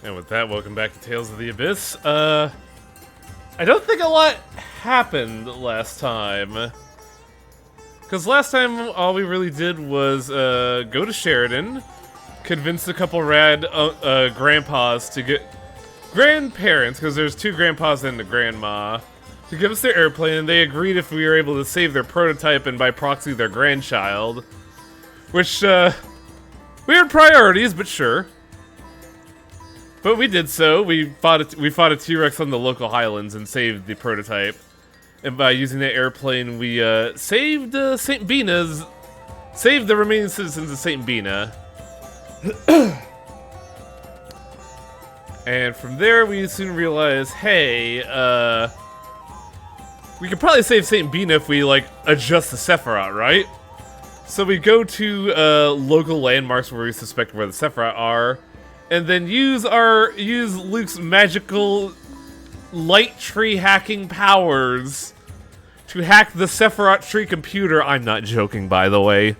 And with that, welcome back to Tales of the Abyss. I don't think a lot happened last time. Because last time, all we really did was go to Sheridan, convince a couple rad grandpas to get... grandparents, because there's two grandpas and a grandma, to give us their airplane, and they agreed if we were able to save their prototype and by proxy their grandchild. Which, weird priorities, but sure. But we did so. We fought a T-Rex on the local highlands and saved the prototype. And by using that airplane, we saved St. Bina's, saved the remaining citizens of St. Bina. And from there, we soon realized, hey, we could probably save St. Bina if we like adjust the Sephiroth, right? So we go to local landmarks where we suspect where the Sephiroth are. And then use Luke's magical light tree hacking powers to hack the Sephiroth tree computer. I'm not joking, by the way.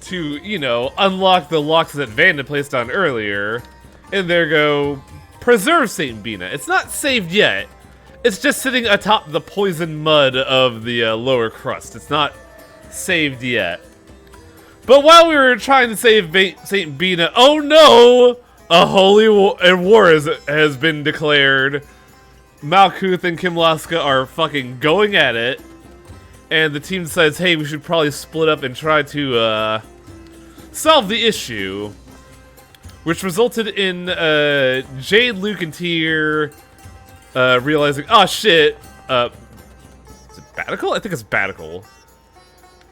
To, you know, unlock the locks that Vanda placed on earlier. And there go, preserve St. Bina. It's not saved yet. It's just sitting atop the poison mud of the lower crust. It's not saved yet. But while we were trying to save St. Bina, oh no! A holy war has been declared. Malkuth and Kimlaska are fucking going at it. And the team decides, hey, we should probably split up and try to solve the issue. Which resulted in Jade, Luke, and Tyr realizing, oh shit, is it Batical? I think it's Batical.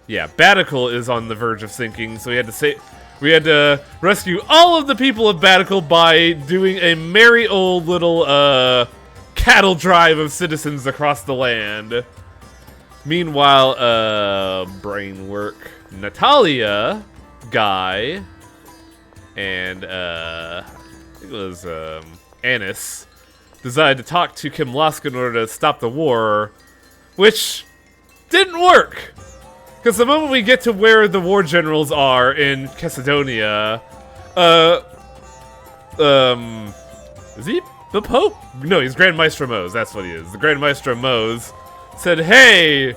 Yeah, Batical is on the verge of sinking, so we had to rescue all of the people of Batical by doing a merry old little cattle drive of citizens across the land. Meanwhile, brain work, Natalia, Guy, and I think it was Annis decided to talk to Kimlaska in order to stop the war, which didn't work. Because the moment we get to where the war generals are in Caledonia, is he the Pope? No, he's Grand Maestro Mose, that's what he is. The Grand Maestro Mose said, hey,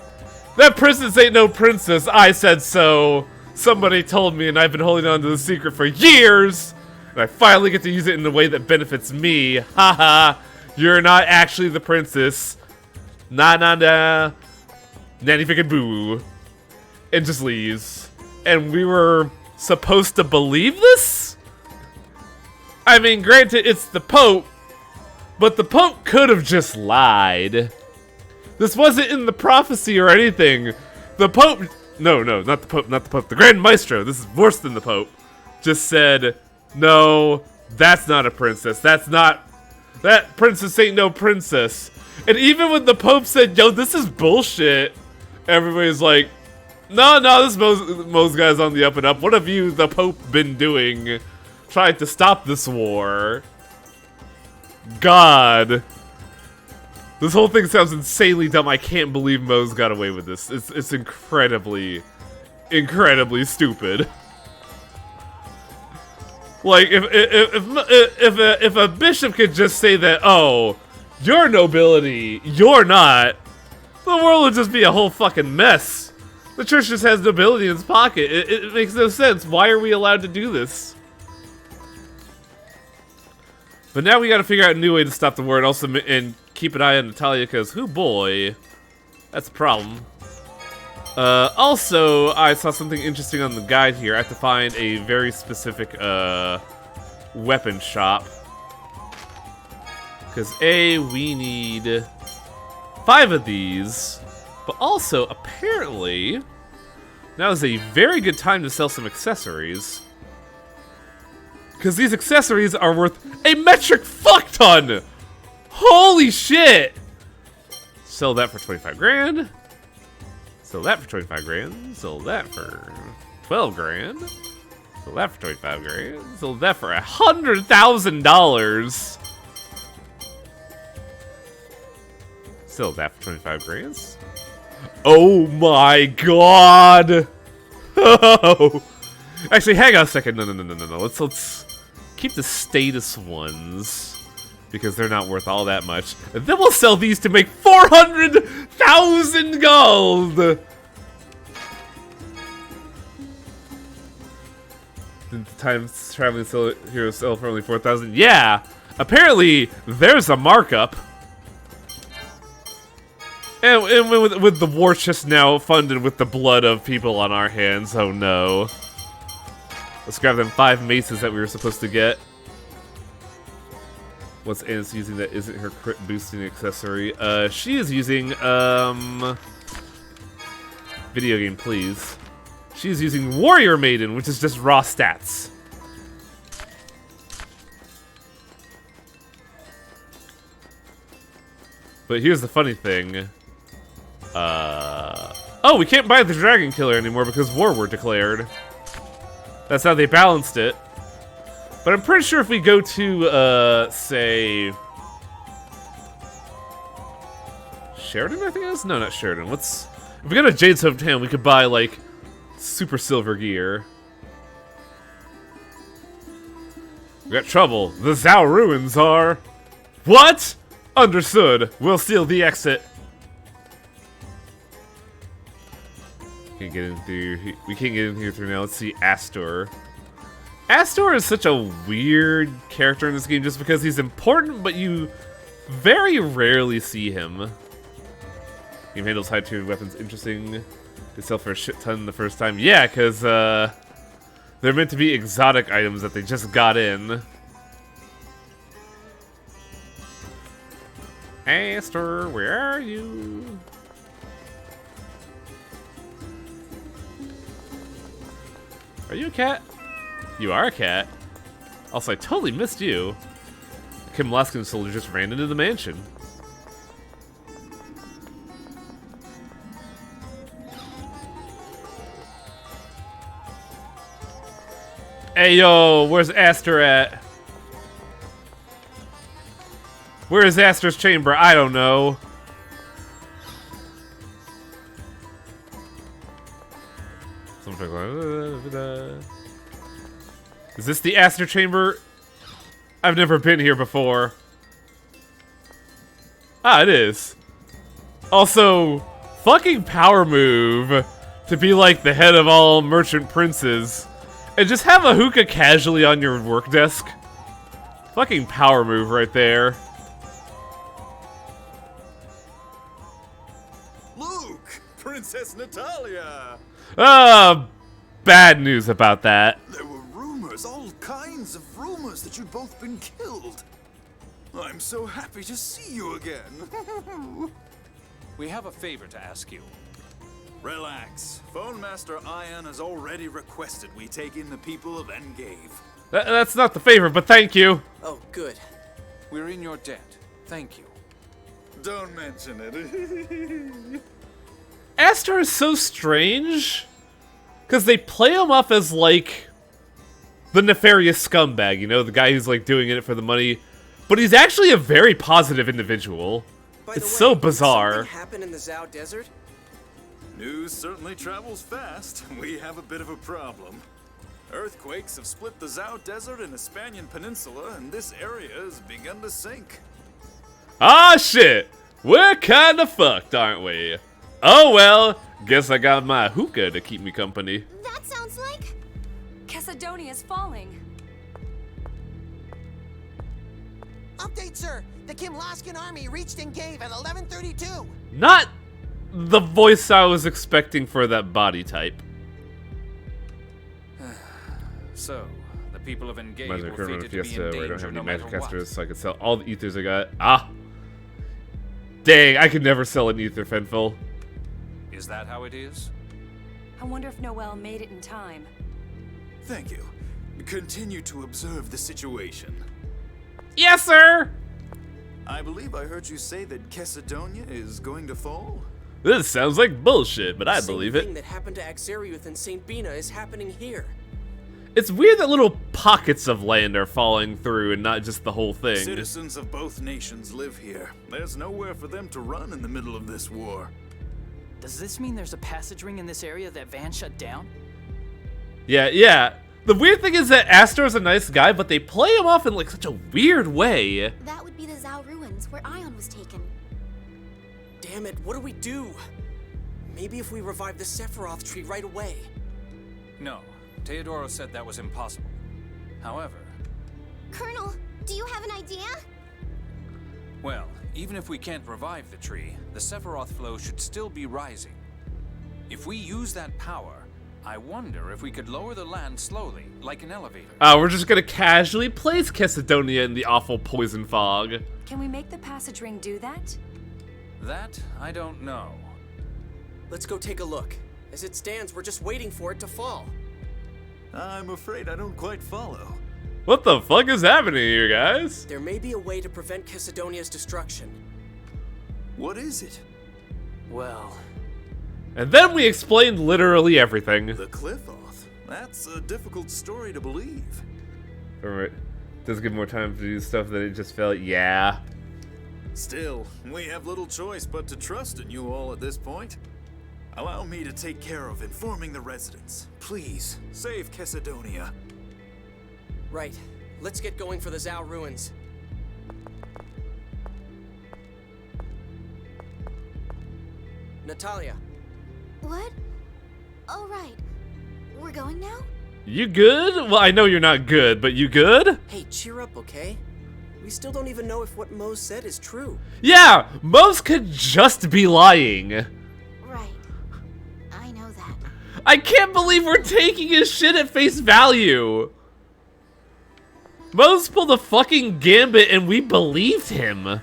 that princess ain't no princess, I said so. Somebody told me and I've been holding on to the secret for years. And I finally get to use it in a way that benefits me. Haha, you're not actually the princess. Nah, nah, nah. Nanny fucking boo. And just leaves. And we were supposed to believe this? I mean, granted, it's the Pope, but the Pope could have just lied. This wasn't in the prophecy or anything. The Pope, no, not the Pope, the Grand Maestro, this is worse than the Pope, just said, no, that's not a princess, that princess ain't no princess. And even when the Pope said, yo, this is bullshit, everybody's like, no, this Mose guy's on the up and up. What have you, the Pope, been doing? Trying to stop this war? God. This whole thing sounds insanely dumb. I can't believe Mose got away with this. It's incredibly stupid. Like, if a bishop could just say that, oh, you're nobility, you're not, the world would just be a whole fucking mess. The church just has nobility in its pocket. It makes no sense. Why are we allowed to do this? But now we gotta figure out a new way to stop the war and also keep an eye on Natalia, because, hoo boy, that's a problem. Also, I saw something interesting on the guide here. I have to find a very specific weapon shop. Because A, we need 5 of these. But also, apparently, now is a very good time to sell some accessories. Because these accessories are worth a metric fuck ton! Holy shit! Sell that for 25 grand. Sell that for 25 grand. Sell that for 12 grand. Sell that for 25 grand. Sell that for $100,000. Sell that for 25 grand. Oh my god! Oh. Actually, hang on a second. No. keep the status ones because they're not worth all that much. And then we'll sell these to make 400,000 gold. Time traveling heroes sell for only 4,000. Yeah, apparently there's a markup. And with the war chest now funded with the blood of people on our hands, oh no. Let's grab them 5 maces that we were supposed to get. What's Anna's using that isn't her crit boosting accessory? She is using, video game, please. She's using Warrior Maiden, which is just raw stats. But here's the funny thing. Oh, we can't buy the Dragon Killer anymore because war were declared. That's how they balanced it. But I'm pretty sure if we go to, say... Sheridan, I think it is? No, not Sheridan. If we go to Jade's hometown, we could buy, like, super silver gear. We got trouble. The Zhao ruins are... What? Understood. We'll seal the exit. Can't get in through. We can't get in here through now. Let's see Astor. Astor is such a weird character in this game just because he's important, but you very rarely see him. Game handles high-tier weapons. Interesting. They sell for a shit ton the first time. Yeah, because they're meant to be exotic items that they just got in. Astor, where are you? Are you a cat? You are a cat. Also, I totally missed you. The Kim Laskin soldier just ran into the mansion. Hey, yo, where's Astor at? Where is Astor's chamber? I don't know. Is this the Astor chamber? I've never been here before. Ah, it is. Also, fucking power move to be like the head of all merchant princes and just have a hookah casually on your work desk. Fucking power move right there. Luke! Princess Natalia! Bad news about that. There were rumors, all kinds of rumors that you'd both been killed. I'm so happy to see you again. We have a favor to ask you. Relax. Phone Master Ion has already requested we take in the people of Engave. That's not the favor, but thank you. Oh, good. We're in your debt. Thank you. Don't mention it. Astor is so strange. Because they play him up as, like, the nefarious scumbag, you know? The guy who's, like, doing it for the money. But he's actually a very positive individual. It's so bizarre. Did something happen in the Zhao Desert? News certainly travels fast. We have a bit of a problem. Earthquakes have split the Zhao Desert and Hispanian Peninsula, and this area has begun to sink. Ah, shit! We're kinda fucked, aren't we? Oh well, guess I got my hookah to keep me company. That sounds like... Chesidonia is falling. Update, sir. The Kim Laskin army reached Engave at 11:32. Not the voice I was expecting for that body type. So, the people of Engave Reminds me of were Kermit fated to be Fiesta, in where I don't danger have no any matter magic what. casters, so I could sell all the ethers I got. Ah! Dang, I could never sell an ether, Fenfil. Is that how it is? I wonder if Noelle made it in time. Thank you. Continue to observe the situation. Yes, sir! I believe I heard you say that Chesidonia is going to fall? This sounds like bullshit, but I Same believe thing it. that happened to Axariuth and St. Bina is happening here. It's weird that little pockets of land are falling through and not just the whole thing. Citizens of both nations live here. There's nowhere for them to run in the middle of this war. Does this mean there's a passage ring in this area that Van shut down? Yeah. The weird thing is that Astor's a nice guy, but they play him off in like such a weird way. That would be the Zao ruins where Ion was taken. Damn it, what do we do? Maybe if we revive the Sephiroth tree right away. No, Teodoro said that was impossible. However, Colonel, do you have an idea? well, even if we can't revive the tree, the Sephiroth flow should still be rising. If we use that power, I wonder if we could lower the land slowly, like an elevator. We're just gonna casually place Chesedonia in the awful poison fog. Can we make the passage ring do that? That, I don't know. Let's go take a look. As it stands, we're just waiting for it to fall. I'm afraid I don't quite follow. What the fuck is happening here, guys? There may be a way to prevent Chesedonia's destruction. What is it? Well, And then we explained literally everything. The Cliff-Oth? That's a difficult story to believe. Alright. Does give more time to do stuff that it just felt, yeah. Still, we have little choice but to trust in you all at this point. Allow me to take care of informing the residents. Please, save Chesedonia. right. Let's get going for the Zao ruins. Natalia, What? Oh, right. We're going now? You good? Well, I know you're not good, but you good? hey, cheer up, okay? We still don't even know if what Mose said is true. Yeah, Mose could just be lying. Right. I know that. I can't believe we're taking his shit at face value. Mose pulled a fucking gambit and we believed him.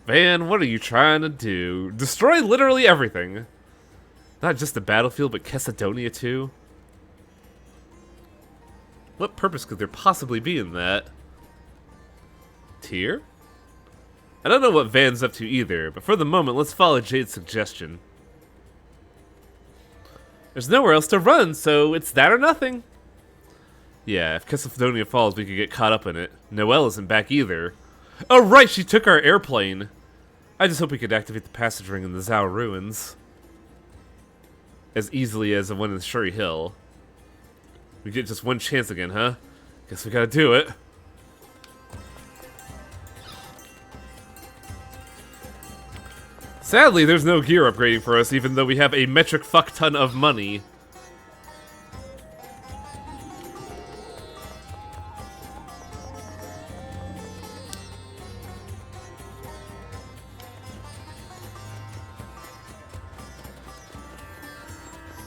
Van, what are you trying to do? Destroy literally everything. Not just the battlefield, but Chesedonia too? What purpose could there possibly be in that? Tyr? I don't know what Van's up to either, but for the moment, let's follow Jade's suggestion. There's nowhere else to run, so it's that or nothing. Yeah, if Chesedonia falls, we could get caught up in it. Noelle isn't back either. Oh right, she took our airplane. I just hope we could activate the passage ring in the Zao ruins. As easily as the one in Shuri Hill. We get just one chance again, huh? Guess we gotta do it. Sadly, there's no gear upgrading for us, even though we have a metric fuck ton of money.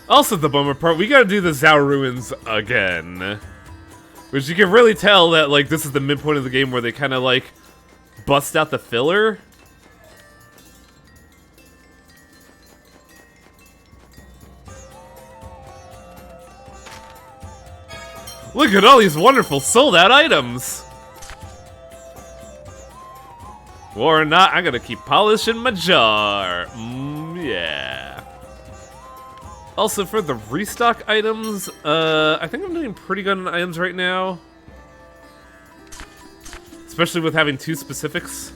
Also, the bummer part, we gotta do the Zao ruins again. Which you can really tell that, like, this is the midpoint of the game where they kind of, like, bust out the filler. Look at all these wonderful sold-out items! Or not, I'm gonna keep polishing my jar. Yeah. Also, for the restock items, I think I'm doing pretty good on items right now. Especially with having 2 specifics.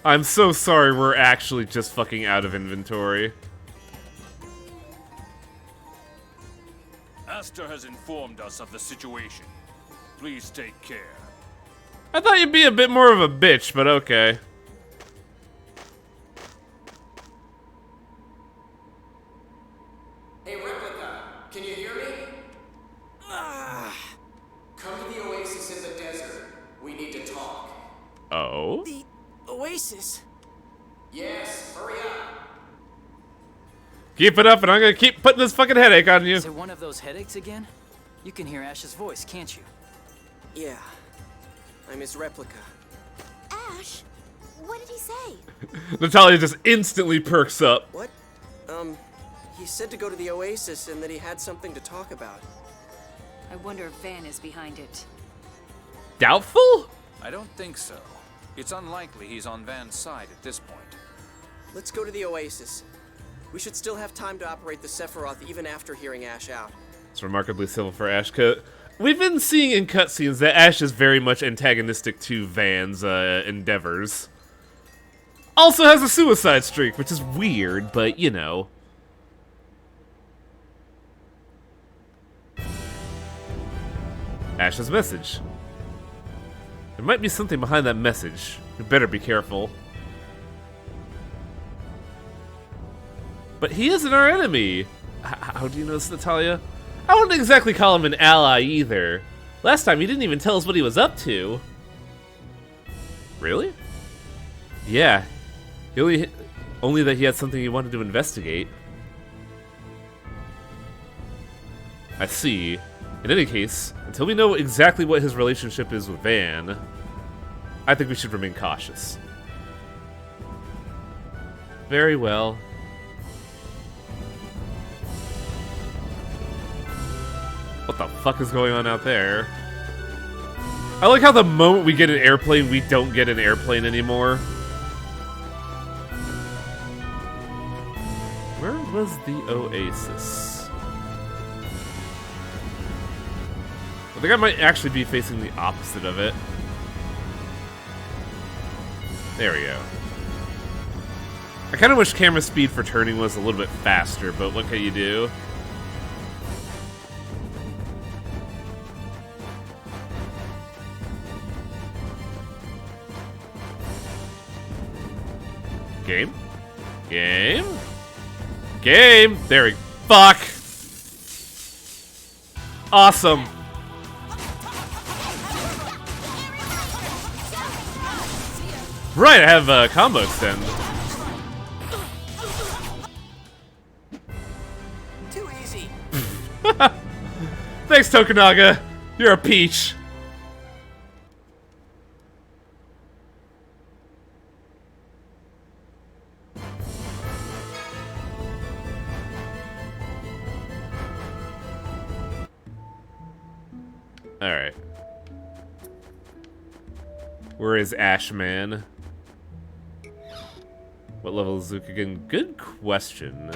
I'm so sorry we're actually just fucking out of inventory. Astor has informed us of the situation. Please take care. I thought you'd be a bit more of a bitch, but okay. Hey, Replica, can you hear me? Come to the oasis in the desert. We need to talk. Oh? The oasis? Yes, hurry up. Keep it up and I'm gonna keep putting this fucking headache on you. Is it one of those headaches again? You can hear Ash's voice, can't you? Yeah, I'm his replica. Ash, what did he say? Natalia just instantly perks up. What? He said to go to the oasis and that he had something to talk about. I wonder if Van is behind it. Doubtful? I don't think so. It's unlikely he's on Van's side at this point. Let's go to the oasis. We should still have time to operate the Sephiroth even after hearing Ash out. It's remarkably civil for Ash. We've been seeing in cutscenes that Ash is very much antagonistic to Van's endeavors. also has a suicide streak, which is weird, but you know. Ash's message. There might be something behind that message. You better be careful. But he isn't our enemy. How do you know this, Natalia? I wouldn't exactly call him an ally either. Last time he didn't even tell us what he was up to. Really? Yeah. Only that he had something he wanted to investigate. I see. In any case, until we know exactly what his relationship is with Van, I think we should remain cautious. Very well. What the fuck is going on out there? I like how the moment we get an airplane, we don't get an airplane anymore. Where was the Oasis? I think I might actually be facing the opposite of it. There we go. I kind of wish camera speed for turning was a little bit faster, but what can you do? Game? Game? Game! There we... Fuck! Awesome! Right, I have a combo extend. Too easy. Thanks, Tokunaga. You're a peach. Alright. Where is Ashman? What level is Luke again? Good question.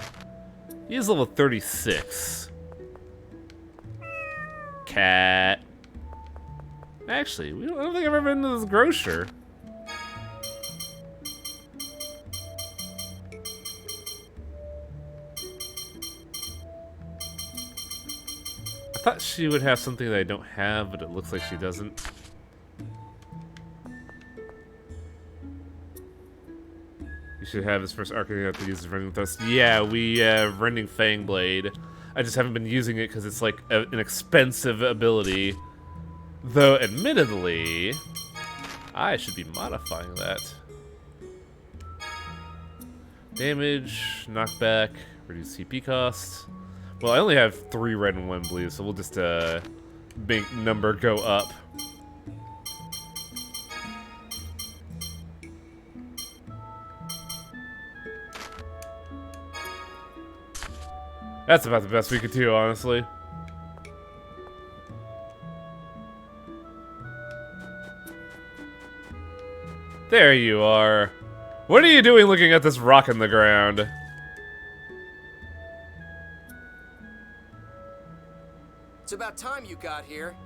He is level 36. Cat. Actually, I don't think I've ever been to this grocer. I thought she would have something that I don't have, but it looks like she doesn't. You should have his first Arcanine to use his Rending Thrust. Yeah, we have Rending Fang Blade. I just haven't been using it because it's like an expensive ability. Though, admittedly, I should be modifying that. Damage, knockback, reduce CP cost. Well, I only have 3 red and 1 blue, so we'll just make number go up. That's about the best we could do, honestly. There you are. What are you doing looking at this rock in the ground? It's about time you got here.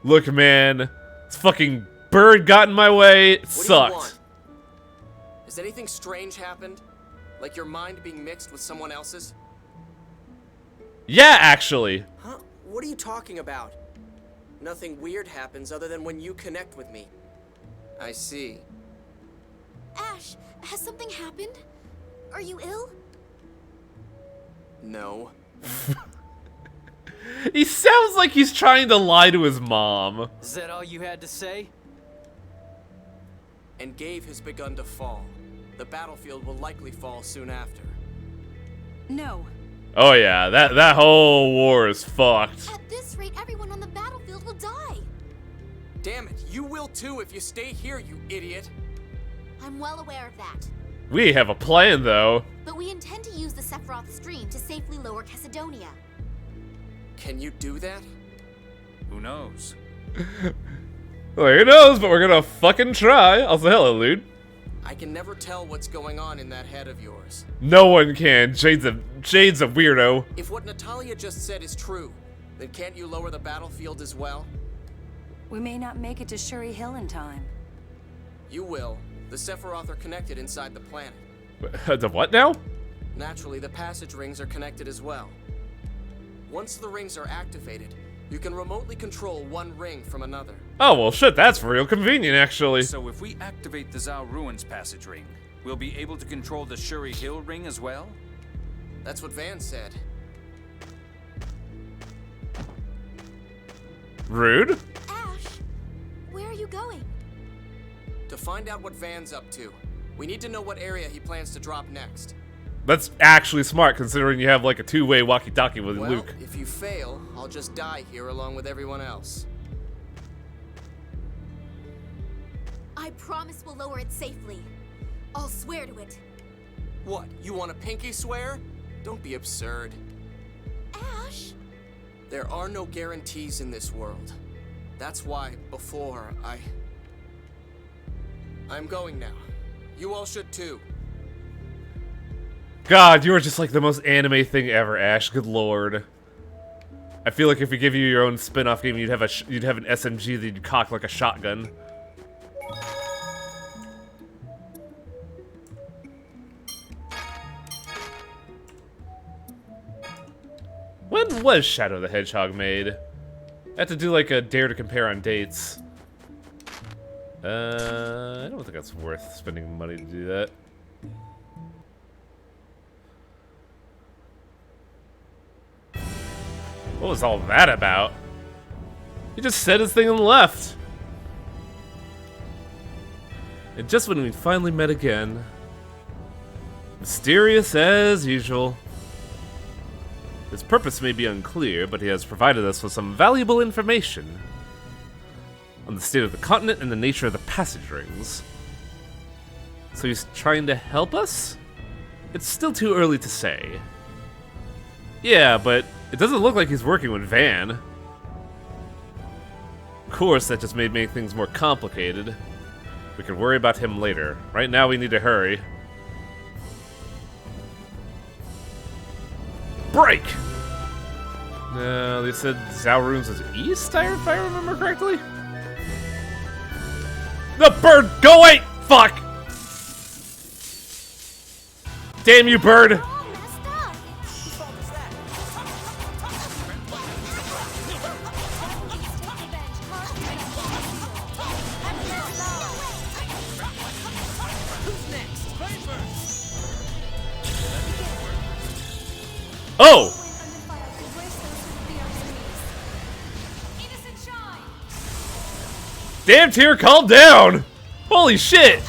Look, man. This fucking bird got in my way. It What do you sucked. want? Has anything strange happened? Like your mind being mixed with someone else's? Yeah, actually. Huh? What are you talking about? Nothing weird happens other than when you connect with me. I see. Ash, has something happened? Are you ill? No. He sounds like he's trying to lie to his mom. Is that all you had to say? And Gave has begun to fall. The battlefield will likely fall soon after. No. Oh yeah, that whole war is fucked. At this rate, everyone on the battlefield will die. Damn it, you will too if you stay here, you idiot. I'm well aware of that. We have a plan, though. But we intend to use the Sephiroth stream to safely lower Cassidonia. Can you do that? Who knows? Well, who knows, but we're gonna fucking try. Also, hello, Lude. I can never tell what's going on in that head of yours. No one can. Jade's a weirdo. If what Natalia just said is true, then can't you lower the battlefield as well? We may not make it to Shuri Hill in time. You will. The Sephiroth are connected inside the planet. The what now? Naturally, the passage rings are connected as well. Once the rings are activated, you can remotely control one ring from another. Oh, well, shit, that's real convenient, actually. So if we activate the Zhao Ruins passage ring, we'll be able to control the Shuri Hill ring as well? That's what Van said. Rude? Ash, where are you going? To find out what Van's up to, we need to know what area he plans to drop next. That's actually smart, considering you have, like, a two-way walkie-talkie with Well, Luke. if you fail, I'll just die here along with everyone else. I promise we'll lower it safely. I'll swear to it. What, you want a pinky swear? Don't be absurd. Ash? There are no guarantees in this world. That's why, before, I'm going now. You all should too. God, you are just like the most anime thing ever, Ash. Good lord. I feel like if we give you your own spin-off game, you'd have an SMG that you'd cock like a shotgun. When was Shadow the Hedgehog made? I have to do like a dare to compare on dates. I don't think that's worth spending money to do that. What was all that about? He just said his thing and left. And just when we finally met again, mysterious as usual. His purpose may be unclear, but he has provided us with some valuable information on the state of the continent and the nature of the passage rings. So he's trying to help us? It's still too early to say. Yeah, but it doesn't look like he's working with Van. Of course, that just may make things more complicated. We can worry about him later. Right now, we need to hurry. Break! No, they said Zhao Ruins is east, if I remember correctly? The bird! Go away! Fuck! Damn you, bird! We're all messed up. Whose fault is that? Who's next? Oh! Innocent shine! Damn, Tyr, calm down! Holy shit!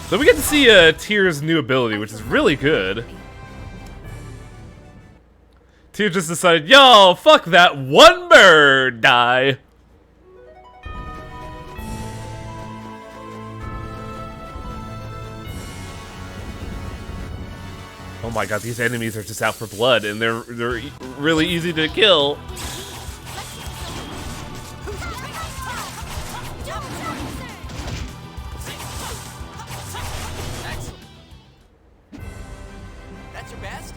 So we get to see Tyr's new ability, which is really good. Tyr just decided, yo, fuck that one bird, die. Oh my god, these enemies are just out for blood, and they're really easy to kill. That's your best?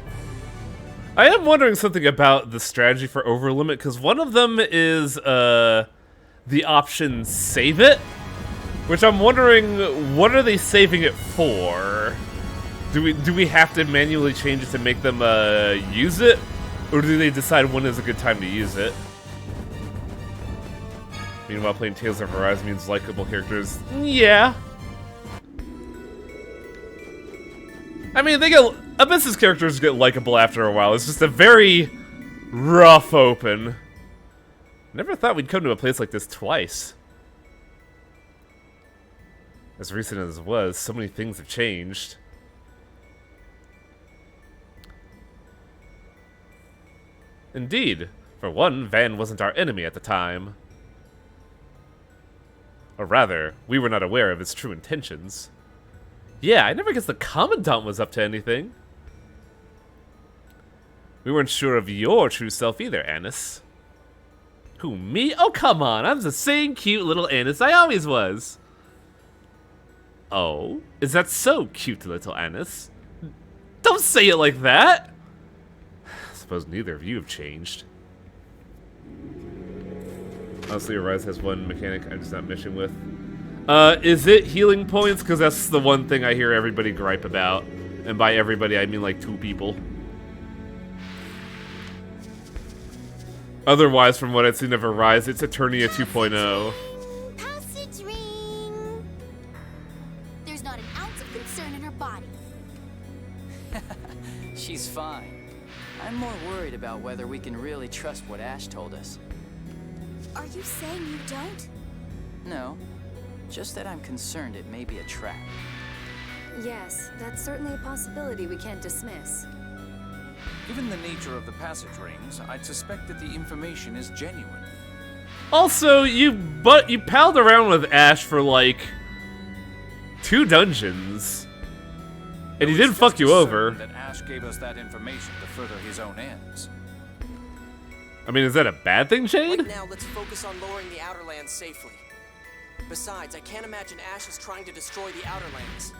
I am wondering something about the strategy for Overlimit, because one of them is the option save it, which I'm wondering, what are they saving it for? Do we have to manually change it to make them use it, or do they decide when is a good time to use it? Meanwhile, playing Tales of Arise means likable characters. Yeah. I mean, Abyss's characters get likable after a while. It's just a very rough open. Never thought we'd come to a place like this twice. As recent as it was, so many things have changed. Indeed. For one, Van wasn't our enemy at the time. Or rather, we were not aware of his true intentions. Yeah, I never guessed the Commandant was up to anything. We weren't sure of your true self either, Annis. Who, me? Oh, come on, I'm the same cute little Annis I always was. Oh, is that so, cute little Annis? Don't say it like that! suppose neither of you have changed. Honestly, Arise has one mechanic I'm just not meshing with. Is it healing points? Because that's the one thing I hear everybody gripe about. And by everybody, I mean like 2 people. Otherwise, from what I've seen of Arise, it's Eternia 2.0. Passage ring. There's not an ounce of concern in her body. She's fine. I'm more worried about whether we can really trust what Ash told us. Are you saying you don't? No, just that I'm concerned it may be a trap. Yes, that's certainly a possibility we can't dismiss. Given the nature of the passage rings, I'd suspect that the information is genuine. Also, you palled around with Ash for like 2 dungeons. And he didn't fuck you over. That Ash gave us that information to further his own ends. I mean, is that a bad thing, Jade? Right now, let's focus on lowering the Outer Lands safely. Besides, I can't imagine Ash is trying to destroy the Outer Lands.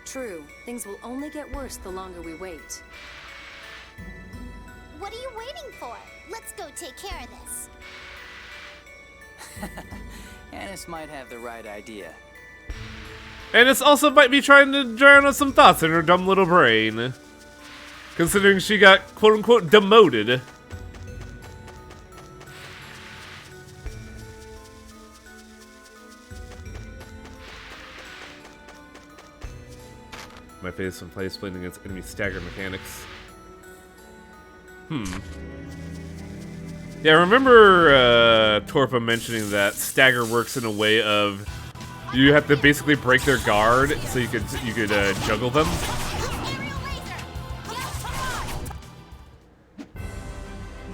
True, things will only get worse the longer we wait. What are you waiting for? Let's go take care of this. Annis might have the right idea. And it's also might be trying to drown out some thoughts in her dumb little brain. Considering she got quote-unquote demoted. My face when play playing against enemy stagger mechanics. Yeah, I remember Torpa mentioning that stagger works in a way of you have to basically break their guard so you could juggle them.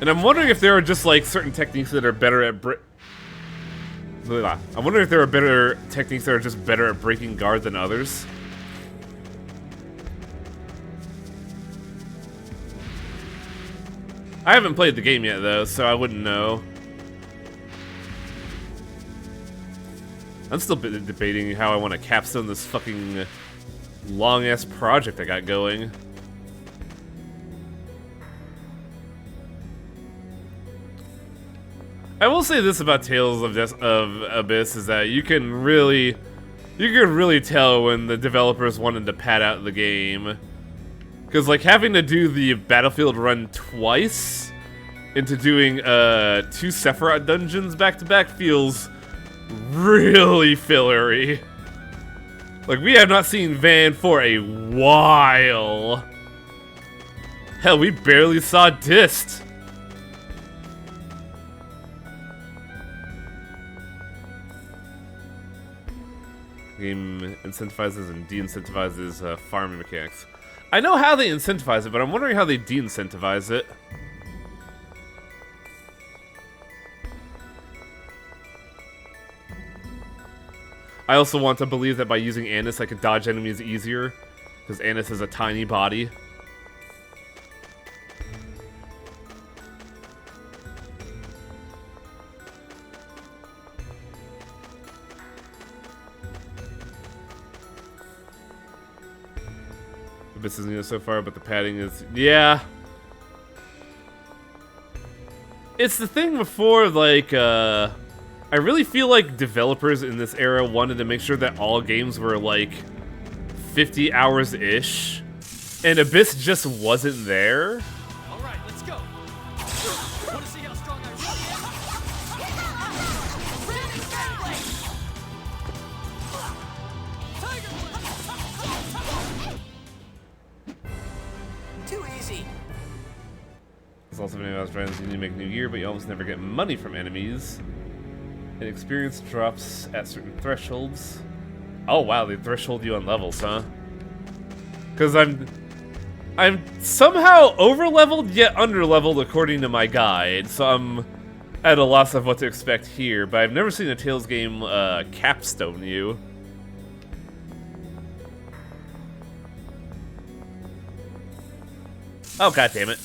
And I'm wondering if there are just like certain techniques that are better at I'm wondering if there are better techniques that are just better at breaking guard than others. I haven't played the game yet, though, so I wouldn't know. I'm still debating how I want to capstone this fucking long-ass project I got going. I will say this about Tales of Abyss is that you can really tell when the developers wanted to pad out the game. Because, like, having to do the Battlefield run twice into doing 2 Sephiroth dungeons back-to-back feels really fillery. Like, we have not seen Van for a while. Hell, we barely saw Dist. The game incentivizes and de-incentivizes farming mechanics. I know how they incentivize it, but I'm wondering how they de-incentivize it. I also want to believe that by using Annis, I could dodge enemies easier, because Annis has a tiny body. This isn't new so far, but the padding is... Yeah. It's the thing before, like, I really feel like developers in this era wanted to make sure that all games were, like, 50 hours-ish. And Abyss just wasn't there. Alright, let's go. Want to see how strong I Too easy. It's also been about friends. You need to make new gear, but you almost never get money from enemies. And experience drops at certain thresholds. Oh wow, they threshold you on levels, huh? Because I'm somehow over-leveled yet under-leveled according to my guide, so I'm at a loss of what to expect here. But I've never seen a Tales game capstone you. Oh god damn it!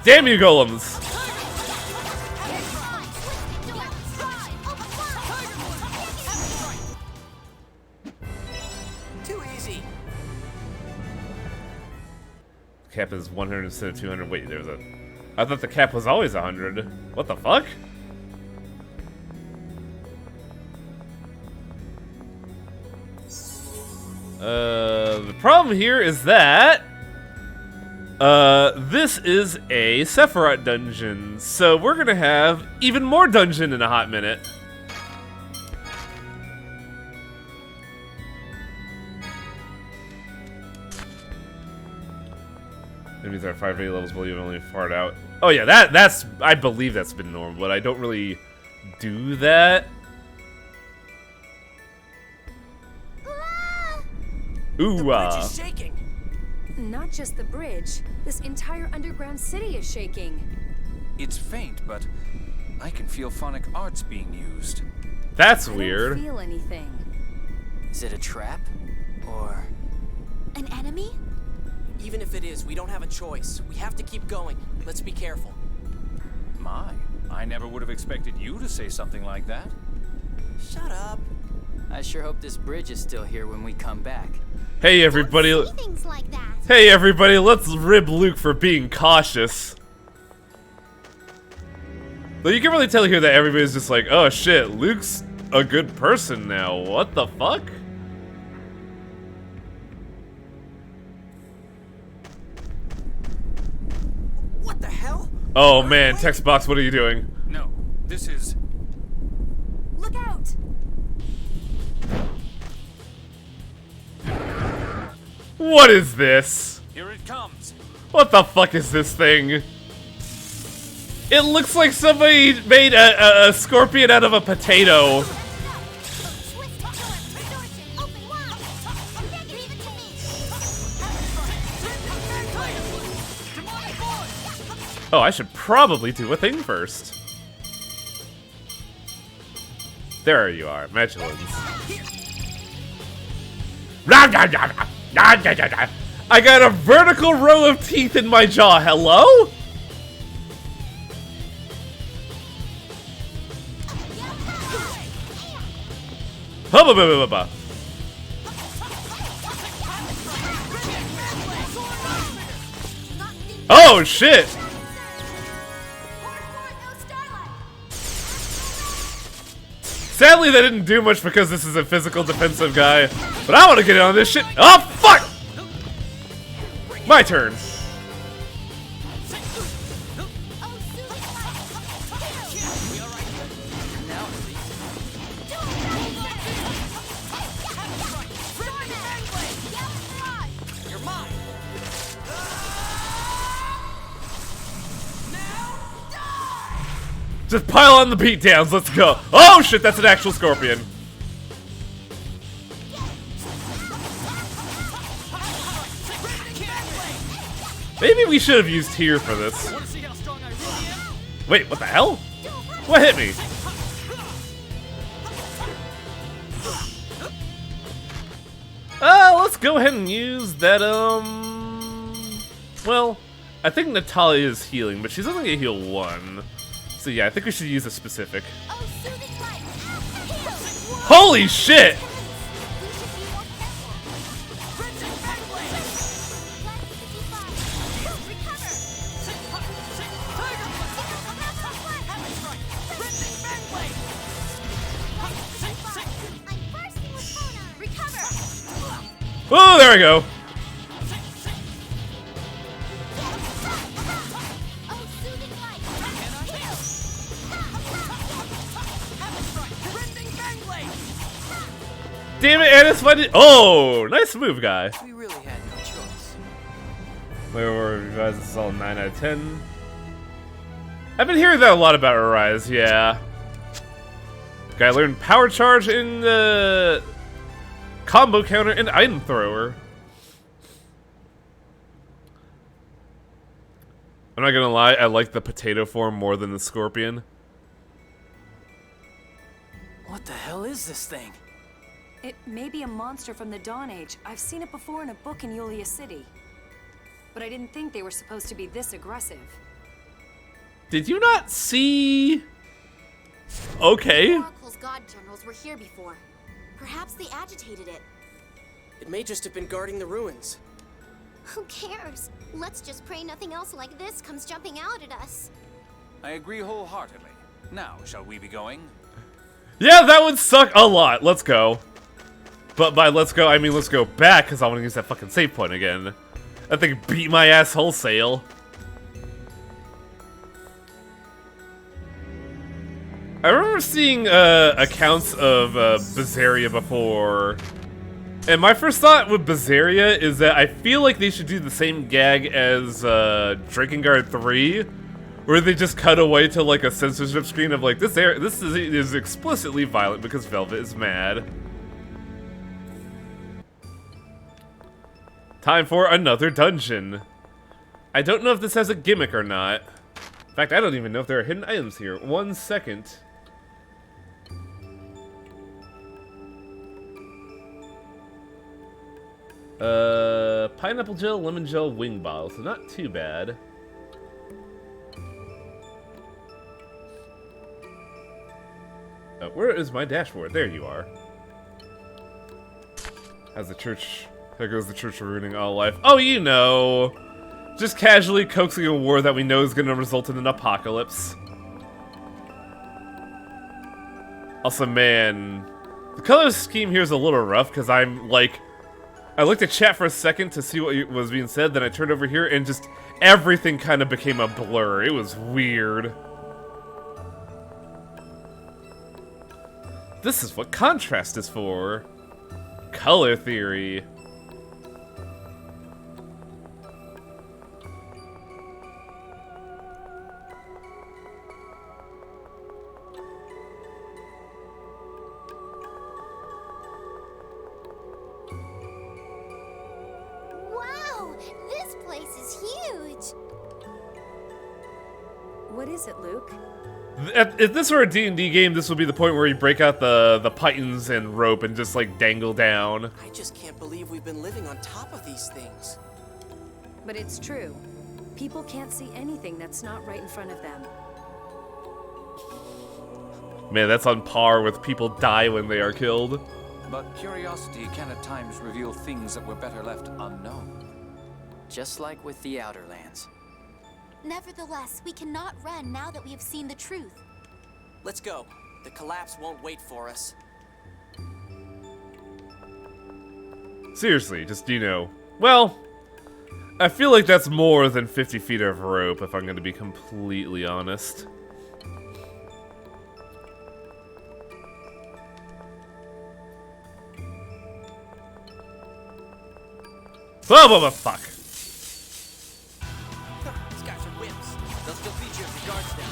Damn you, golems! cap is 100 instead of 200. Wait, there's a... I thought the cap was always 100. What the fuck? The problem here is that... this is a Sephiroth dungeon, so we're gonna have even more dungeon in a hot minute. Enemies are 5 8 levels below you only fart out. Oh yeah, that's I believe that's been normal, but I don't really do that. Ooh, The bridge is shaking. Not just the bridge. This entire underground city is shaking. It's faint, but I can feel phonic arts being used. That's I weird. don't feel anything. Is it a trap? Or... An enemy? Even if it is, we don't have a choice. We have to keep going. Let's be careful. My, I never would have expected you to say something like that. Shut up. I sure hope this bridge is still here when we come back. Hey everybody. Don't say things like that. Hey everybody, let's rib Luke for being cautious. But you can really tell here that everybody's just like, oh shit, Luke's a good person now. What the fuck? What the hell? Oh man, text box, what are you doing? No, this is... Look out! What is this? Here it comes. What the fuck is this thing? It looks like somebody made a scorpion out of a potato. Twist, distortion, open wide. Give it to me. Oh, I should probably do a thing first. There you are, Magellans. I got a vertical row of teeth in my jaw. Hello? Hubba bubba bubba. Oh shit! Sadly, that didn't do much because this is a physical defensive guy. But I want to get in on this shit. Oh fuck! My turn. Just pile on the beatdowns, let's go. Oh shit, that's an actual scorpion. Maybe we should have used here for this. Wait, what the hell? What hit me? Let's go ahead and use that, well, I think Natalia is healing, but she's only gonna heal 1. So yeah, I think we should use a specific. Holy shit! Oh, there we go. Damn it, Anis, why did— oh, nice move, guy. We really had no choice. Where were we guys? This is all 9 out of 10. I've been hearing that a lot about Arise, yeah. Guy learned power charge in the combo counter and item thrower. I'm not gonna lie, I like the potato form more than the scorpion. What the hell is this thing? It may be a monster from the Dawn Age. I've seen it before in a book in Yulia City. But I didn't think they were supposed to be this aggressive. Did you not see? Okay. Oracle's god generals were here before. Perhaps they agitated it. It may just have been guarding the ruins. Who cares? Let's just pray nothing else like this comes jumping out at us. I agree wholeheartedly. Now, shall we be going? Yeah, that would suck a lot. Let's go. But by let's go, I mean let's go back, because I want to use that fucking save point again. That thing beat my ass wholesale. I remember seeing accounts of Berseria before. And my first thought with Berseria is that I feel like they should do the same gag as Drakengard 3, where they just cut away to like a censorship screen of like this is explicitly violent because Velvet is mad. Time for another dungeon. I don't know if this has a gimmick or not. In fact, I don't even know if there are hidden items here. 1 second. Pineapple gel, lemon gel, wing bottle, so not too bad. Where is my dashboard? There you are. How's the church? There goes the church ruining all life. Oh, you know! Just casually coaxing a war that we know is gonna result in an apocalypse. Also, man, the color scheme here is a little rough because I'm like, I looked at chat for a second to see what was being said, then I turned over here and just everything kind of became a blur. It was weird. This is what contrast is for. Color theory. Wow, this place is huge. What is it, Luke? If this were a D&D game, this would be the point where you break out the pythons and rope and just like dangle down. I just can't believe we've been living on top of these things. But it's true. People can't see anything that's not right in front of them. Man, that's on par with people die when they are killed. But curiosity can at times reveal things that were better left unknown. Just like with the Outer Lands. Nevertheless, we cannot run now that we have seen the truth. Let's go. The collapse won't wait for us. Seriously, just, you know, well, I feel like that's more than 50 feet of rope, if I'm going to be completely honest. Oh, fuck. These guys are wimps. They'll still feature if the guards them.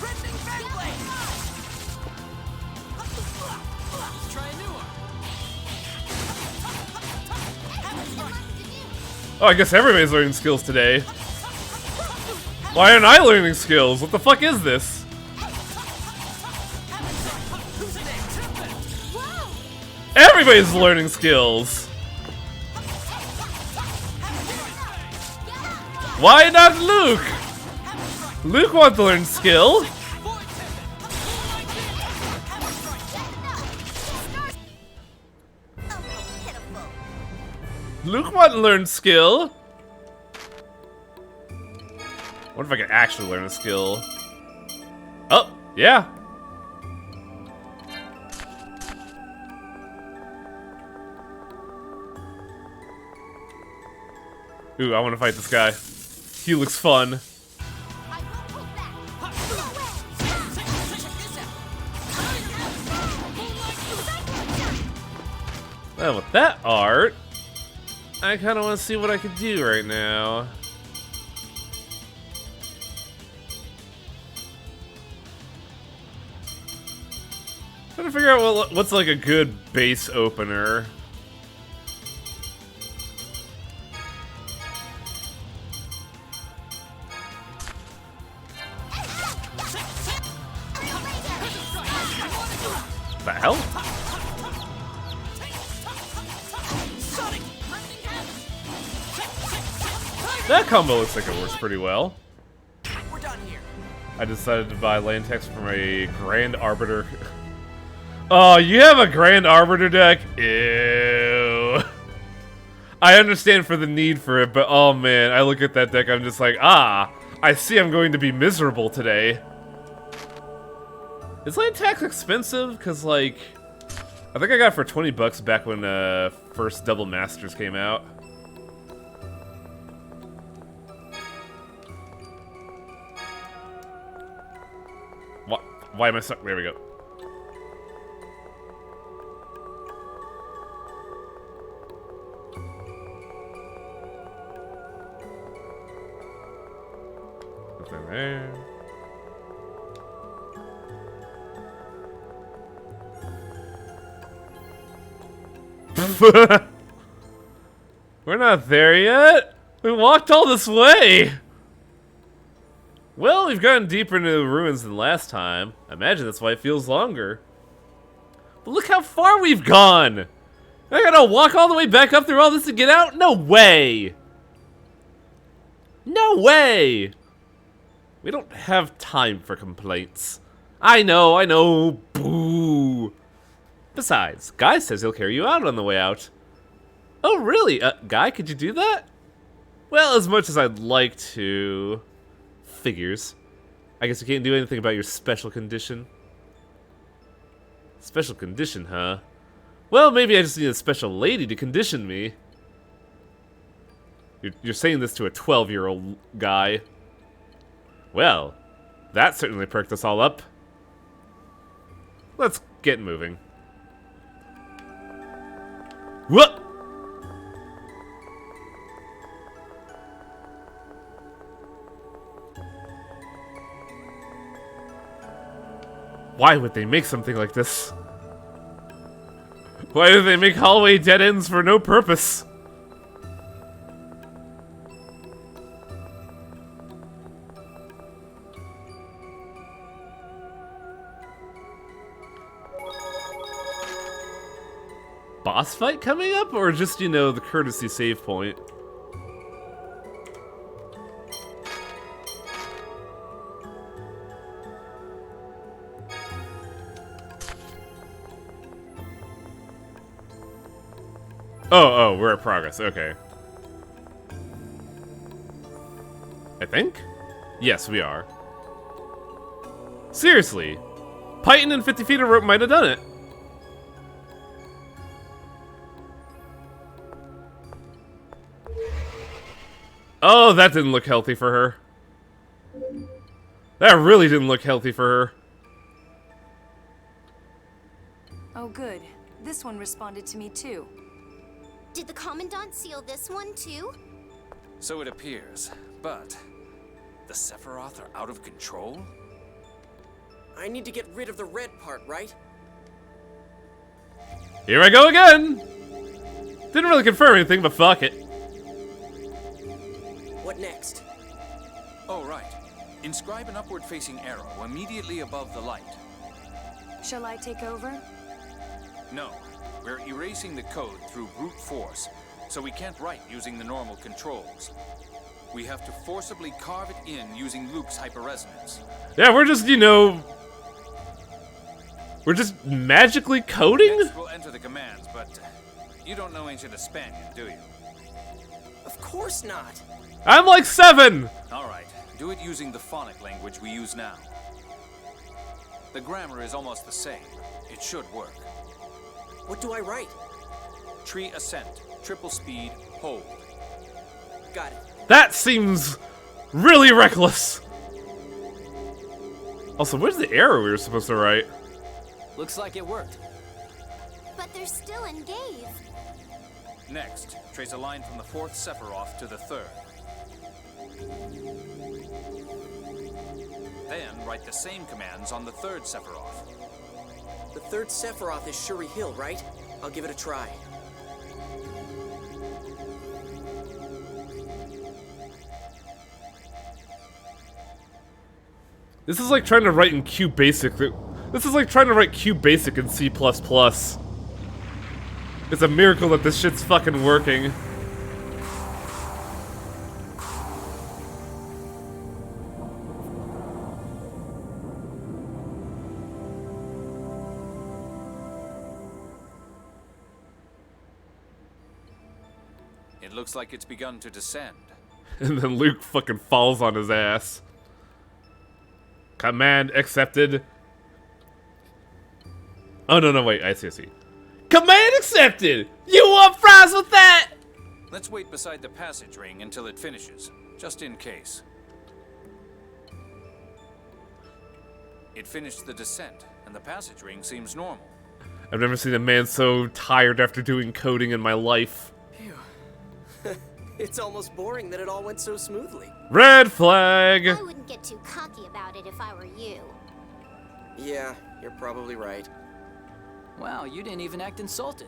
Rending Fanblade! Let's try a new one. Oh, I guess everybody's learning skills today. Why aren't I learning skills? What the fuck is this? Everybody's learning skills. Why not Luke? Luke wants to learn skill. Luke wants to learn skill. What if I can actually learn a skill? Oh, yeah. Ooh, I want to fight this guy. He looks fun. I won't hold back. Well, with that art, I kind of want to see what I could do right now. Trying to figure out what's like a good base opener. The hell? That combo looks like it works pretty well. We're done here. I decided to buy land text from a Grand Arbiter. Oh, you have a Grand Arbiter deck? Ew. I understand for the need for it, but oh man, I look at that deck, I'm just like, ah, I see I'm going to be miserable today. Is land tax expensive? Cause like, I think I got it for 20 bucks back when first Double Masters came out. Why am I stuck? There we go. Nothing there. We're not there yet. We walked all this way. Well, we've gotten deeper into the ruins than last time. I imagine that's why it feels longer. But look how far we've gone. I gotta walk all the way back up through all this to get out? No way. No way. We don't have time for complaints. I know. Boo. Besides, Guy says he'll carry you out on the way out. Oh, really? Guy, could you do that? Well, as much as I'd like to. Figures. I guess you can't do anything about your special condition. Special condition, huh? Well, maybe I just need a special lady to condition me. You're saying this to a 12-year-old guy. Well, that certainly perked us all up. Let's get moving. What? Why would they make something like this? Why do they make hallway dead ends for no purpose? Boss fight coming up, or just, you know, the courtesy save point? Oh, we're at progress, okay. I think? Yes, we are. Seriously, Python and 50 feet of rope might have done it. Oh, that didn't look healthy for her. That really didn't look healthy for her. Oh, good. This one responded to me, too. Did the Commandant seal this one, too? So it appears, but the Sephiroth are out of control? I need to get rid of the red part, right? Here I go again! Didn't really confirm anything, but fuck it. What next? Oh, right. Inscribe an upward-facing arrow immediately above the light. Shall I take over? No, we're erasing the code through brute force, so we can't write using the normal controls. We have to forcibly carve it in using Luke's hyperresonance. Yeah, we're just, you know... We're just magically coding? Next we'll enter the commands, but you don't know ancient Espanian, do you? Of course not. I'm like 7! Alright, do it using the phonic language we use now. The grammar is almost the same. It should work. What do I write? Tree ascent, triple speed, hold. Got it. That seems really reckless. Also, where's the arrow we were supposed to write? Looks like it worked. But they're still in Gave. Next, trace a line from the 4th Sephiroth to the 3rd. Then write the same commands on the 3rd Sephiroth. The 3rd Sephiroth is Shuri Hill, right? I'll give it a try. This is like trying to write in QBasic. This is like trying to write QBasic in C++. It's a miracle that this shit's fucking working. It looks like it's begun to descend. And then Luke fucking falls on his ass. Command accepted. Oh, no, wait. I see. Command accepted! You want fries with that? Let's wait beside the passage ring until it finishes, just in case. It finished the descent, and the passage ring seems normal. I've never seen a man so tired after doing coding in my life. It's almost boring that it all went so smoothly. Red flag! I wouldn't get too cocky about it if I were you. Yeah, you're probably right. Wow, you didn't even act insulted.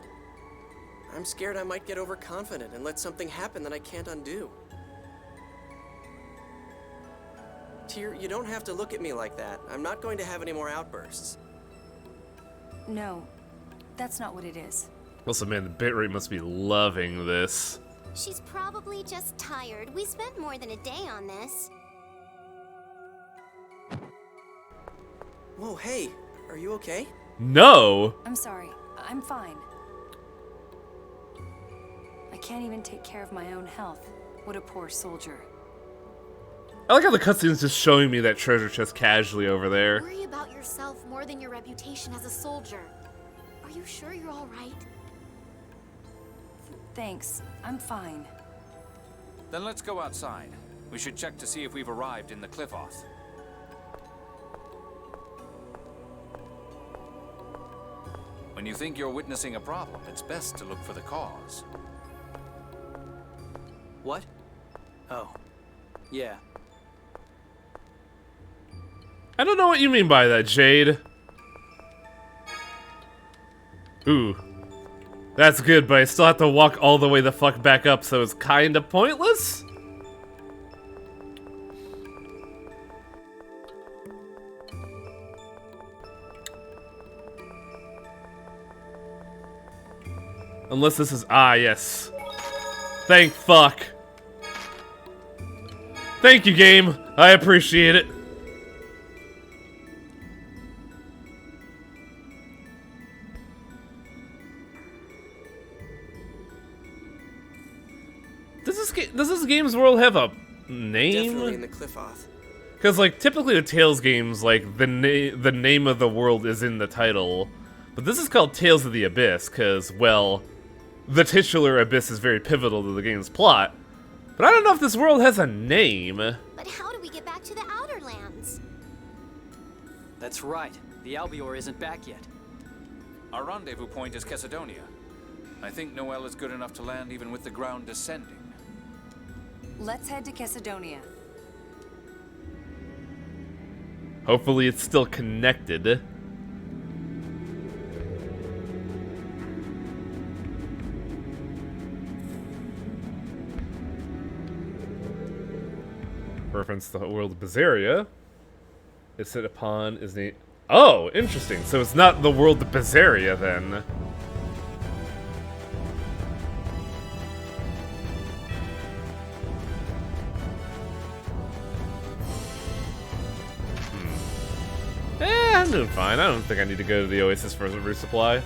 I'm scared I might get overconfident and let something happen that I can't undo. Tyr, you don't have to look at me like that. I'm not going to have any more outbursts. No, that's not what it is. Also, man, the bitrate must be loving this. She's probably just tired. We spent more than a day on this. Whoa, hey, are you okay? No! I'm sorry. I'm fine. I can't even take care of my own health. What a poor soldier. I like how the cutscene's just showing me that treasure chest casually over there. Worry about yourself more than your reputation as a soldier. Are you sure you're all right? Thanks. I'm fine. Then let's go outside. We should check to see if we've arrived in the Qliphoth. When you think you're witnessing a problem, it's best to look for the cause. What? Oh. Yeah. I don't know what you mean by that, Jade. Ooh. That's good, but I still have to walk all the way the fuck back up, so it's kinda pointless? Unless this is... Ah, yes. Thank fuck. Thank you, game. I appreciate it. Does this game's world have a name? Definitely in the Qliphoth. Because, like, typically the Tales games, like, the name of the world is in the title. But this is called Tales of the Abyss, because, well, the titular Abyss is very pivotal to the game's plot. But I don't know if this world has a name. But how do we get back to the Outer Lands? That's right. The Albior isn't back yet. Our rendezvous point is Chesedonia. I think Noel is good enough to land even with the ground descending. Let's head to Chesedonia. Hopefully it's still connected. Reference to the world of Berseria. It's set upon is the... Oh, interesting. So it's not the world of Berseria then. I'm doing fine. I don't think I need to go to the Oasis for a resupply.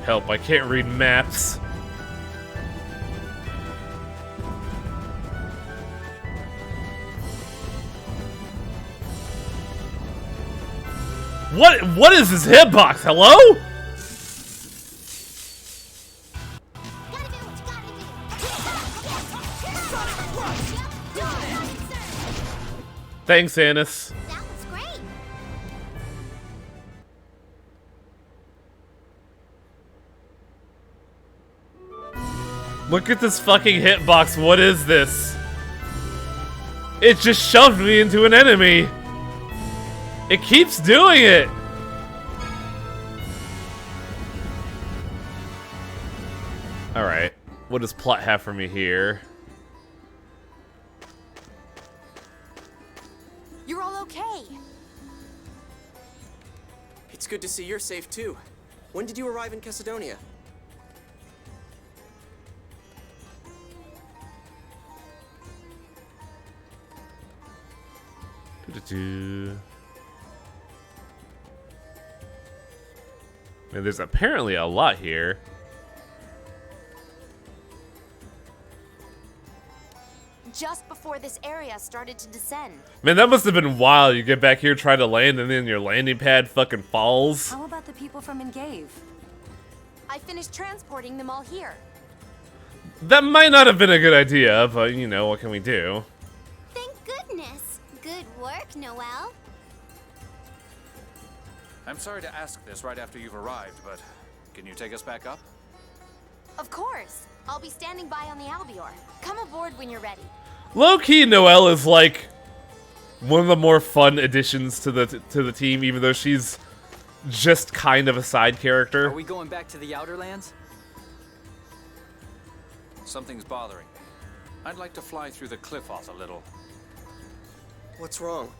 Help, I can't read maps. What is this hitbox? Hello? Gotta do what you gotta do. Thanks, Annis. That was great. Look at this fucking hitbox. What is this? It just shoved me into an enemy. It keeps doing it. Alright. What does plot have for me here? You're all okay. It's good to see you're safe too. When did you arrive in Chesedonia? And there's apparently a lot here. Just before this area started to descend. Man, that must have been wild. You get back here, try to land, and then your landing pad fucking falls. How about the people from Engave? I finished transporting them all here. That might not have been a good idea, but you know, what can we do? Thank goodness. Good work, Noel. I'm sorry to ask this right after you've arrived, but can you take us back up? Of course. I'll be standing by on the Albior. Come aboard when you're ready. Low-key, Noelle is like one of the more fun additions to the team, even though she's just kind of a side character. Are we going back to the Outer Lands? Something's bothering me. I'd like to fly through the Qliphoth a little. What's wrong?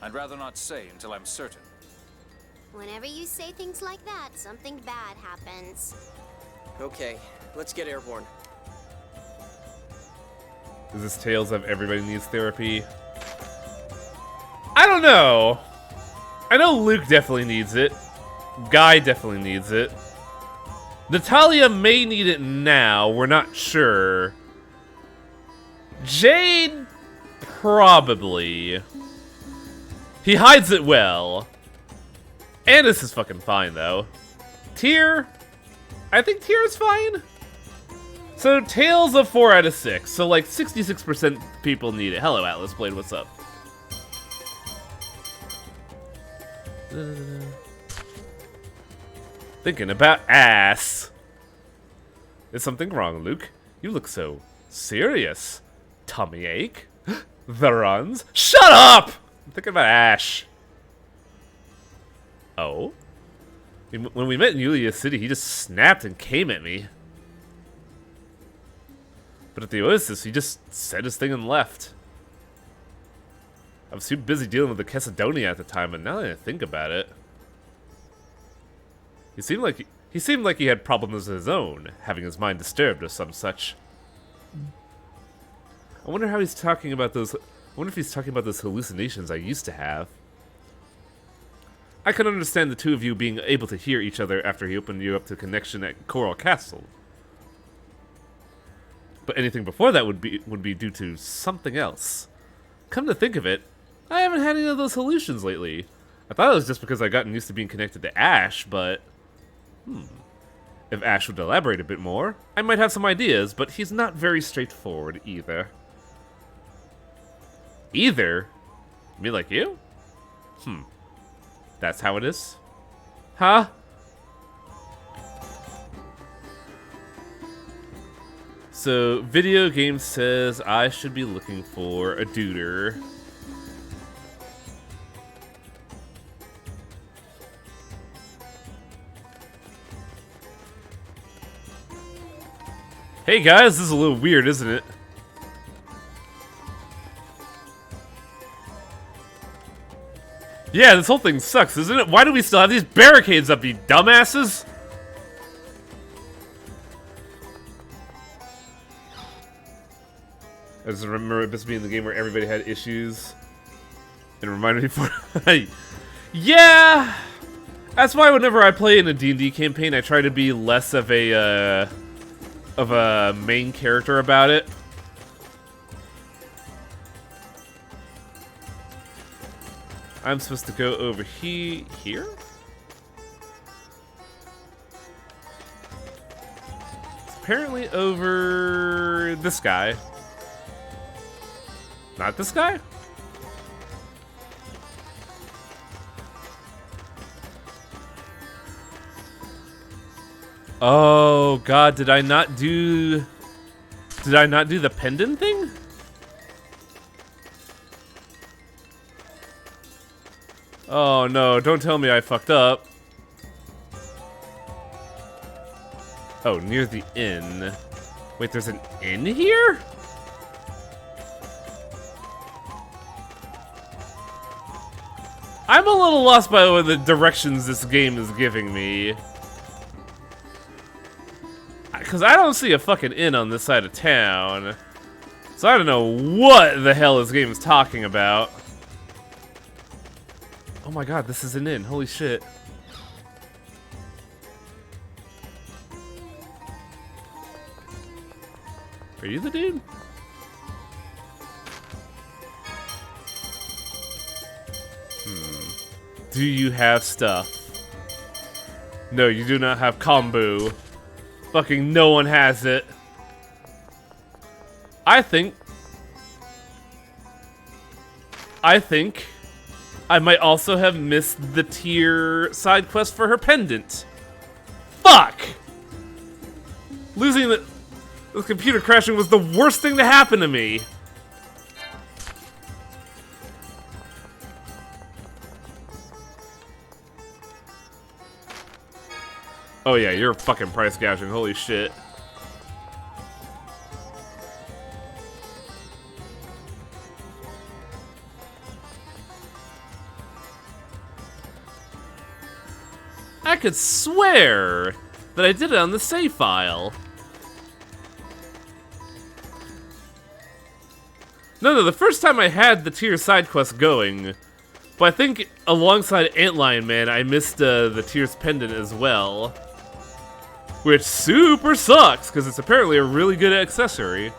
I'd rather not say until I'm certain. Whenever you say things like that, something bad happens. Okay, let's get airborne. Is this Tales of Everybody Needs Therapy? I don't know. I know Luke definitely needs it. Guy definitely needs it. Natalia may need it now. We're not sure. Jade, probably. He hides it well. Andis is fucking fine, though. Tyr, I think Tyr is fine. So, Tales of 4 out of 6. So, like, 66% people need it. Hello, Atlas Blade, what's up? Thinking about ass. Is something wrong, Luke? You look so serious. Tummy ache? The runs? Shut up! I'm thinking about Ash. Oh? When we met in Yulia City, he just snapped and came at me. But at the Oasis, he just said his thing and left. I was too busy dealing with the Chesidonia at the time, but now that I think about it, he seemed like he had problems of his own, having his mind disturbed or some such. I wonder how he's talking about those. I wonder if he's talking about those hallucinations I used to have. I can understand the two of you being able to hear each other after he opened you up to connection at Coral Castle. But anything before that would be due to something else. Come to think of it, I haven't had any of those hallucinations lately. I thought it was just because I'd gotten used to being connected to Ash, but... If Ash would elaborate a bit more, I might have some ideas, but he's not very straightforward either. Either? Me like you? That's how it is? Huh? So, video game says I should be looking for a duder. Hey guys, this is a little weird, isn't it? Yeah, this whole thing sucks, isn't it? Why do we still have these barricades up, you dumbasses? I just remember this being the game where everybody had issues. It reminded me for yeah! That's why whenever I play in a D&D campaign, I try to be less of a main character about it. I'm supposed to go over here? It's apparently over this guy. Not this guy? Oh god, did I not do the pendant thing? Oh no, don't tell me I fucked up. Oh, near the inn. Wait, there's an inn here? I'm a little lost by the directions this game is giving me. Because I don't see a fucking inn on this side of town. So I don't know what the hell this game is talking about. Oh my god, this is an inn. Holy shit. Are you the dude? Do you have stuff? No, you do not have kombu. Fucking no one has it. I think I might also have missed the tier side quest for her pendant. Fuck! Losing the computer crashing was the worst thing to happen to me. Oh yeah, you're fucking price gouging. Holy shit. I could swear that I did it on the save file. No, the first time I had the tier side quest going, but I think alongside Antlion Man, I missed the tier's pendant as well. Which super sucks, because it's apparently a really good accessory.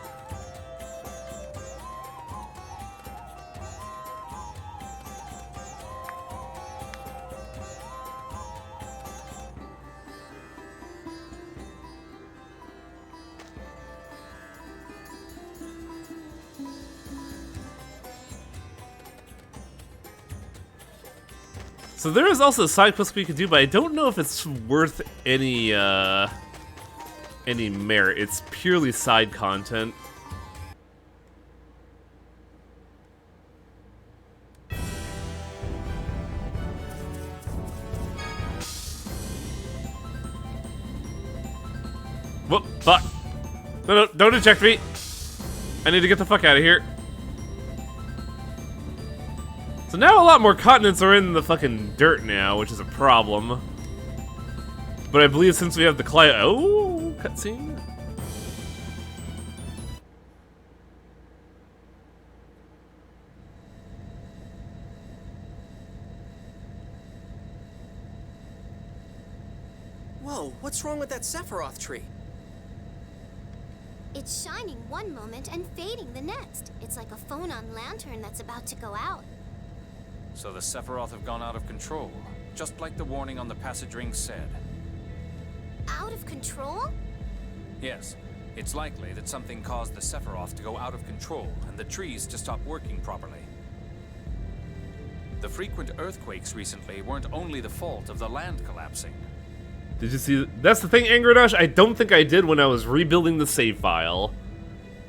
So there is also a side quest we could do, but I don't know if it's worth any merit. It's purely side content. Whoop, fuck. No, don't eject me. I need to get the fuck out of here. So now a lot more continents are in the fucking dirt now, which is a problem. But I believe since we have the oh, cutscene. Whoa, what's wrong with that Sephiroth tree? It's shining one moment and fading the next. It's like a phone-on lantern that's about to go out. So the Sephiroth have gone out of control, just like the warning on the passage ring said. Out of control? Yes, it's likely that something caused the Sephiroth to go out of control and the trees to stop working properly. The frequent earthquakes recently weren't only the fault of the land collapsing. Did you see? That's the thing, Angerdash. I don't think I did when I was rebuilding the save file.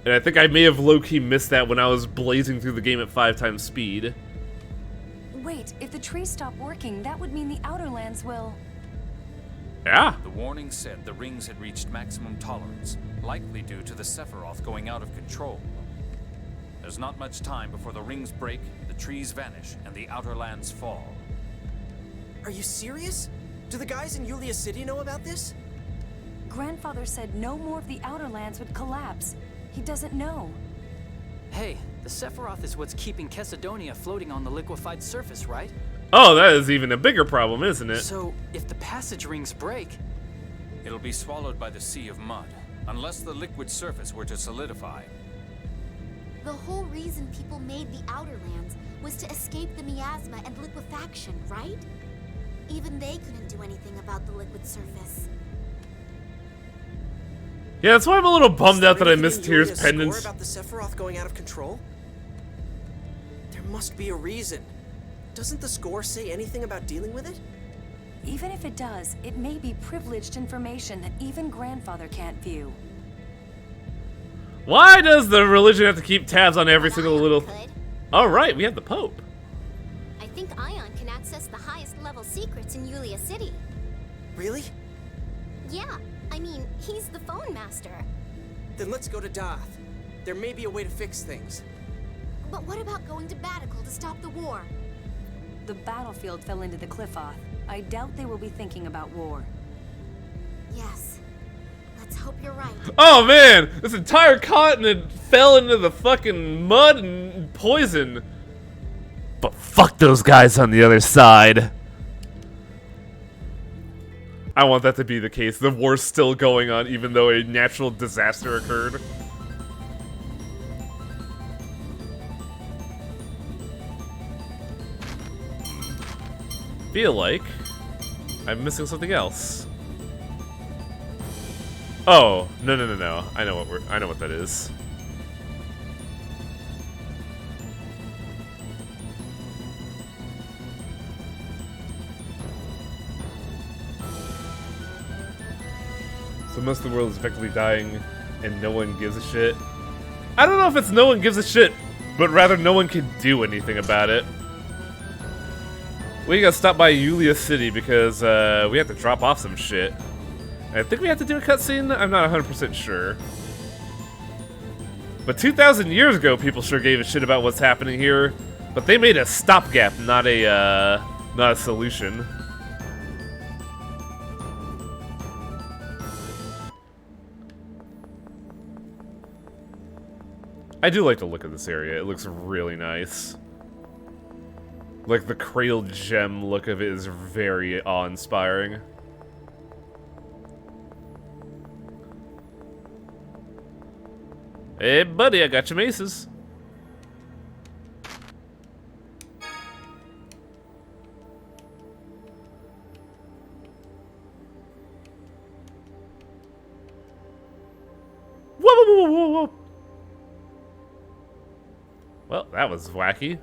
And I think I may have low-key missed that when I was blazing through the game at 5 times speed. Wait, if the trees stop working, that would mean the Outer Lands will... Yeah. The warning said the rings had reached maximum tolerance, likely due to the Sephiroth going out of control. There's not much time before the rings break, the trees vanish, and the Outer Lands fall. Are you serious? Do the guys in Yulia City know about this? Grandfather said no more of the Outer Lands would collapse. He doesn't know. Hey, the Sephiroth is what's keeping Chesedonia floating on the liquefied surface, right? Oh, that is even a bigger problem, isn't it? So, if the passage rings break... It'll be swallowed by the sea of mud, unless the liquid surface were to solidify. The whole reason people made the Outer Lands was to escape the miasma and liquefaction, right? Even they couldn't do anything about the liquid surface. Yeah, that's why I'm a little bummed out that I Anything missed in Tyr's Yulia's pendants. score about the Sephiroth going out of control? There must be a reason. Doesn't the score say anything about dealing with it? Even if it does, it may be privileged information that even Grandfather can't view. Why does the religion have to keep tabs on every But single Ion little... could. Oh, right, we have the Pope. I think Ion can access the highest level secrets in Yulia City. Really? Yeah, I mean, he's the phone master. Then let's go to Doth. There may be a way to fix things. But what about going to Batical to stop the war? The battlefield fell into the Cliffoth. I doubt they will be thinking about war. Yes. Let's hope you're right. Oh man, this entire continent fell into the fucking mud and poison. But fuck those guys on the other side. I want that to be the case. The war's still going on even though a natural disaster occurred. Feel like I'm missing something else. Oh, no. I know what that is. So most of the world is effectively dying and no one gives a shit. I don't know if it's no one gives a shit, but rather no one can do anything about it. We gotta stop by Yulia City because we have to drop off some shit. I think we have to do a cutscene? I'm not 100% sure. But 2,000 years ago, people sure gave a shit about what's happening here. But they made a stopgap, not a solution. I do like the look of this area. It looks really nice. Like, the cradled gem look of it is very awe-inspiring. Hey, buddy, I got your maces. Whoa. Well, that was wacky.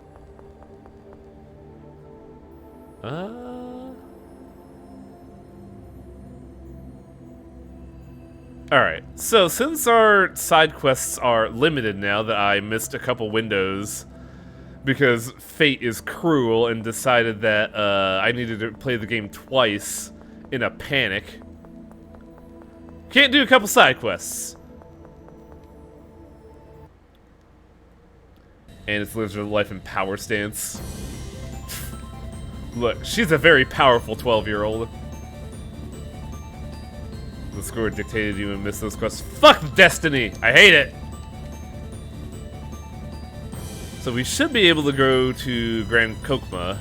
Alright, so since our side quests are limited now that I missed a couple windows because fate is cruel and decided that I needed to play the game twice in a panic. Can't do a couple side quests. And it's lives her life in power stance. Look, she's a very powerful 12-year-old. The score dictated you and missed those quests. Fuck Destiny! I hate it! So we should be able to go to Grand Kokma.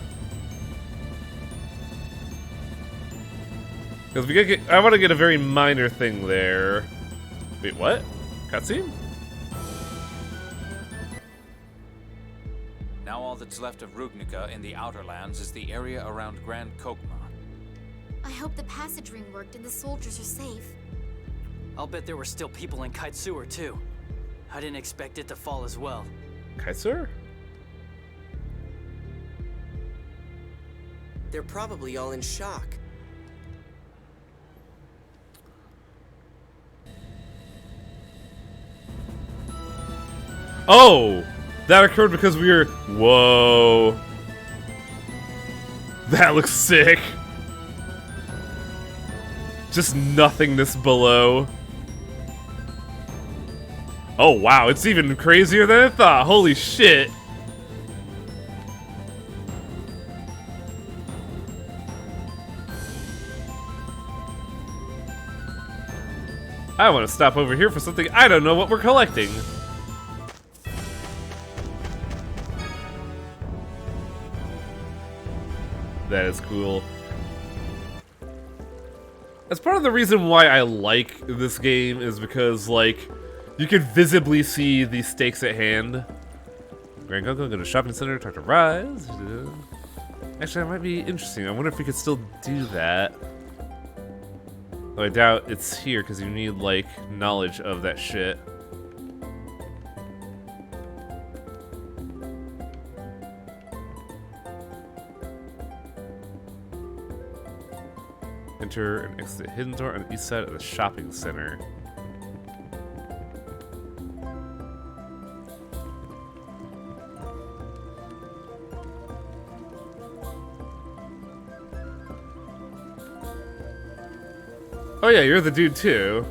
Because we gotta get, I want to get a very minor thing there. Wait, what? Cutscene? Now all that's left of Rugnica in the Outer Lands is the area around Grand Kokma. I hope the passage ring worked and the soldiers are safe. I'll bet there were still people in Kite Sewer, too. I didn't expect it to fall as well. Kaiser? They're probably all in shock. Oh! That occurred because we were... Whoa. That looks sick. Just nothingness below. Oh wow, it's even crazier than I thought. Holy shit. I want to stop over here for something I don't know what we're collecting. That is cool. That's part of the reason why I like this game is because, like, you can visibly see the stakes at hand. Grand Kokma, go to the shopping center, talk to Rise. Actually, that might be interesting. I wonder if we could still do that. Though I doubt it's here because you need, like, knowledge of that shit. Enter and exit the hidden door on the east side of the shopping center. Oh yeah, you're the dude too.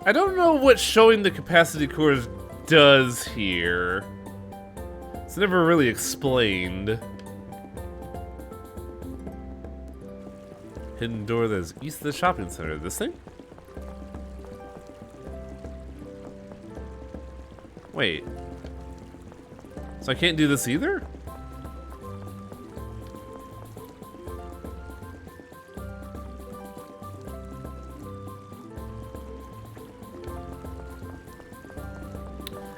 I don't know what showing the capacity cores does here. It's never really explained. Hidden door that is east of the shopping center. This thing? Wait. So I can't do this either?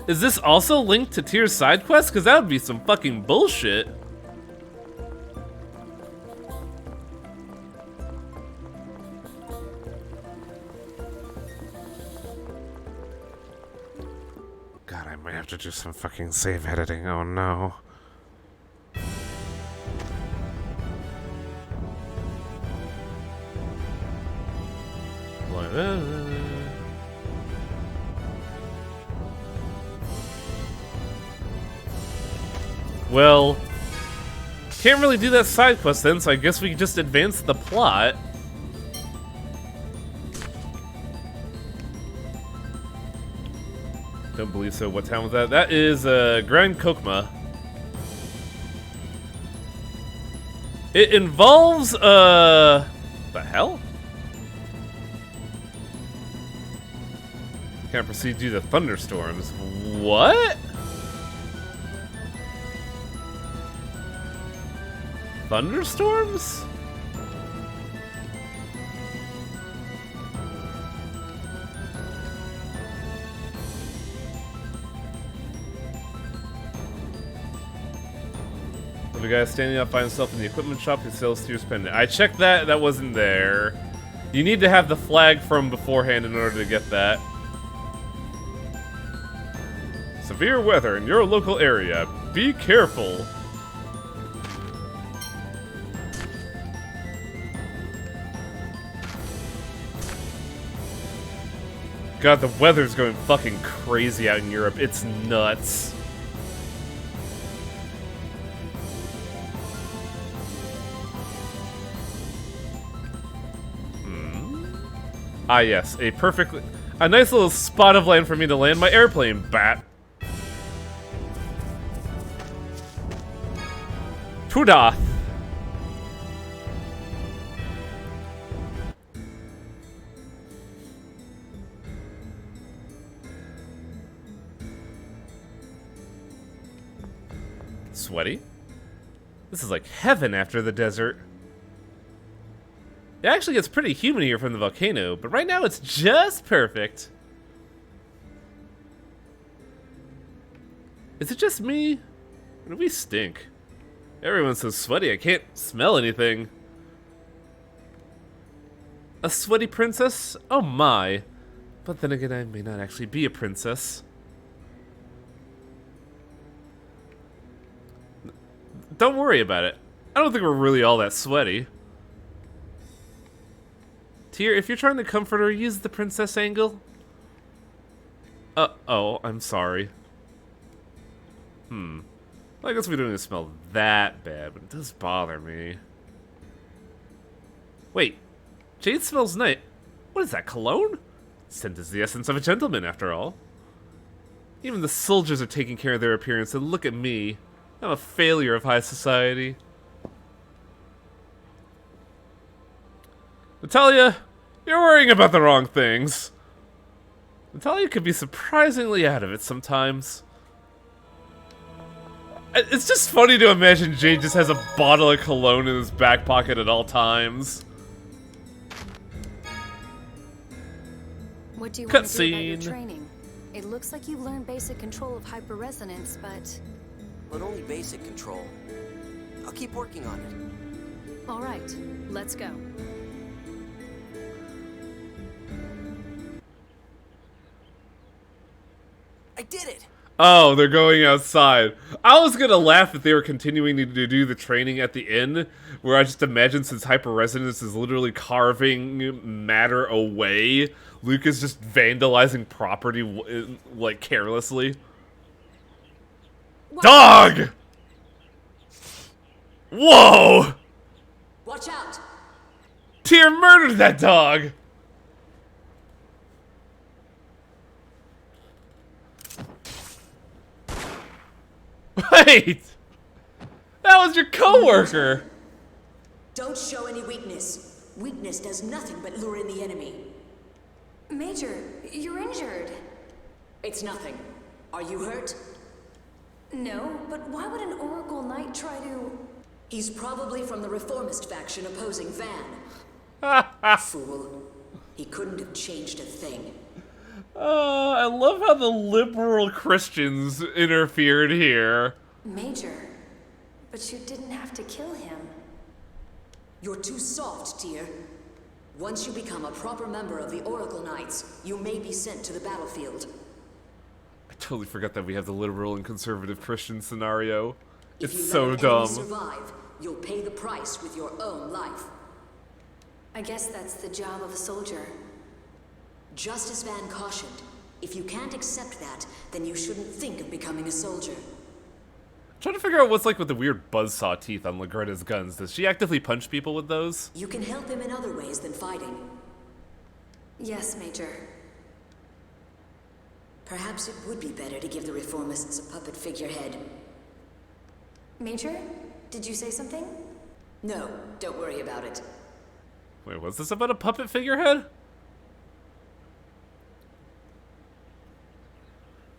Is this also linked to Tyr's side quest? Because that would be some fucking bullshit. God, I might have to do some fucking save editing. Oh no. Well, can't really do that side quest then, so I guess we can just advance the plot. Don't believe so. What town was that? That is Grand Kokma. It involves the hell? Can't proceed due to thunderstorms. What? Thunderstorms? The guy standing up by himself in the equipment shop who sells Tyr's pendant. I checked that, that wasn't there. You need to have the flag from beforehand in order to get that. Severe weather in your local area. Be careful. God, the weather's going fucking crazy out in Europe. It's nuts. Ah yes, a nice little spot of land for me to land my airplane, bat. Tuda. Sweaty? This is like heaven after the desert. It actually gets pretty humid here from the volcano, but right now it's just perfect. Is it just me? Or do we stink? Everyone's so sweaty I can't smell anything. A sweaty princess? Oh my. But then again, I may not actually be a princess. Don't worry about it. I don't think we're really all that sweaty. Tyr, if you're trying to comfort her, use the princess angle. Oh, I'm sorry. Well, I guess we don't even smell that bad, but it does bother me. Wait, Jade smells nice. What is that, cologne? Scent is the essence of a gentleman, after all. Even the soldiers are taking care of their appearance, and look at me. I'm a failure of high society. Natalia, you're worrying about the wrong things. Natalia could be surprisingly out of it sometimes. It's just funny to imagine Jade just has a bottle of cologne in his back pocket at all times. What do you want to do about your Cutscene. training? It looks like you've learned basic control of hyperresonance, But only basic control. I'll keep working on it. all right, let's go. I did it! Oh, they're going outside. I was gonna laugh if they were continuing to do the training at the end, where I just imagine since hyperresonance is literally carving matter away, Luke is just vandalizing property, like, carelessly. Dog! Whoa! Watch out! Tyr murdered that dog! Wait! That was your coworker! Don't show any weakness. Weakness does nothing but lure in the enemy. Major, you're injured. It's nothing. Are you hurt? No, but why would an Oracle Knight try to... He's probably from the reformist faction opposing Van. Fool. He couldn't have changed a thing. I love how the liberal Christians interfered here. Major, but you didn't have to kill him. You're too soft, Tyr. Once you become a proper member of the Oracle Knights, you may be sent to the battlefield. I totally forgot that we have the liberal and conservative Christian scenario. If It's you so let an enemy dumb. survive, you'll pay the price with your own life. I guess that's the job of a soldier. Just as Van cautioned, if you can't accept that, then you shouldn't think of becoming a soldier. Trying to figure out what's like with the weird buzzsaw teeth on Legretta's guns. Does she actively punch people with those? You can help him in other ways than fighting. Yes, Major. Perhaps it would be better to give the reformists a puppet figurehead. Major, did you say something? No, don't worry about it. Wait, was this about a puppet figurehead?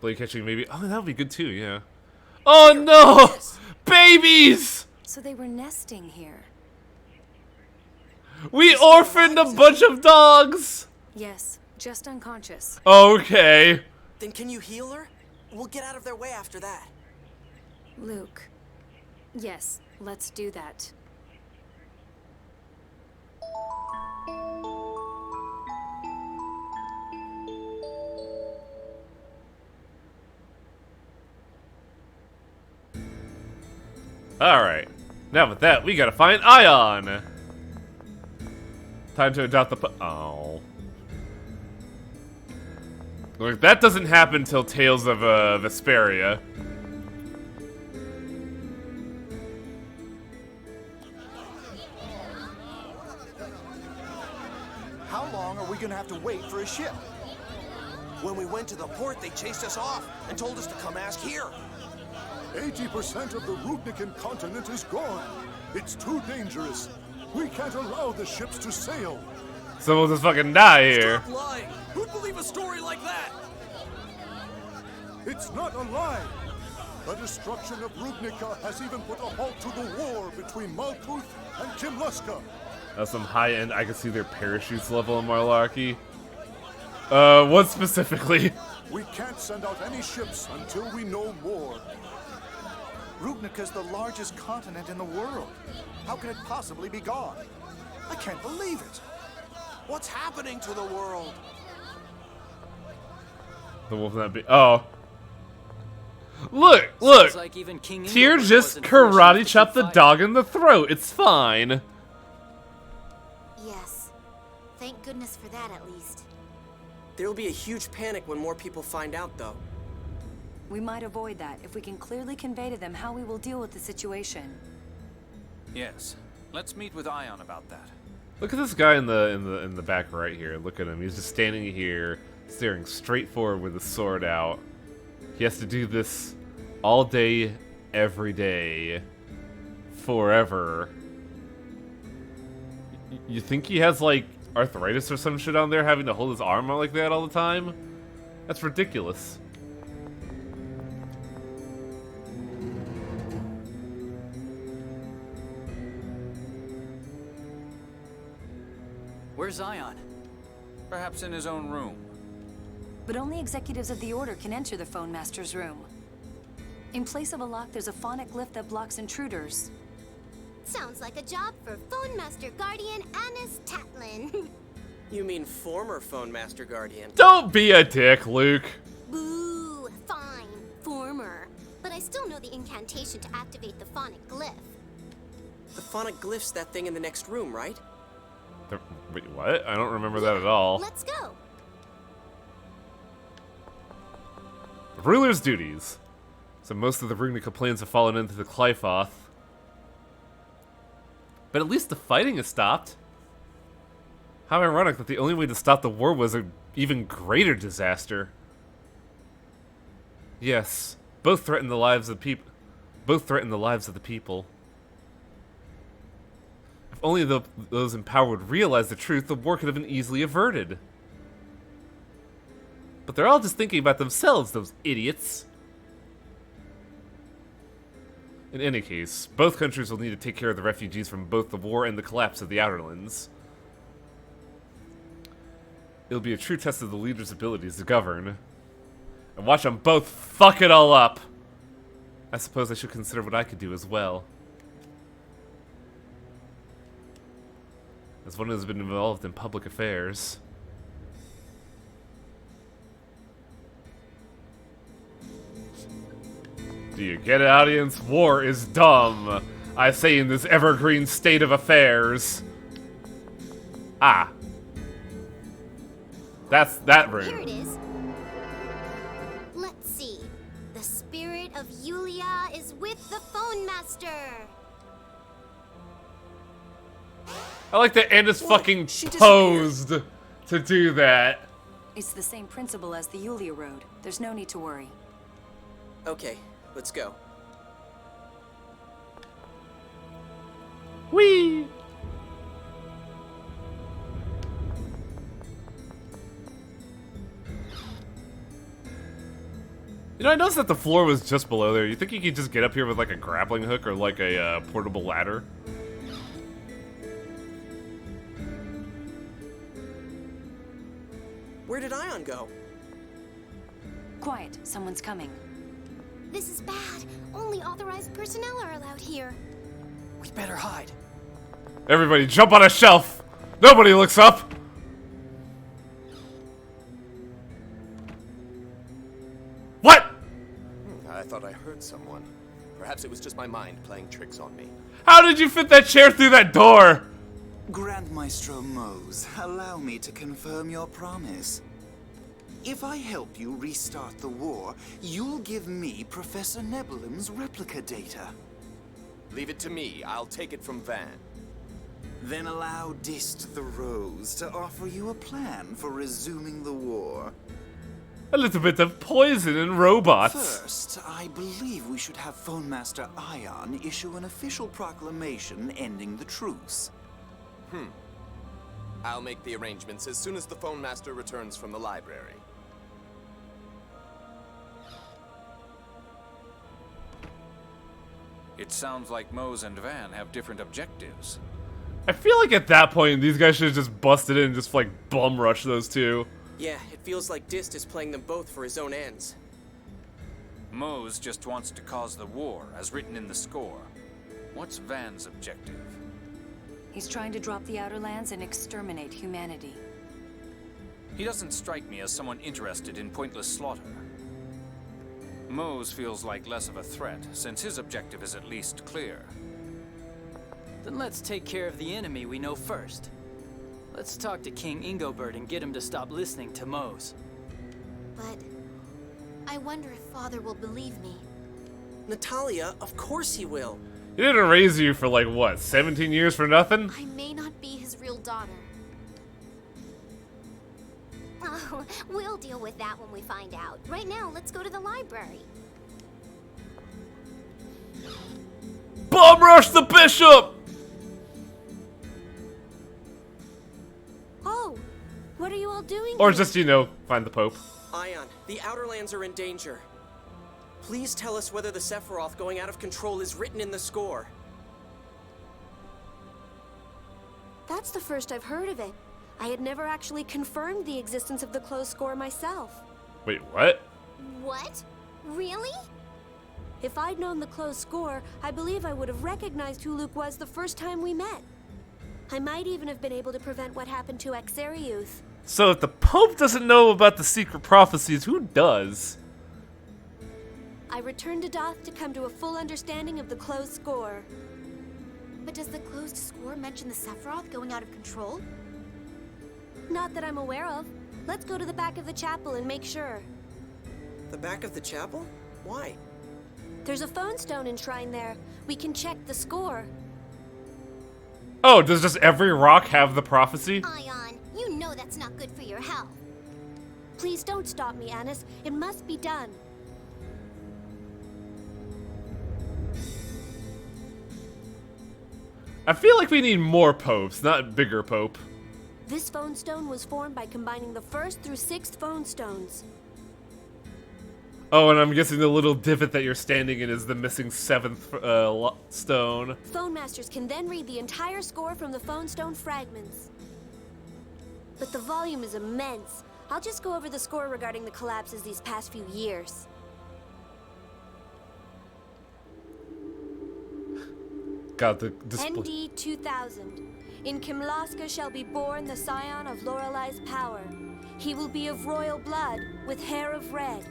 Blade catching maybe. Oh, that would be good too, yeah. Oh no! Babies! So they were nesting here. We orphaned a bunch of dogs! Yes, just unconscious. Okay. Then can you heal her? We'll get out of their way after that. Luke. Yes, let's do that. Alright. Now with that, we gotta find Ion! Time to adopt the oh. Look, that doesn't happen till Tales of Vesperia. How long are we gonna have to wait for a ship? When we went to the port, they chased us off and told us to come ask here. 80% of the Rudnikan continent is gone. It's too dangerous. We can't allow the ships to sail. Someone will just fucking die here. Stop lying! Who'd believe a story like that? It's not a lie. The destruction of Rudnika has even put a halt to the war between Malkuth and Kimluska. That's some high-end, I can see their parachutes level in Malarkey. What specifically? We can't send out any ships until we know more. Rudnika's the largest continent in the world. How can it possibly be gone? I can't believe it. What's happening to the world? The wolf not be. Oh. Look! Look! Sounds like even King Tyr Ingolf just wasn't foolish enough karate to chopped the keep dog in the throat. It's fine. Yes. Thank goodness for that, at least. There'll be a huge panic when more people find out, though. We might avoid that if we can clearly convey to them how we will deal with the situation. Yes. Let's meet with Ion about that. Look at this guy in the back right here. Look at him. He's just standing here, staring straight forward with his sword out. He has to do this all day, every day, forever. You think he has like arthritis or some shit on there, having to hold his arm out like that all the time? That's ridiculous. Where's Ion? Perhaps in his own room. But only executives of the Order can enter the Phone Master's room. In place of a lock, there's a phonic glyph that blocks intruders. Sounds like a job for Phone Master Guardian Annis Tatlin. You mean former Phone Master Guardian? Don't be a dick, Luke. Boo, fine, former. But I still know the incantation to activate the phonic glyph. The phonic glyph's that thing in the next room, right? Wait, what? I don't remember that at all. Let's go. The ruler's duties. So most of the Rudnika plans have fallen into the Qliphoth. But at least the fighting has stopped. How ironic that the only way to stop the war was an even greater disaster. Yes, both threaten the lives of people. Both threaten the lives of the people. If only those in power would realize the truth, the war could have been easily averted. But they're all just thinking about themselves, those idiots. In any case, both countries will need to take care of the refugees from both the war and the collapse of the Outerlands. It'll be a true test of the leader's abilities to govern. And watch them both fuck it all up! I suppose I should consider what I could do as well. As one who has been involved in public affairs. Do you get it, audience? War is dumb, I say in this evergreen state of affairs. Ah. That's that room. Here it is. Let's see. The spirit of Yulia is with the Phone Master. I like that Anna's fucking posed to do that. It's the same principle as the Yulia Road. There's no need to worry. Okay, let's go. Whee! You know, I noticed that the floor was just below there. You think you could just get up here with like a grappling hook or like a portable ladder? Where did Ion go? Quiet, someone's coming. This is bad. Only authorized personnel are allowed here. We better hide. Everybody jump on a shelf! Nobody looks up! What? I thought I heard someone. Perhaps it was just my mind playing tricks on me. How did you fit that chair through that door? Grand Maestro Mose, allow me to confirm your promise. If I help you restart the war, you'll give me Professor Nebulim's replica data. Leave it to me. I'll take it from Van. Then allow Dist the Rose to offer you a plan for resuming the war. A little bit of poison and robots. First, I believe we should have Phone Master Ion issue an official proclamation ending the truce. I'll make the arrangements as soon as the Phone Master returns from the library. It sounds like Mose and Van have different objectives. I feel like at that point, these guys should have just busted in and just like bum rush those two. Yeah, it feels like Dist is playing them both for his own ends. Mose just wants to cause the war, as written in the score. What's Van's objective? He's trying to drop the Outer Lands and exterminate humanity. He doesn't strike me as someone interested in pointless slaughter. Mose feels like less of a threat, since his objective is at least clear. Then let's take care of the enemy we know first. Let's talk to King Ingobert and get him to stop listening to Mose. But I wonder if Father will believe me. Natalia, of course he will. He didn't raise you for like, what, 17 years for nothing? I may not be his real daughter. Oh, we'll deal with that when we find out. Right now, let's go to the library. Bum rush the bishop! Oh, what are you all doing Or here? just, you know, find the Pope. Ion, the Outer Lands are in danger. Please tell us whether the Sephiroth going out of control is written in the score. That's the first I've heard of it. I had never actually confirmed the existence of the closed score myself. Wait, what? What? Really? If I'd known the closed score, I believe I would have recognized who Luke was the first time we met. I might even have been able to prevent what happened to Exariuth. So if the Pope doesn't know about the secret prophecies, who does? I returned to Doth to come to a full understanding of the closed score. But does the closed score mention the Sephiroth going out of control? Not that I'm aware of. Let's go to the back of the chapel and make sure. The back of the chapel? Why? There's a phone stone enshrined there. We can check the score. Oh, does just every rock have the prophecy? Ion, you know that's not good for your health. Please don't stop me, Annis. It must be done. I feel like we need more popes, not bigger pope. This phone stone was formed by combining the 1st through 6th phone stones. Oh, and I'm guessing the little divot that you're standing in is the missing 7th stone. Phone masters can then read the entire score from the phone stone fragments. But the volume is immense. I'll just go over the score regarding the collapses these past few years. God, the display. ND 2000. In Kimlaska shall be born the scion of Lorelei's power. He will be of royal blood, with hair of red.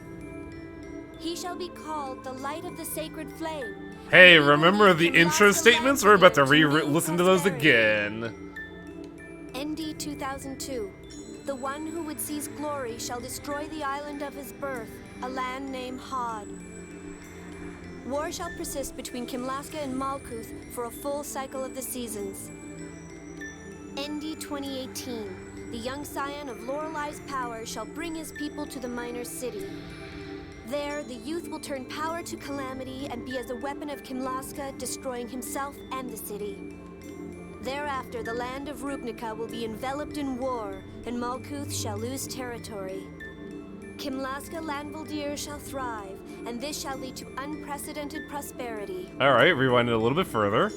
He shall be called the light of the sacred flame. Hey, remember the intro statements? We're about to listen to those again. ND 2002. The one who would seize glory shall destroy the island of his birth, a land named Hod. War shall persist between Kimlaska and Malkuth for a full cycle of the seasons. ND 2018. The young scion of Lorelei's power shall bring his people to the minor city. There, the youth will turn power to calamity and be as a weapon of Kimlaska, destroying himself and the city. Thereafter, the land of Rupnica will be enveloped in war, and Malkuth shall lose territory. Kimlaska Landvaldir shall thrive, and this shall lead to unprecedented prosperity. Alright, rewind it a little bit further.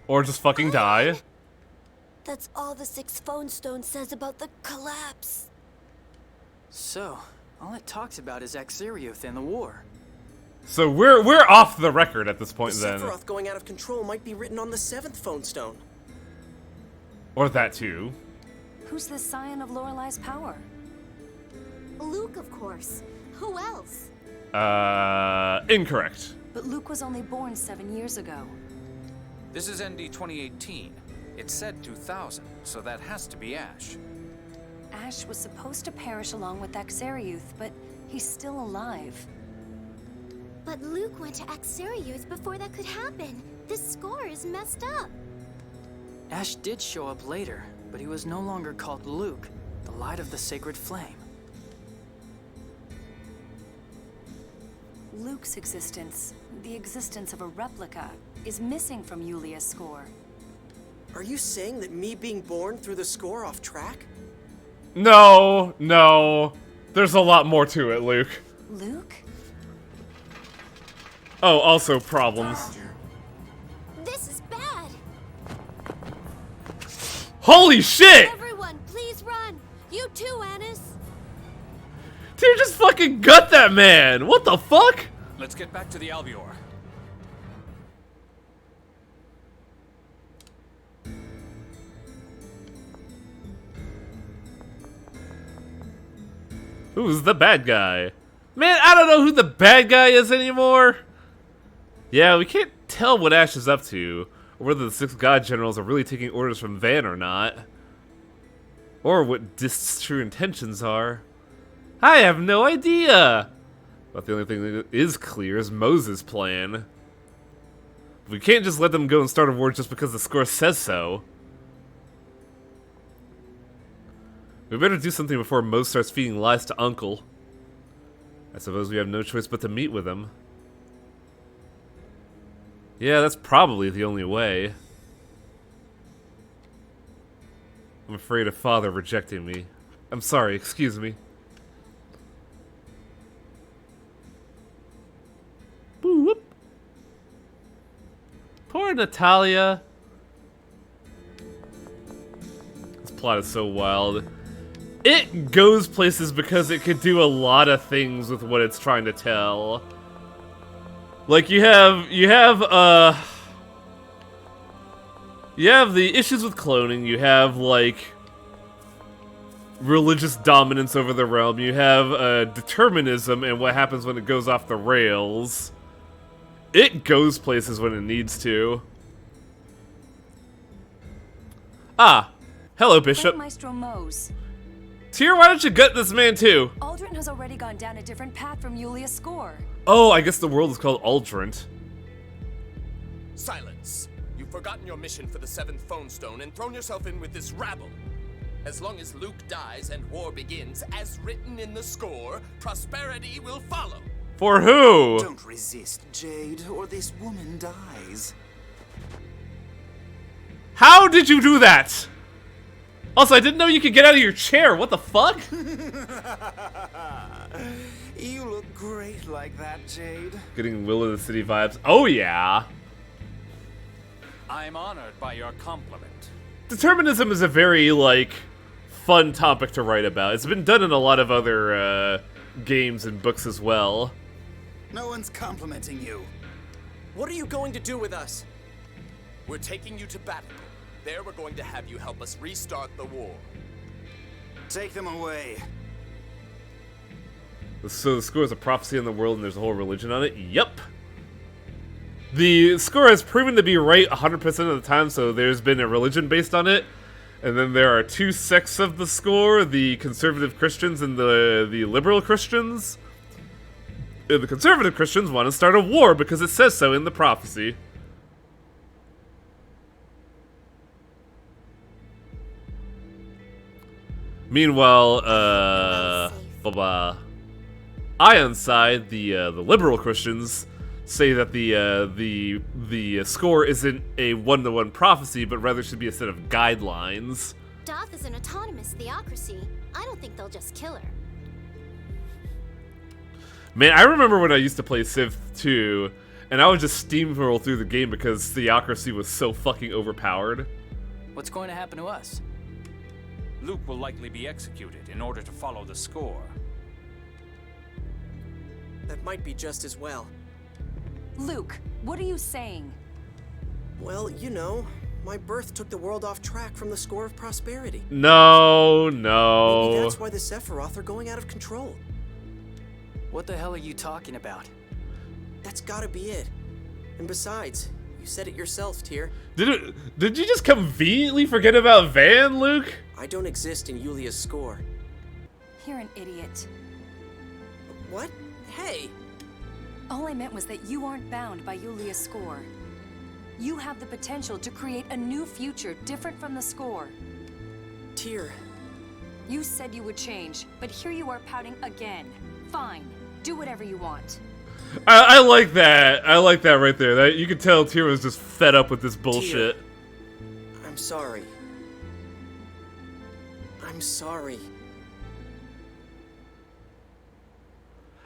Or just fucking die. That's all the 6th phone stone says about the collapse. So, all it talks about is Axarioth and the war. So we're off the record at this point the then. Sephiroth going out of control might be written on the 7th phone stone. Or that too. Who's the scion of Lorelei's power? Luke, of course. Who else? Incorrect. But Luke was only born 7 years ago. This is ND 2018. It said 2000, so that has to be Ash. Ash was supposed to perish along with Axarioth, but he's still alive. But Luke went to Axarioth before that could happen. This score is messed up. Ash did show up later, but he was no longer called Luke, the light of the sacred flame. Luke's existence, the existence of a replica, is missing from Yulia's score. Are you saying that me being born threw the score off track? No, no. There's a lot more to it, Luke. Luke? Oh, also problems. This is bad. Holy shit! Everyone, please run. You too, Annis. Dude, just fucking gut that man! What the fuck? Let's get back to the Albior. Who's the bad guy? Man, I don't know who the bad guy is anymore. Yeah, we can't tell what Ash is up to, or whether the 6 God Generals are really taking orders from Van or not. Or what Dist's true intentions are. I have no idea! But the only thing that is clear is Moses' plan. We can't just let them go and start a war just because the score says so. We better do something before Mose starts feeding lies to Uncle. I suppose we have no choice but to meet with him. Yeah, that's probably the only way. I'm afraid of Father rejecting me. I'm sorry, excuse me. Boo whoop. Poor Natalia. This plot is so wild. It goes places because it could do a lot of things with what it's trying to tell. Like you have the issues with cloning, you have like religious dominance over the realm, you have determinism and what happens when it goes off the rails. It goes places when it needs to. Ah, hello Bishop. Maestro Mose. Tyr, why don't you gut this man too? Aldrin has already gone down a different path from Yulia's score. Oh, I guess the world is called Aldrint. Silence. You've forgotten your mission for the 7th phone stone and thrown yourself in with this rabble. As long as Luke dies and war begins, as written in the score, prosperity will follow. For who? Don't resist, Jade, or this woman dies. How did you do that? Also, I didn't know you could get out of your chair. What the fuck? You look great like that, Jade. Getting Will of the City vibes. Oh yeah. I'm honored by your compliment. Determinism is a very, like, fun topic to write about. It's been done in a lot of other games and books as well. No one's complimenting you. What are you going to do with us? We're taking you to Baticul. There we're going to have you help us restart the war. Take them away. So the score is a prophecy in the world and there's a whole religion on it? Yep. The score has proven to be right 100% of the time, so there's been a religion based on it. And then there are two sects of the score, the conservative Christians and the liberal Christians. The conservative Christians want to start a war because it says so in the prophecy. Meanwhile, Ironside, the liberal Christians, say that the score isn't a one-to-one prophecy, but rather should be a set of guidelines. Doth is an autonomous theocracy. I don't think they'll just kill her. Man, I remember when I used to play Civ 2, and I would just steamroll through the game because theocracy was so fucking overpowered. What's going to happen to us? Luke will likely be executed in order to follow the score. That might be just as well. Luke, what are you saying? Well, you know, my birth took the world off track from the score of prosperity. No. Maybe that's why the Sephiroth are going out of control. What the hell are you talking about? That's gotta be it. And besides, you said it yourself, Tyr. Did you just conveniently forget about Van, Luke? I don't exist in Yulia's score. You're an idiot. What? Hey! All I meant was that you aren't bound by Yulia's score. You have the potential to create a new future different from the score. Tyr. You said you would change, but here you are pouting again. Fine. Do whatever you want. I like that. I like that right there. That you could tell Tyr was just fed up with this bullshit. Tyr. I'm sorry. I'm sorry.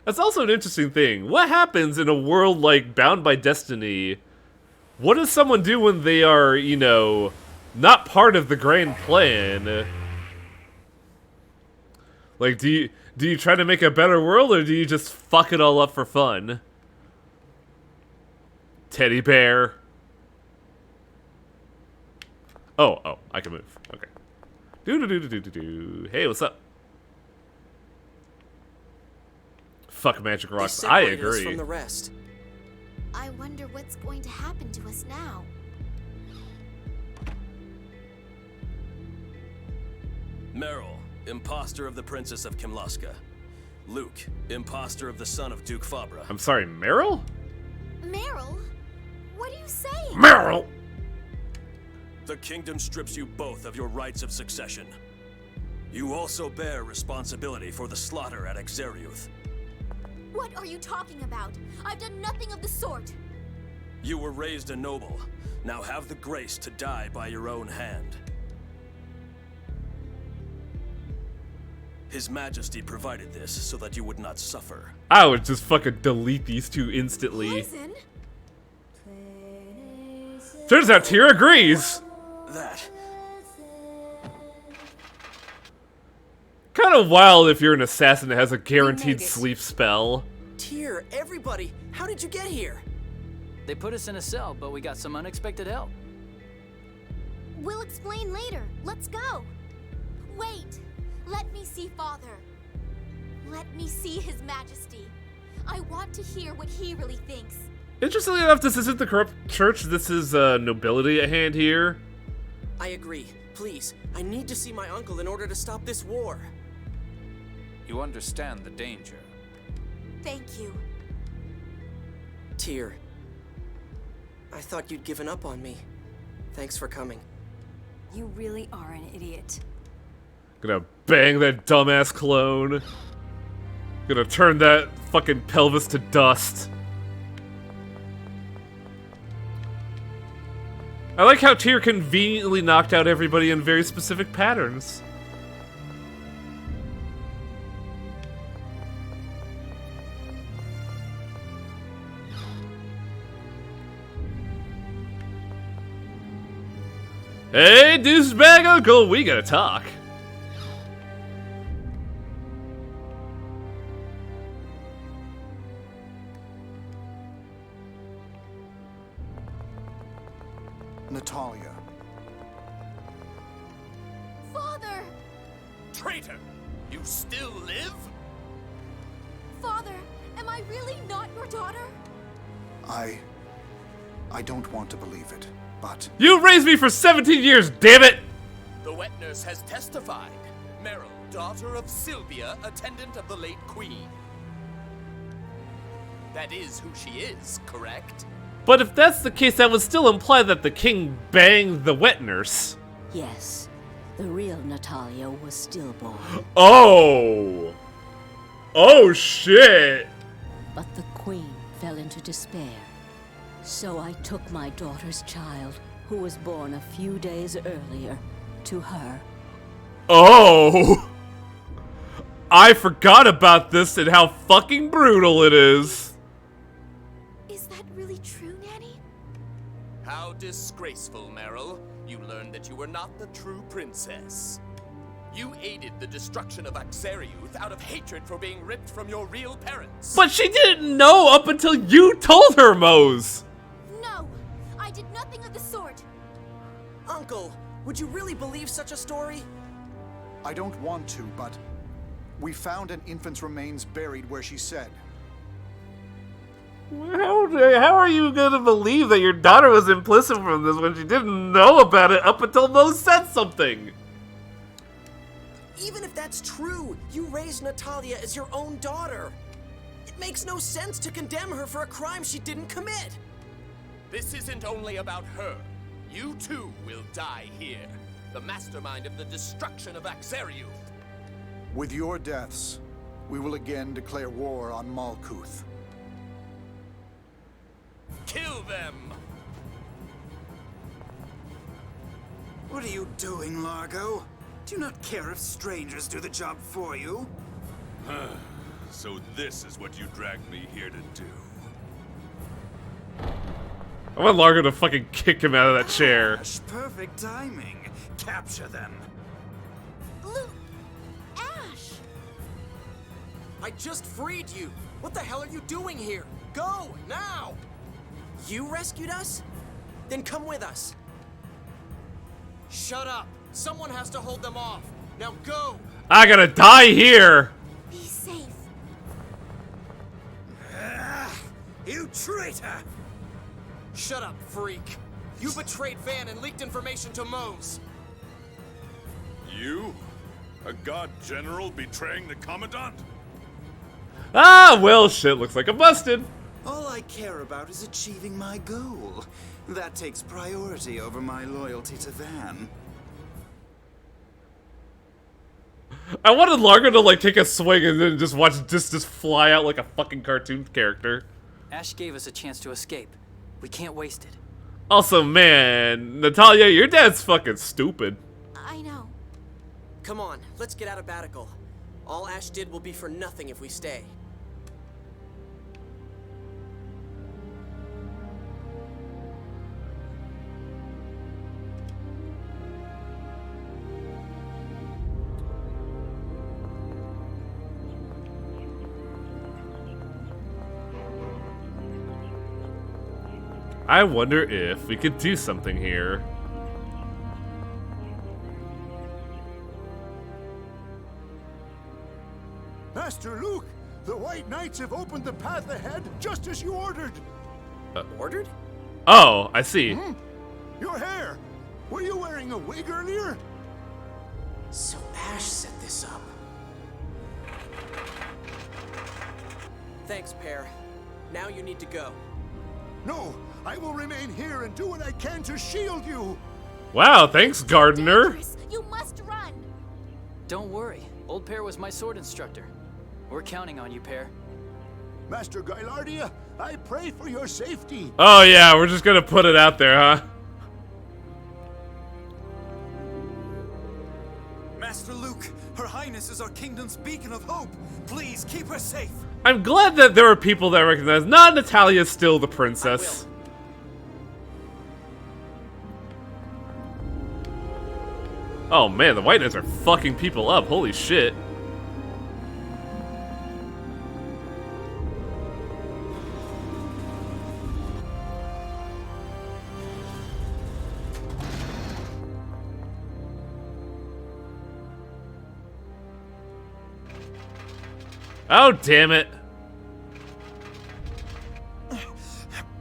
That's also an interesting thing. What happens in a world like Bound by Destiny? What does someone do when they are, you know, not part of the grand plan? Like, do you try to make a better world, or do you just fuck it all up for fun? Teddy bear. Oh, I can move. Okay. Do. Hey, what's up? Fuck magic rocks. I agree. Us from the rest. I wonder what's going to happen to us now. Meryl, imposter of the Princess of Kimlaska. Luke, imposter of the son of Duke Fabra. I'm sorry, Meryl? Meryl? What are you saying? Meryl! The kingdom strips you both of your rights of succession. You also bear responsibility for the slaughter at Exariuth. What are you talking about? I've done nothing of the sort. You were raised a noble. Now have the grace to die by your own hand. His Majesty provided this so that you would not suffer. I would just fucking delete these two instantly. Poison? Turns out Tyr agrees. That. Kind of wild if you're an assassin that has a guaranteed sleep spell. Tyr, everybody, how did you get here? They put us in a cell, but we got some unexpected help. We'll explain later. Let's go. Wait. Let me see Father. Let me see His Majesty. I want to hear what he really thinks. Interestingly enough, this isn't the corrupt church. This is nobility at hand here. I agree. Please, I need to see my uncle in order to stop this war. You understand the danger. Thank you. Tyr, I thought you'd given up on me. Thanks for coming. You really are an idiot. Gonna bang that dumbass clone. Gonna turn that fucking pelvis to dust. I like how Tyr conveniently knocked out everybody in very specific patterns. Hey, douchebag uncle, we gotta talk. Natalia. Father! Traitor! You still live? Father, am I really not your daughter? I don't want to believe it, but... You raised me for 17 years, damn it! The wet nurse has testified. Meryl, daughter of Sylvia, attendant of the late Queen. That is who she is, correct? But if that's the case, that would still imply that the king banged the wet nurse. Yes, the real Natalia was stillborn. Oh! Oh shit! But the queen fell into despair. So I took my daughter's child, who was born a few days earlier, to her. Oh! I forgot about this and how fucking brutal it is. Is that really true, Nanny? How disgraceful, Meryl. You learned that you were not the true princess. You aided the destruction of Axariuth out of hatred for being ripped from your real parents. But she didn't know up until you told her, Mose! No! I did nothing of the sort! Uncle, would you really believe such a story? I don't want to, but... we found an infant's remains buried where she said. How are you gonna believe that your daughter was implicit from this when she didn't know about it up until Mose said something? Even if that's true, you raised Natalia as your own daughter. It makes no sense to condemn her for a crime she didn't commit. This isn't only about her. You too will die here. The mastermind of the destruction of Axariuth. With your deaths, we will again declare war on Malkuth. Kill them! What are you doing, Largo? Do you not care if strangers do the job for you? So this is what you dragged me here to do. I want Largo to fucking kick him out of that chair. Perfect timing. Capture them. Luke! Ash! I just freed you. What the hell are you doing here? Go, now! You rescued us? Then come with us. Shut up. Someone has to hold them off. Now go! I gotta die here! Be safe. You traitor! Shut up, freak. You betrayed Van and leaked information to Mose. You? A god general betraying the commandant? Ah, well, shit looks like I'm busted. All I care about is achieving my goal. That takes priority over my loyalty to Van. I wanted Largo to, like, take a swing and then just watch just fly out like a fucking cartoon character. Ash gave us a chance to escape. We can't waste it. Also, man, Natalia, your dad's fucking stupid. I know. Come on, let's get out of Batical. All Ash did will be for nothing if we stay. I wonder if we could do something here. Master Luke, the White Knights have opened the path ahead just as you ordered. Ordered? Oh, I see. Your hair. Were you wearing a wig earlier? So Ash set this up. Thanks, Pear. Now you need to go. No, I will remain here and do what I can to shield you. Wow, thanks, Gardener. Dangerous. You must run. Don't worry. Old Pear was my sword instructor. We're counting on you, Pear. Master Gylardia, I pray for your safety. Oh yeah, we're just gonna put it out there, huh? Master Luke, Her Highness is our kingdom's beacon of hope. Please keep her safe. I'm glad that there are people that recognize not Natalia's still the princess. Oh man, the White Knights are fucking people up. Holy shit. Oh, damn it.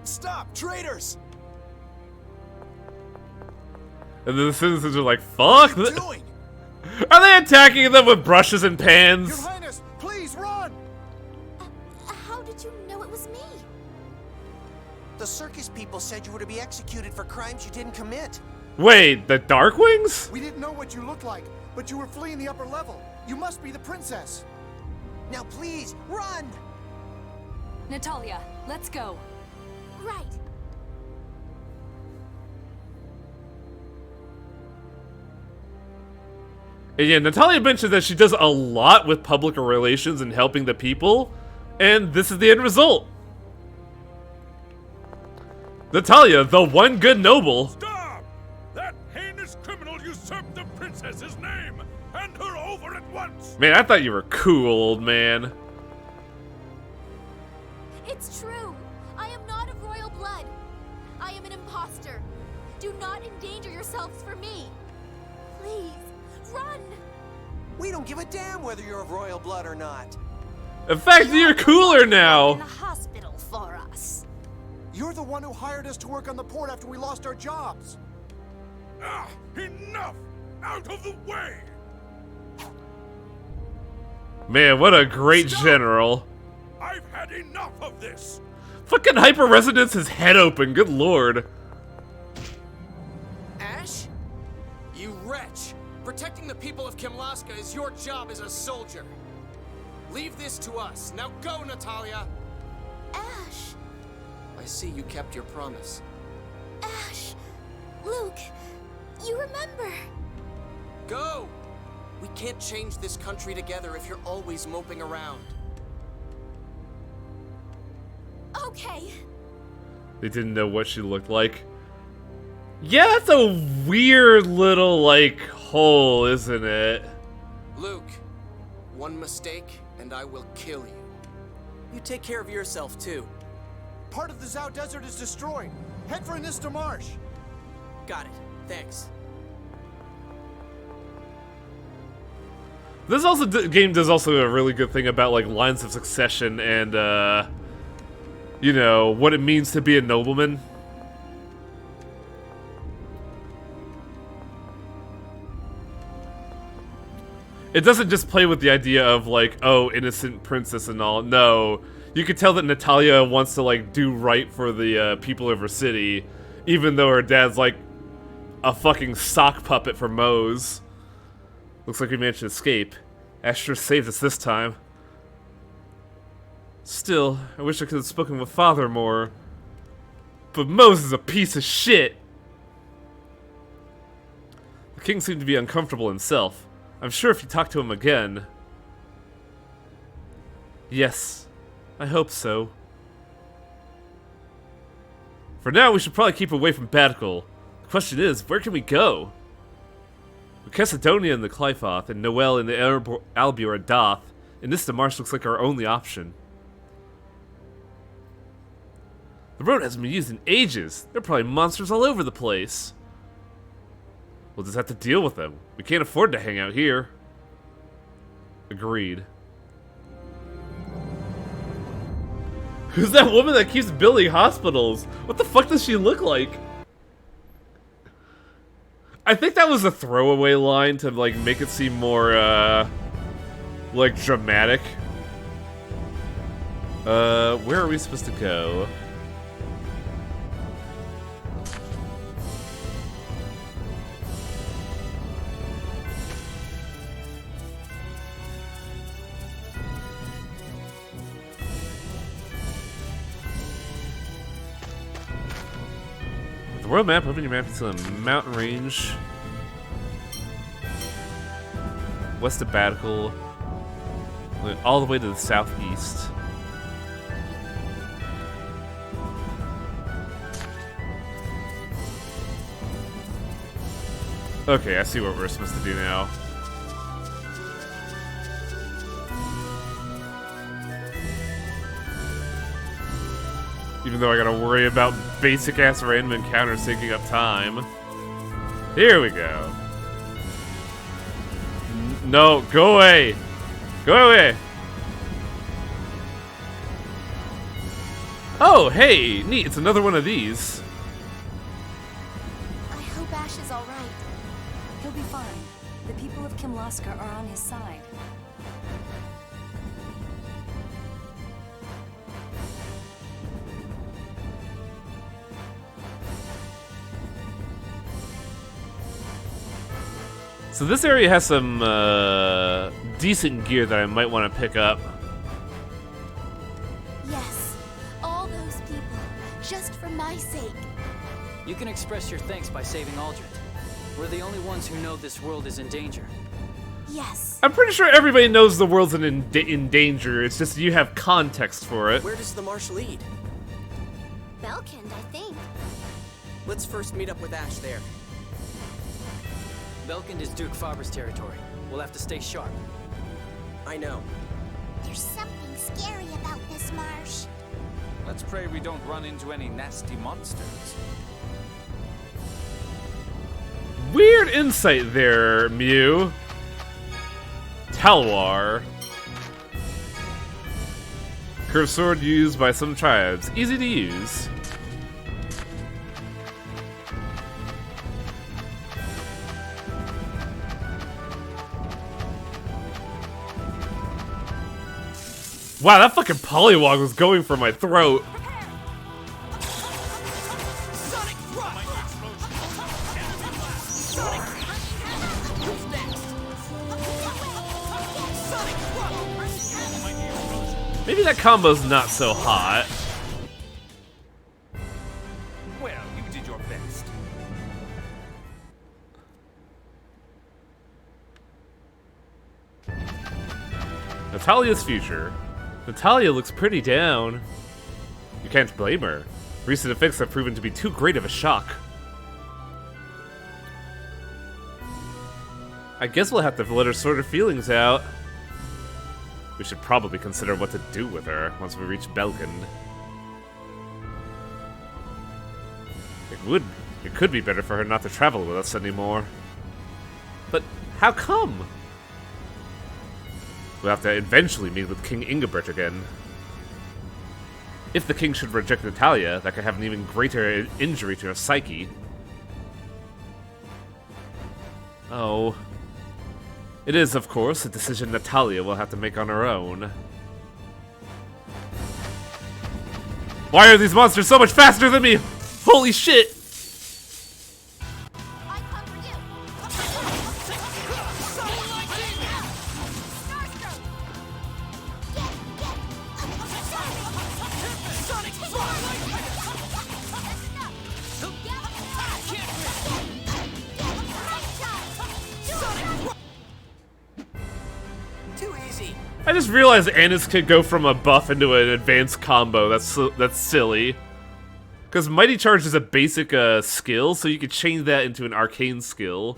Stop, traitors! And then the citizens are like, fuck! Are they attacking them with brushes and pans? Your Highness, please run! How did you know it was me? The circus people said you were to be executed for crimes you didn't commit. Wait, the Darkwings? We didn't know what you looked like, but you were fleeing the upper level. You must be the princess. Now please, run! Natalia, let's go. Right. And yeah, Natalia mentioned that she does a lot with public relations and helping the people, and this is the end result. Natalia, the one good noble. Stop! That heinous criminal usurped the princess's name! Hand her over at once! Man, I thought you were cool, old man. It's true. I am not of royal blood. I am an imposter. Do not endanger yourselves for me. Please, run! We don't give a damn whether you're of royal blood or not. In fact, you're cooler now. In the hospital for us. You're the one who hired us to work on the port after we lost our jobs. Ah, enough! Out of the way! Man, what a great general. I've had enough of this! Fucking Hyper Resonance his head open, good lord. Ash? You wretch! Protecting the people of Kimlaska is your job as a soldier. Leave this to us. Now go, Natalia! Ash! I see you kept your promise. Ash! Luke, you remember? Go! We can't change this country together if you're always moping around. Okay. They didn't know what she looked like. Yeah, that's a weird little, like, hole, isn't it? Luke, one mistake and I will kill you. You take care of yourself, too. Part of the Zao Desert is destroyed. Head for Anista Marsh. Got it. Thanks. This also game does also a really good thing about like lines of succession and you know what it means to be a nobleman. It doesn't just play with the idea of like, oh, innocent princess and all. No, you can tell that Natalia wants to like do right for the people of her city, even though her dad's like a fucking sock puppet for Mose. Looks like we managed to escape. Asher saved us this time. Still, I wish I could have spoken with Father more. But Mose is a piece of shit. The king seemed to be uncomfortable himself. I'm sure if you talk to him again... Yes, I hope so. For now, we should probably keep away from Batical. The question is, where can we go? With Cessadonia and the Clyfoth, and Noel and the Albior at Doth, Anista Marsh looks like our only option. The road hasn't been used in ages. There are probably monsters all over the place. We'll just have to deal with them. We can't afford to hang out here. Agreed. Who's that woman that keeps building hospitals? What the fuck does she look like? I think that was a throwaway line to like make it seem more like dramatic. Where are we supposed to go? The world map, open your map to the mountain range. West of Batical. All the way to the southeast. Okay, I see what we're supposed to do now. Even though I gotta worry about basic-ass random encounters taking up time. Here we go. No, go away! Go away! Oh, hey! Neat, it's another one of these. I hope Ash is all right. He'll be fine. The people of Kimlaska are on his side. So this area has some decent gear that I might want to pick up. Yes, all those people, just for my sake. You can express your thanks by saving Aldrich. We're the only ones who know this world is in danger. Yes. I'm pretty sure everybody knows the world's in danger. It's just you have context for it. Where does the march lead? Belkend, I think. Let's first meet up with Ash there. Belkend is Duke Faber's territory. We'll have to stay sharp. I know. There's something scary about this marsh. Let's pray we don't run into any nasty monsters. Weird insight there, Mew. Talwar. Curved sword used by some tribes. Easy to use. Wow, that fucking polywog was going for my throat. Maybe that combo's not so hot. Well, you did your best. Natalia's future. Natalia looks pretty down. You can't blame her. Recent effects have proven to be too great of a shock. I guess we'll have to let her sort her feelings out. We should probably consider what to do with her once we reach Belkend. It could be better for her not to travel with us anymore. But how come? We'll have to eventually meet with King Ingobert again. If the king should reject Natalia, that could have an even greater injury to her psyche. Oh. It is, of course, a decision Natalia will have to make on her own. Why are these monsters so much faster than me? Holy shit! I just realized Annis could go from a buff into an advanced combo. That's silly. Because Mighty Charge is a basic skill, so you could change that into an arcane skill.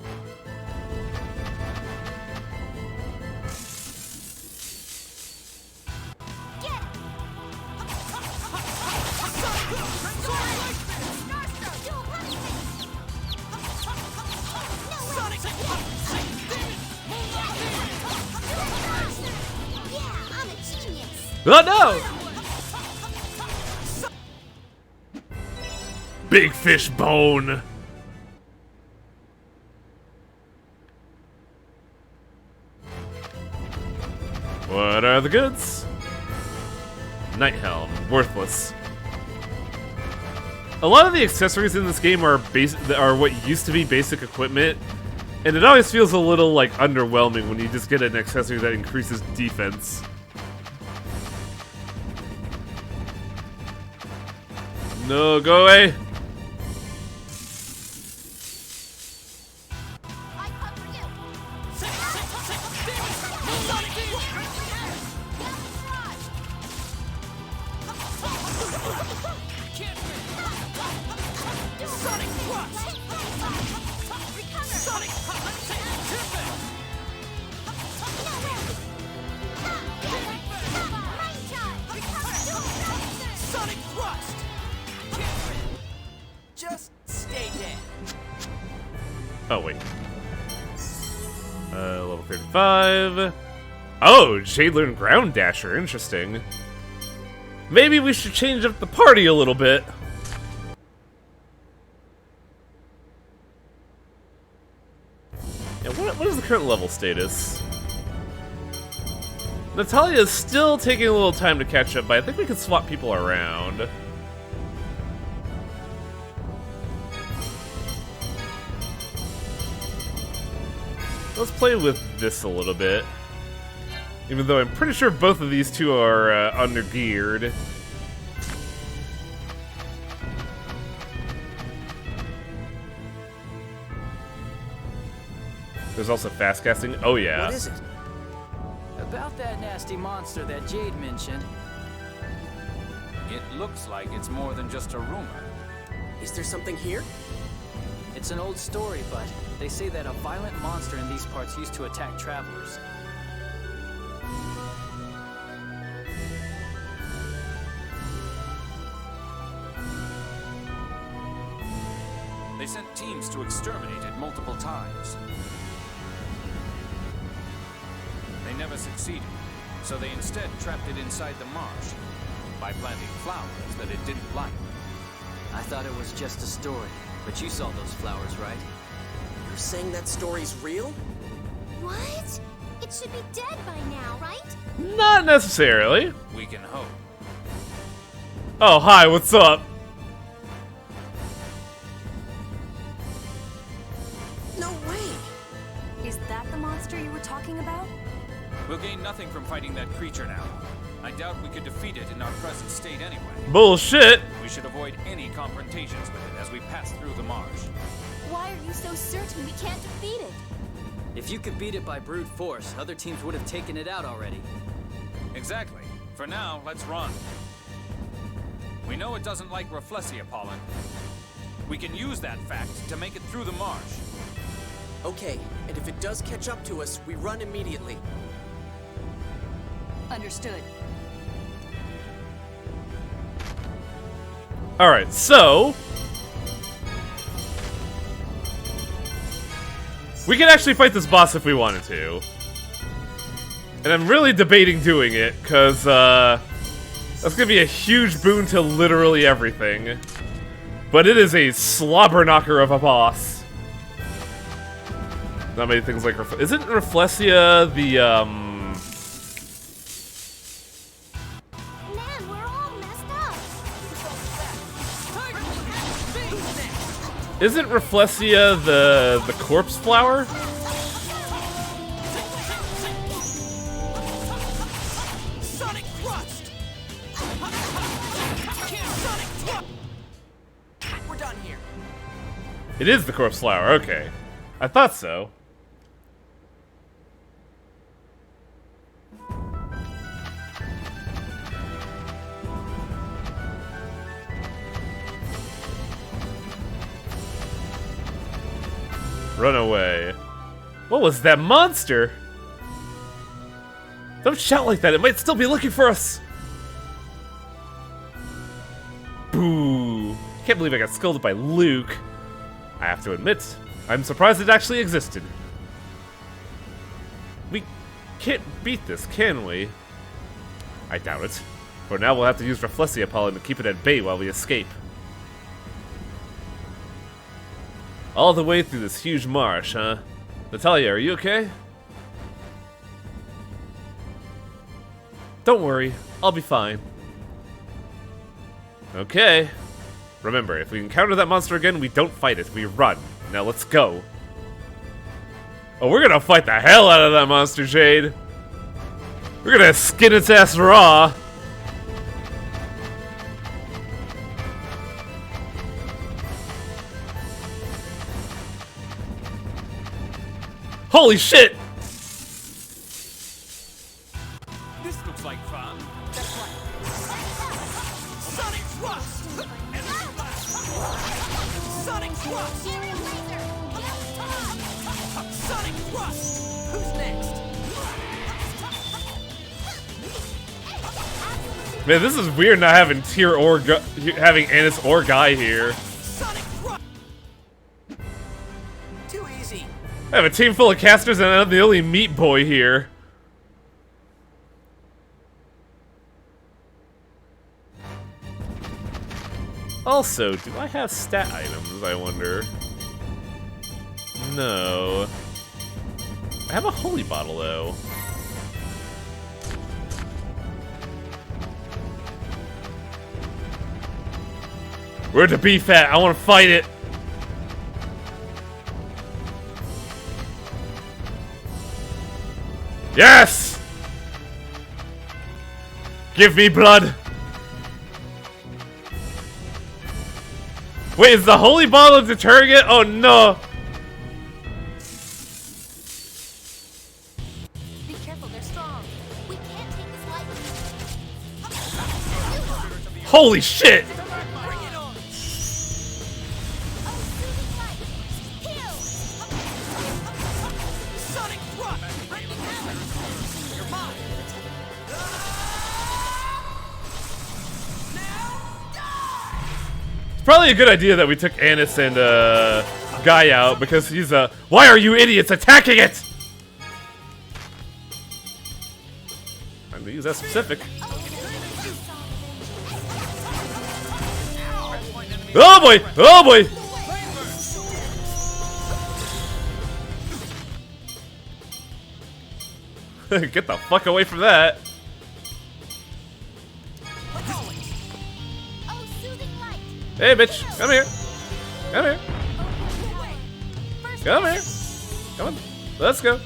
Oh no! Big fish bone! What are the goods? Night Helm, worthless. A lot of the accessories in this game are what used to be basic equipment, and it always feels a little like underwhelming when you just get an accessory that increases defense. No, go away! Sonic Oh, wait. Level 35. Oh, Jade learned Ground Dasher. Interesting. Maybe we should change up the party a little bit. Yeah, what is the current level status? Natalia is still taking a little time to catch up, but I think we can swap people around. Let's play with this a little bit. Even though I'm pretty sure both of these two are under-geared. There's also fast casting. Oh yeah. What is it? About that nasty monster that Jade mentioned. It looks like it's more than just a rumor. Is there something here? It's an old story, but they say that a violent monster in these parts used to attack travelers. They sent teams to exterminate it multiple times. They never succeeded, so they instead trapped it inside the marsh by planting flowers that it didn't like. I thought it was just a story, but you saw those flowers, right? You're saying that story's real? What? It should be dead by now, right? Not necessarily. We can hope. Oh, hi, what's up? No way! Is that the monster you were talking about? We'll gain nothing from fighting that creature now. I doubt we could defeat it in our present state anyway. Bullshit! We should avoid any confrontations with it as we pass through the marsh. Why are you so certain we can't defeat it? If you could beat it by brute force, other teams would have taken it out already. Exactly. For now, let's run. We know it doesn't like Rafflesia pollen. We can use that fact to make it through the marsh. Okay, and if it does catch up to us, we run immediately. Understood. Alright, so... we can actually fight this boss if we wanted to. And I'm really debating doing it, because, that's gonna be a huge boon to literally everything. But it is a slobber knocker of a boss. Not many things like isn't Rafflesia the, Man, we're all messed up. isn't Rafflesia the corpse flower? Sonic Thrust! Sonic Thrust! We're done here. It is the corpse flower, okay. I thought so. Run away. What was that monster? Don't shout like that, it might still be looking for us! Boo! Can't believe I got scolded by Luke. I have to admit, I'm surprised it actually existed. We can't beat this, can we? I doubt it. For now we'll have to use Rafflesia pollen to keep it at bay while we escape. All the way through this huge marsh, huh? Natalia, are you okay? Don't worry, I'll be fine. Okay. Remember, if we encounter that monster again, we don't fight it, we run. Now let's go. Oh, we're gonna fight the hell out of that monster, Jade. We're gonna skin its ass raw. Holy shit! This looks like fun. That's right. Sonic Thrust! Sonic Thrust! Sonic Thrust! Who's next? Man, this is weird not having Tyr or having Annis or Guy here. Sonic Thrust! Too easy. I have a team full of casters and I'm the only meat boy here. Also, do I have stat items, I wonder? No. I have a holy bottle, though. Where'd the beef at? I want to fight it! Yes! Give me blood! Wait, is the holy bottle deterring it? Oh no! Be careful, they're strong. We can't take this lightly. Holy shit! Bring it on. Oh, soothing light. Heal. Sonic thrust. Lightning hammer. You're mine. It's probably a good idea that we took Annis and Guy out because he's why are you idiots attacking it? I'm gonna use that specific. Oh boy! Oh boy! Get the fuck away from that! Hey, bitch! Come here! Come here! Come here! Come on! Let's go!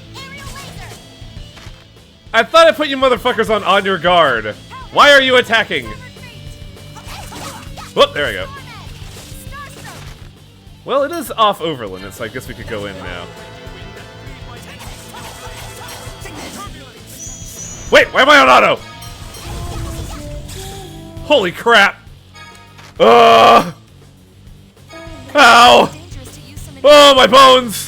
I thought I put you motherfuckers on your guard! Why are you attacking? Whoop! There we go. Well, it is off Overland, so I guess we could go in now. Wait! Why am I on auto? Holy crap! Ow! Oh, my bones!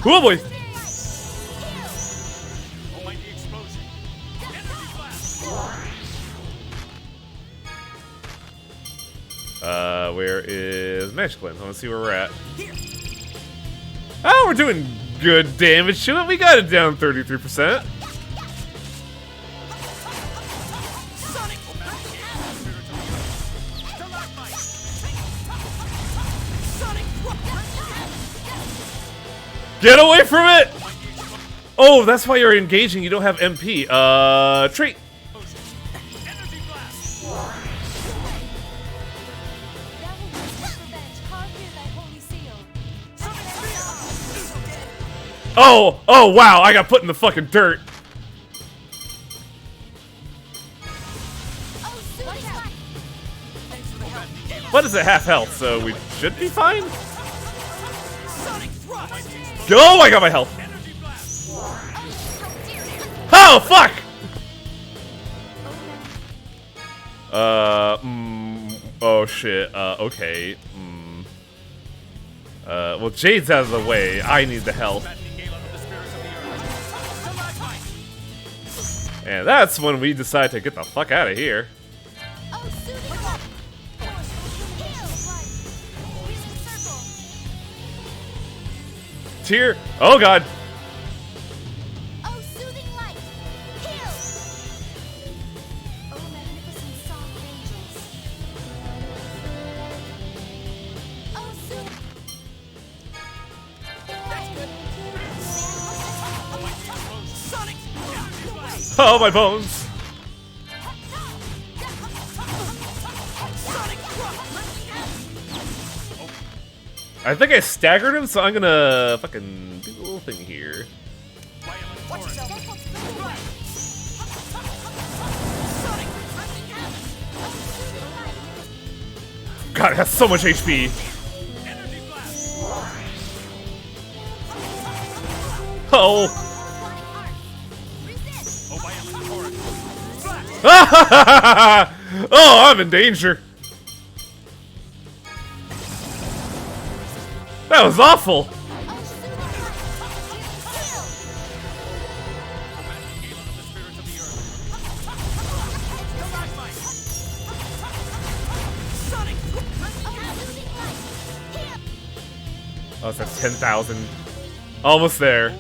Oh boy! Where is Magic Lens? I want to see where we're at. Oh, we're doing good damage to it. We got it down 33%. Get away from it! Oh, that's why you're engaging. You don't have MP. Treat. Oh, oh wow, I got put in the fucking dirt. What is it, half health, so we should be fine? Go! I got my health. Oh, fuck! Oh shit, okay. Well, Jade's out of the way. I need the health. And that's when we decide to get the fuck out of here. Tear. Oh god. Oh, soothing light. Heal. Oh, magnificent song of angels. Oh, soothing. That's good. Sonic. Oh, my bones. I think I staggered him, so I'm gonna fucking do a little thing here. God, it has so much HP. Oh. Oh, I'm in danger. That was awful! Oh, it's at 10,000. Almost there.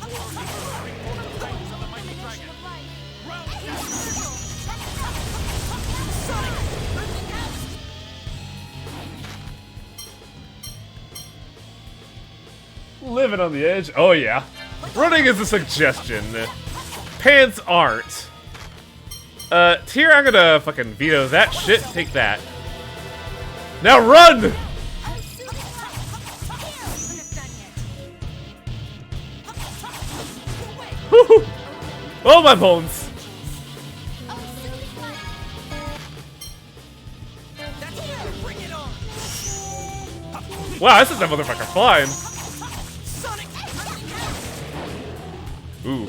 Living on the edge. Oh yeah. Running is a suggestion. Pants aren't. Tyr, I'm gonna fucking veto that shit. Take that. Now run! Woo-hoo. Oh, my bones! Wow, this is that motherfucker flying. Ooh.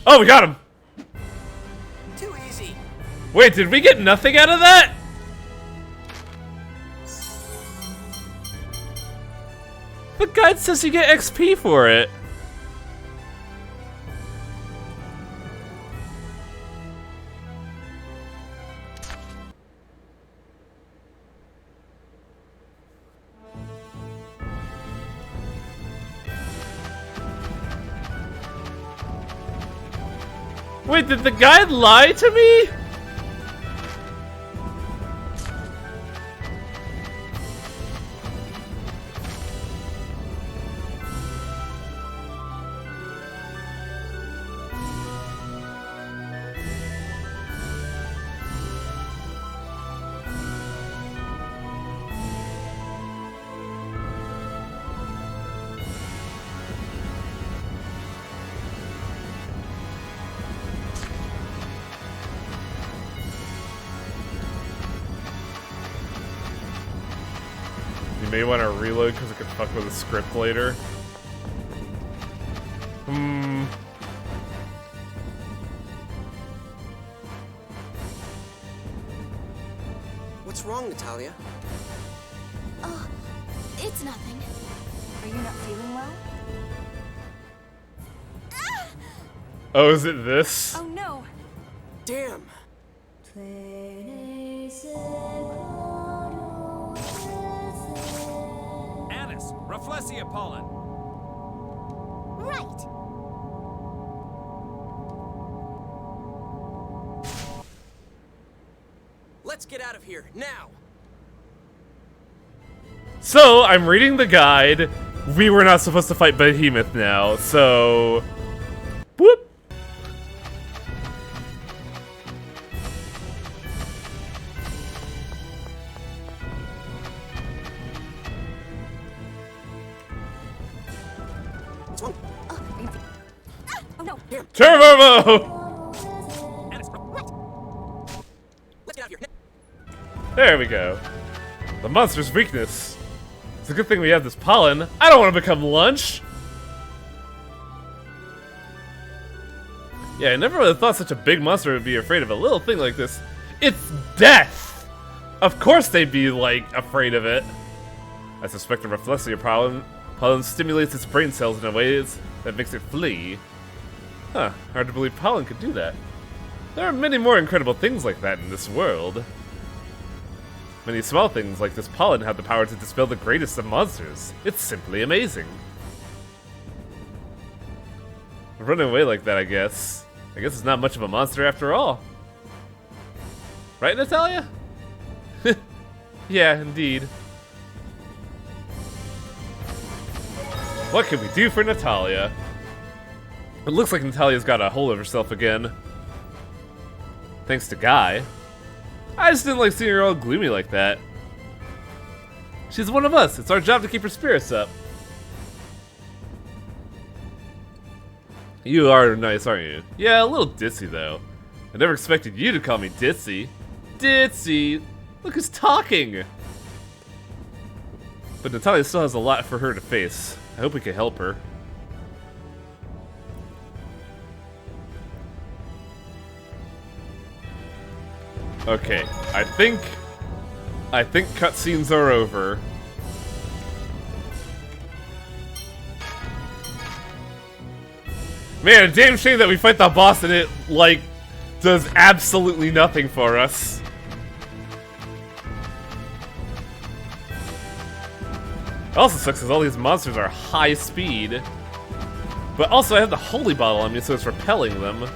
Oh, we got him! Too easy. Wait, did we get nothing out of that? The guide says you get XP for it. Wait, did the guide lie to me? You may want to reload because it could fuck with the script later. What's wrong, Natalia? Oh, it's nothing. Are you not feeling well? Oh, is it this? Oh no! Damn! Anise, Rafflesia pollen. Right. Let's get out of here, now! So, I'm reading the guide. We were not supposed to fight Behemoth now, so... Whoop! What's wrong? Oh no! Here. Turbo! Let's get out of here. There we go. The monster's weakness. It's a good thing we have this pollen. I don't want to become lunch! Yeah, I never would have thought such a big monster would be afraid of a little thing like this. It's death! Of course they'd be, like, afraid of it. I suspect the Rafflesia pollen stimulates its brain cells in a way that makes it flee. Huh, hard to believe pollen could do that. There are many more incredible things like that in this world. Many small things like this pollen have the power to dispel the greatest of monsters. It's simply amazing. Running away like that, I guess it's not much of a monster after all. Right, Natalia? Yeah, indeed. What can we do for Natalia? It looks like Natalia's got a hold of herself again. Thanks to Guy. I just didn't like seeing her all gloomy like that. She's one of us. It's our job to keep her spirits up. You are nice, aren't you? Yeah, a little ditzy, though. I never expected you to call me ditzy. Ditzy! Look who's talking! But Natalia still has a lot for her to face. I hope we can help her. Okay, I think cutscenes are over. Man, a damn shame that we fight the boss and it, like, does absolutely nothing for us. Also sucks because all these monsters are high speed. But also I have the holy bottle on me, so it's repelling them.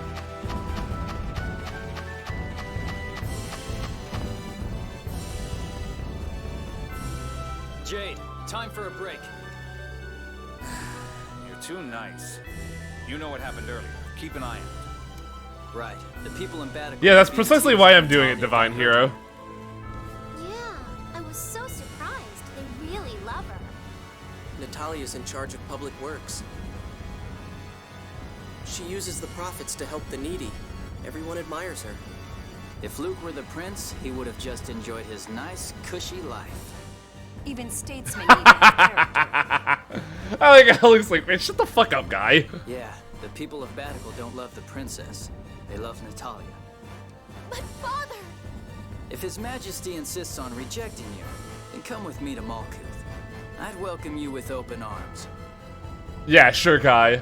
Jade, time for a break. You're too nice. You know what happened earlier. Keep an eye out. Right. The people in Baticul. Yeah, that's precisely why I'm doing it, Divine Hero. Yeah, I was so surprised. They really love her. Natalia's in charge of public works. She uses the profits to help the needy. Everyone admires her. If Luke were the prince, he would have just enjoyed his nice, cushy life. Even statesmen need to have character. I like how Luke's like, man, shut the fuck up, guy. Yeah, the people of Baticul don't love the princess. They love Natalia. But father! If His Majesty insists on rejecting you, then come with me to Malkuth. I'd welcome you with open arms. Yeah, sure, guy.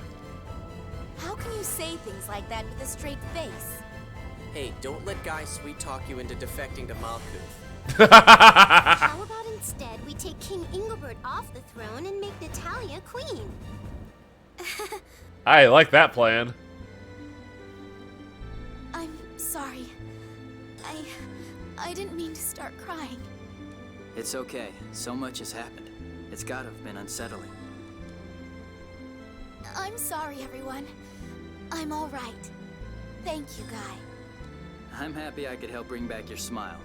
How can you say things like that with a straight face? Hey, don't let Guy sweet talk you into defecting to Malkuth. How about instead we take King Ingobert off the throne and make Natalia queen? I like that plan. I'm sorry. I didn't mean to start crying. It's okay. So much has happened. It's gotta have been unsettling. I'm sorry, everyone. I'm all right. Thank you, Guy. I'm happy I could help bring back your smile.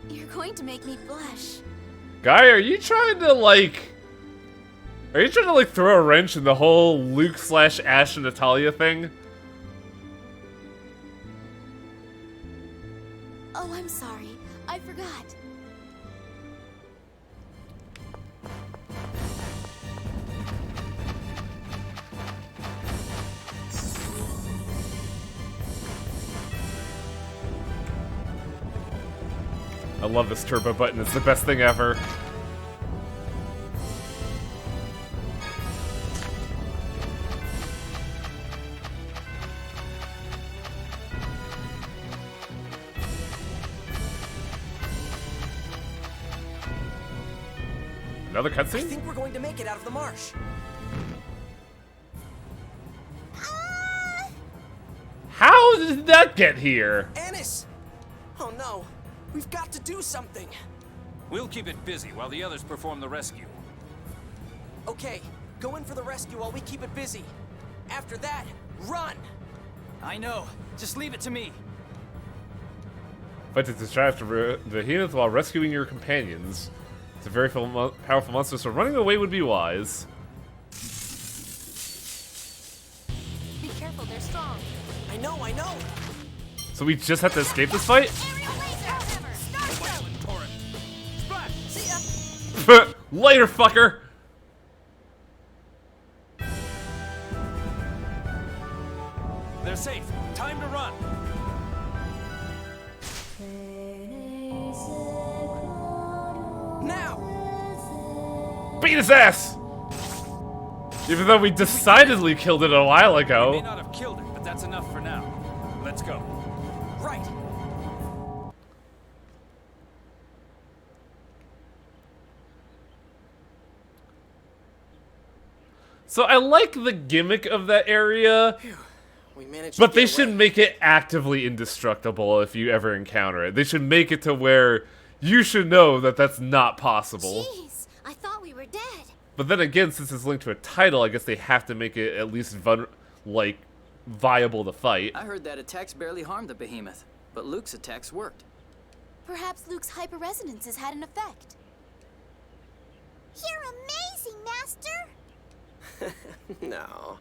You're going to make me blush. Guy, are you trying to throw a wrench in the whole Luke / Ash and Natalia thing? Oh, I'm sorry. I forgot. I love this turbo button, it's the best thing ever. Another I cutscene? think we're going to make it out of the marsh. How did that get here? Annis! Oh no, we've got to do something. We'll keep it busy while the others perform the rescue. Okay, go in for the rescue while we keep it busy. After that, run! I know. Just leave it to me. Fight to distract the behemoth while rescuing your companions. It's a very powerful monster, so running away would be wise. Be careful, they're strong. I know. So we just have to escape this fight? Later, fucker! They're safe. Time to run. Now! Beat his ass! Even though we decidedly killed it a while ago. We may not have killed it, but that's enough for now. Let's go. Right. So I like the gimmick of that area, We managed but to they get should away. make it actively indestructible if you ever encounter it. They should make it to where you should know that that's not possible. Jeez, I thought we were dead. But then again, since it's linked to a title, I guess they have to make it at least viable to fight. I heard that attacks barely harmed the behemoth, but Luke's attacks worked. Perhaps Luke's hyper-resonances had an effect. You're amazing, Master! No.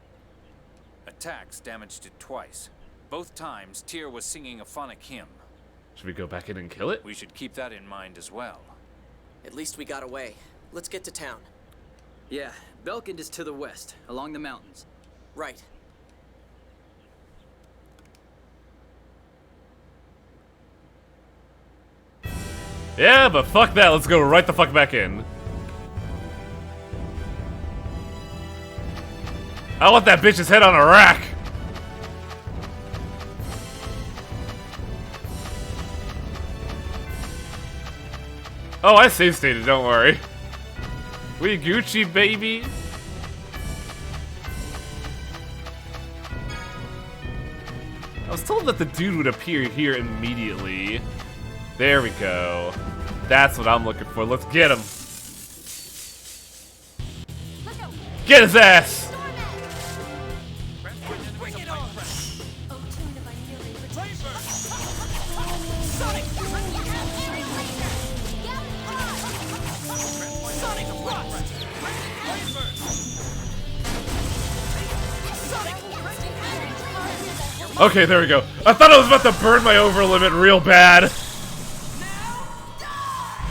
Attacks damaged it twice. Both times, Tyr was singing a phonic hymn. Should we go back in and kill it? We should keep that in mind as well. At least we got away. Let's get to town. Yeah, Belkend is to the west, along the mountains. Right. Yeah, but fuck that, let's go right the fuck back in. I want that bitch's head on a rack! Oh, I save stated, don't worry. We Gucci, baby. I was told that the dude would appear here immediately. There we go. That's what I'm looking for. Let's get him. Get his ass! Okay, there we go. I thought I was about to burn my over limit real bad.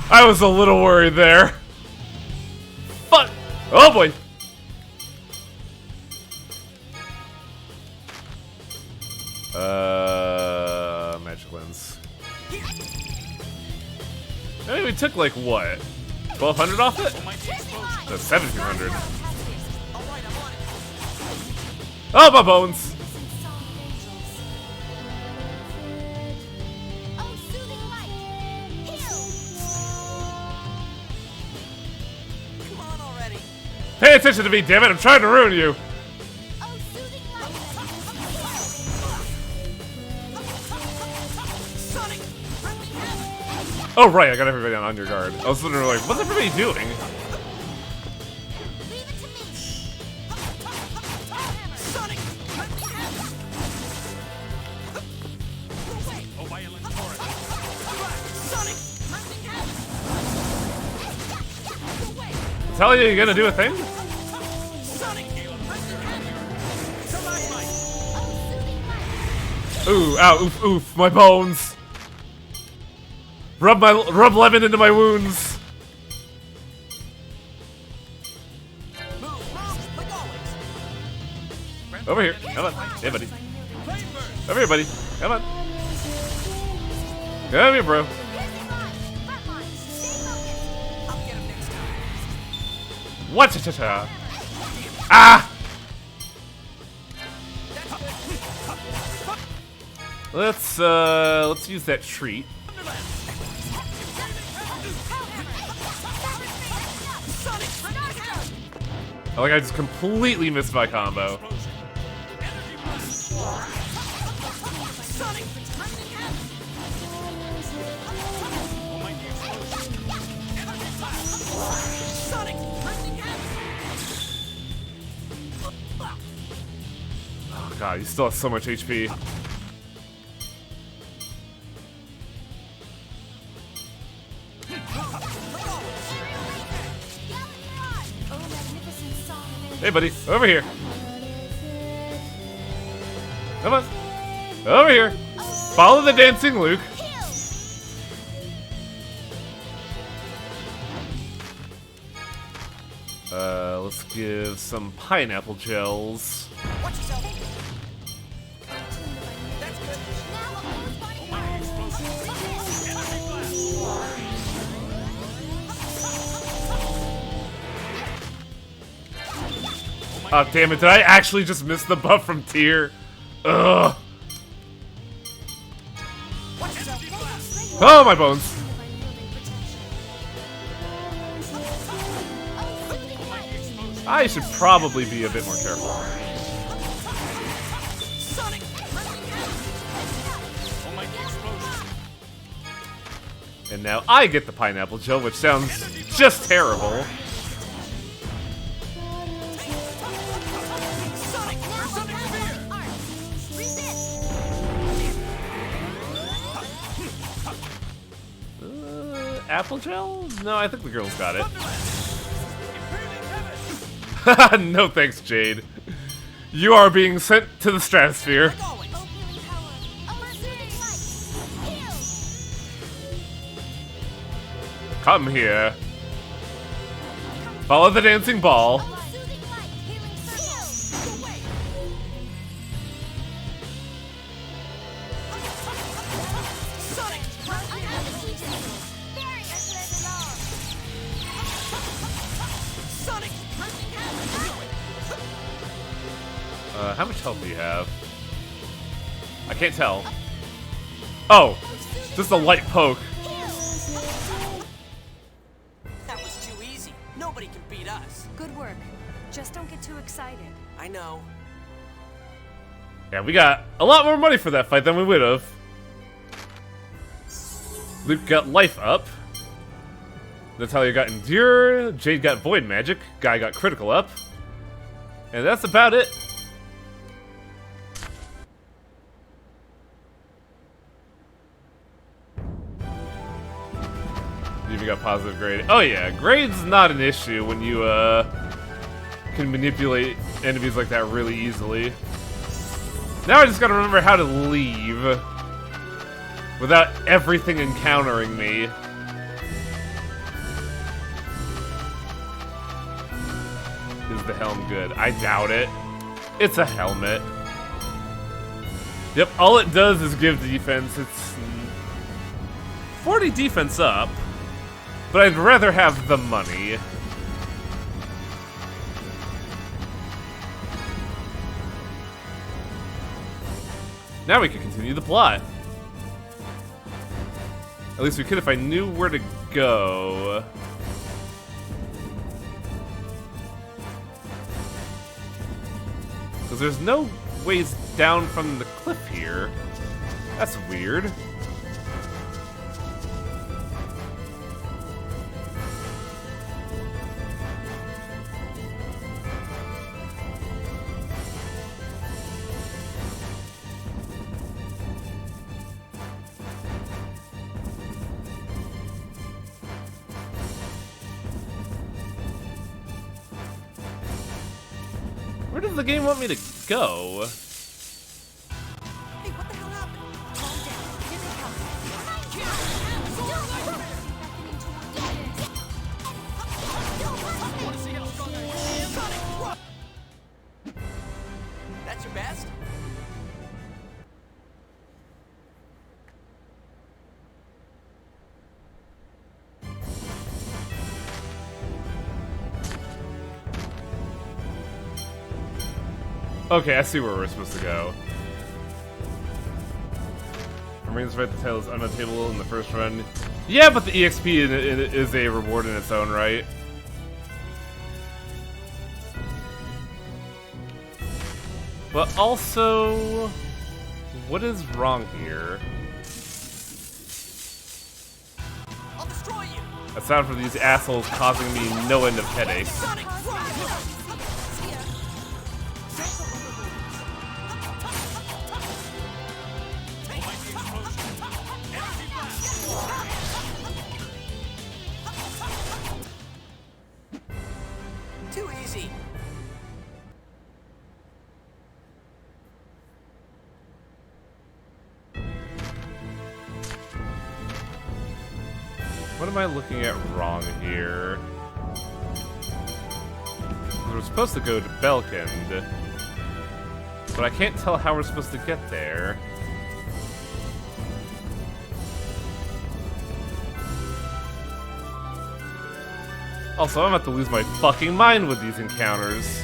I was a little worried there. Fuck! Oh boy! Magic lens. I mean, we took like what? 1,200 off it? No, 1,700. Oh, my bones! Pay attention to me, damn it! I'm trying to ruin you! Oh right, I got everybody on your guard. I was literally like, what's everybody doing? Tell you you're gonna do a thing? Ooh, ow, oof, oof, my bones. Rub lemon into my wounds. Over here, come on, hey buddy. Over here, buddy, come on. Come here, bro. What? Ah! Let's use that treat. Oh, like I just completely missed my combo. Oh god, he still has so much HP. Hey buddy, over here. Come on. Over here. Follow the dancing Luke. Let's give some pineapple gels. Oh damn it, did I actually just miss the buff from Tyr? Ugh. Oh, my bones. I should probably be a bit more careful. And now I get the pineapple gel, which sounds just terrible. Apple gel? No, I think the girl's got it. No thanks, Jade. You are being sent to the stratosphere. Come here. Follow the dancing ball. How much health do you have? I can't tell. Oh, just a light poke. Good work. Just don't get too excited. I know. Yeah, we got a lot more money for that fight than we would have. Luke got life up. Natalia got endure. Jade got void magic. Guy got critical up. And that's about it. You even got positive grade. Oh yeah, grade's not an issue when you can manipulate enemies like that really easily. Now I just gotta remember how to leave without everything encountering me. Is the helm good? I doubt it. It's a helmet. Yep, all it does is give defense. It's 40 defense up, but I'd rather have the money. Now we can continue the plot. At least we could if I knew where to go. Because there's no ways down from the cliff here. That's weird. Where does the game want me to go? Hey, what the hell happened? Calm down. Here they come. That's your best? Okay, I see where we're supposed to go. Marines fight the tail is unattainable in the first run. Yeah, but the EXP is a reward in its own right. But also, what is wrong here? I'll destroy you. Aside from these assholes causing me no end of headaches. Too easy. What am I looking at wrong here? We're supposed to go to Belkend, but I can't tell how we're supposed to get there. Also, I'm about to lose my fucking mind with these encounters.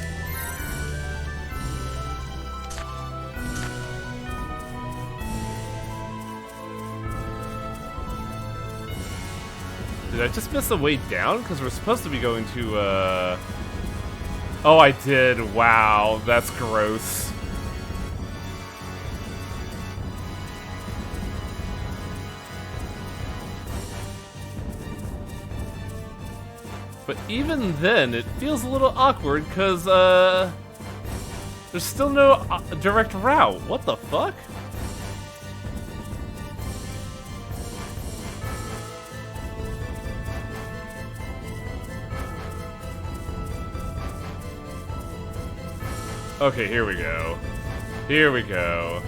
Did I just miss a way down? Because we're supposed to be going to, Oh, I did. Wow, that's gross. But even then, it feels a little awkward because, there's still no direct route. What the fuck? Okay, here we go. Here we go.